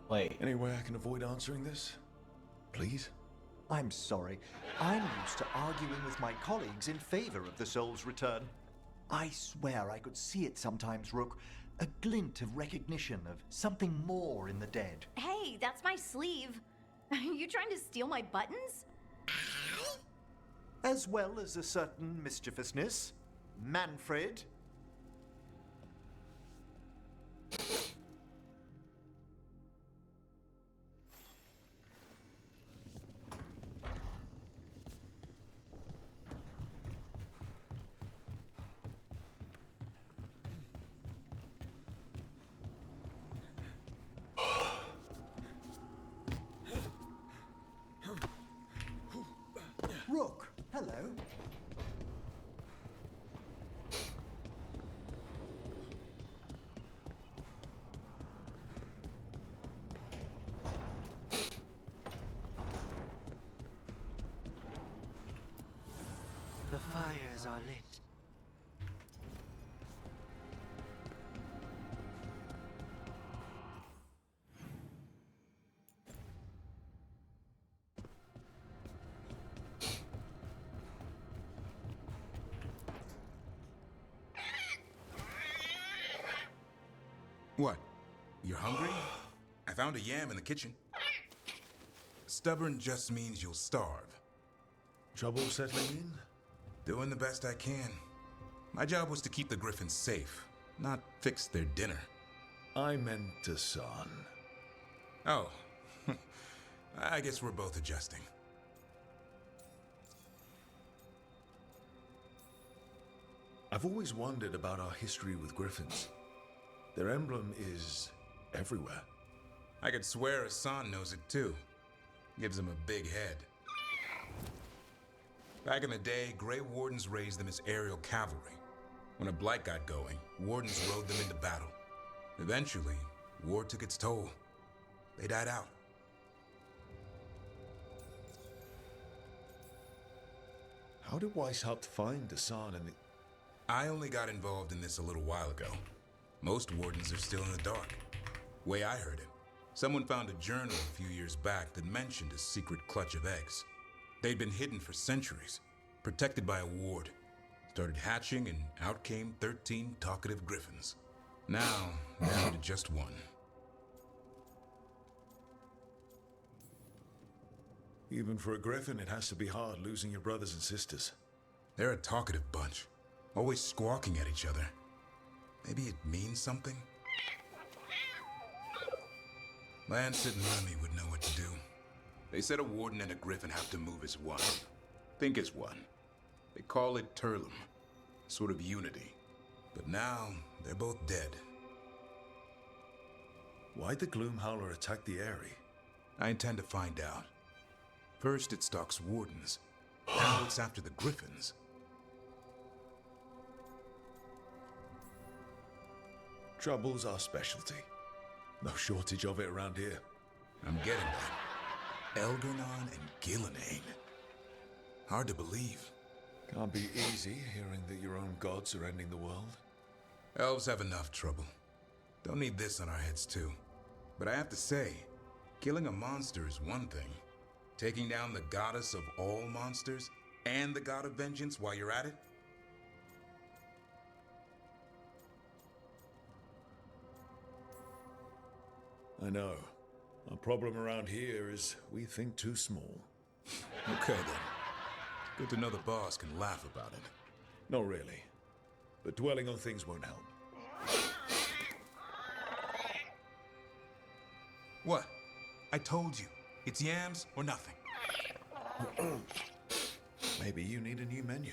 Speaker 1: Wait.
Speaker 4: Any way I can avoid answering this? Please?
Speaker 3: I'm sorry. I'm used to arguing with my colleagues in favor of the soul's return. I swear I could see it sometimes, Rook. A glint of recognition of something more in the dead.
Speaker 10: Hey, that's my sleeve. Are you trying to steal my buttons?
Speaker 3: As well as a certain mischievousness. Manfred. Rook, hello.
Speaker 5: The fires are lit.
Speaker 13: What? You're hungry? I found a yam in the kitchen. Stubborn just means you'll starve.
Speaker 4: Trouble settling in?
Speaker 13: Doing the best I can. My job was to keep the Griffins safe, not fix their dinner.
Speaker 4: I meant Hassan.
Speaker 13: Oh. I guess we're both adjusting.
Speaker 4: I've always wondered about our history with Griffins. Their emblem is everywhere.
Speaker 13: I could swear Hassan knows it too. Gives him a big head. Back in the day, Grey Wardens raised them as aerial cavalry. When a blight got going, Wardens rode them into battle. Eventually, war took its toll. They died out.
Speaker 4: How did Weishaupt find Hassan and the...
Speaker 13: I only got involved in this a little while ago. Most Wardens are still in the dark. Way I heard it, someone found a journal a few years back that mentioned a secret clutch of eggs. They'd been hidden for centuries, protected by a ward. Started hatching and out came 13 talkative griffins. Now, down to just one.
Speaker 4: Even for a griffin, it has to be hard losing your brothers and sisters.
Speaker 13: They're a talkative bunch, always squawking at each other. Maybe it means something? Man sitting near me would know what to do. They said a warden and a griffin have to move as one. Think as one. They call it Turlum. Sort of unity. But now, they're both dead.
Speaker 4: Why'd the Gloomhowler attack the Eyrie?
Speaker 13: I intend to find out. First it stalks wardens. Now it's after the griffins.
Speaker 4: Trouble's our specialty. No shortage of it around here.
Speaker 13: I'm getting that. Elgernon and Gillenane. Hard to believe.
Speaker 4: Can't be easy hearing that your own gods are ending the world.
Speaker 13: Elves have enough trouble. Don't need this on our heads too. But I have to say, killing a monster is one thing. Taking down the goddess of all monsters and the god of vengeance while you're at it?
Speaker 4: I know. Our problem around here is we think too small.
Speaker 13: Okay then. Good to know the boss can laugh about it.
Speaker 4: Not really. But dwelling on things won't help.
Speaker 13: What? I told you. It's yams or nothing.
Speaker 4: Maybe you need a new menu.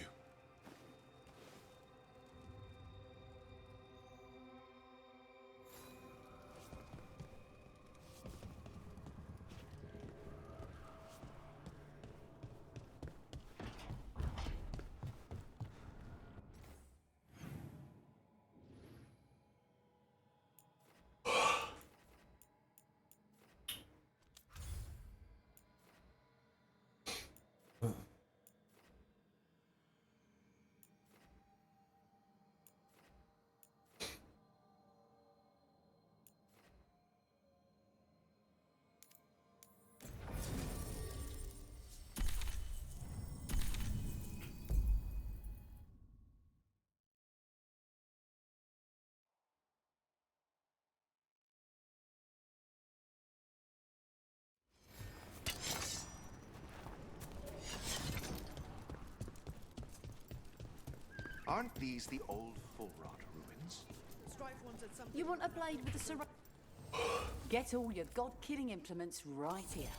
Speaker 3: Aren't these the old Fullrot ruins?
Speaker 15: You want a blade with a serra- Get all your god-killing implements right here.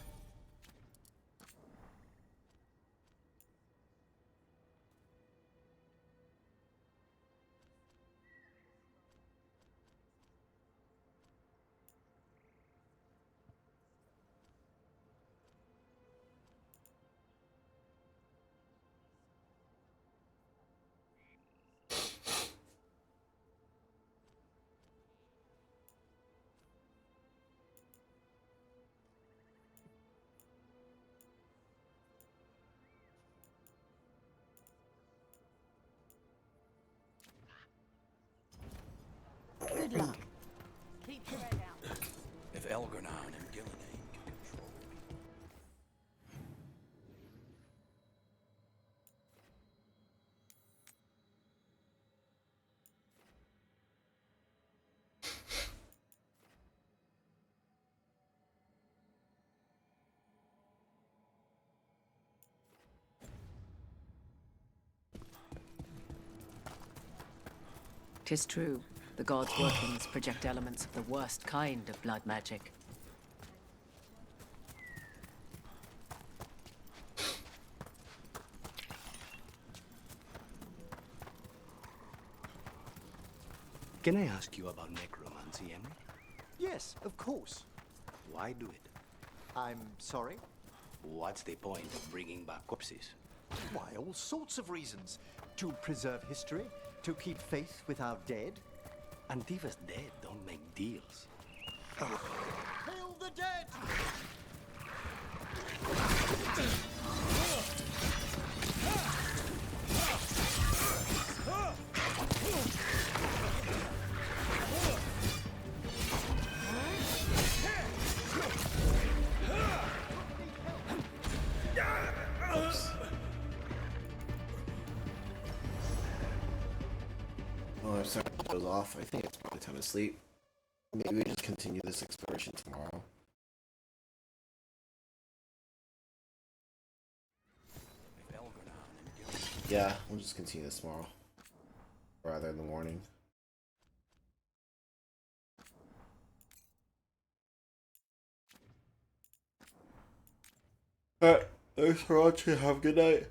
Speaker 15: Good luck. Keep your head out.
Speaker 12: If Elgernon and Gillenane can control me.
Speaker 15: Tis true. The gods' workings project elements of the worst kind of blood magic.
Speaker 12: Can I ask you about necromancy, Emily?
Speaker 3: Yes, of course.
Speaker 12: Why do it?
Speaker 3: I'm sorry?
Speaker 12: What's the point of bringing back corpses?
Speaker 3: Why, all sorts of reasons. To preserve history, to keep faith with our dead.
Speaker 12: Antifa's dead don't make deals.
Speaker 3: Hail the dead!
Speaker 1: Oh, I'm sorry. It goes off. I think it's probably time to sleep. Maybe we just continue this exploration tomorrow. Yeah, we'll just continue this tomorrow. Rather in the morning. Thanks for watching. Have a good night.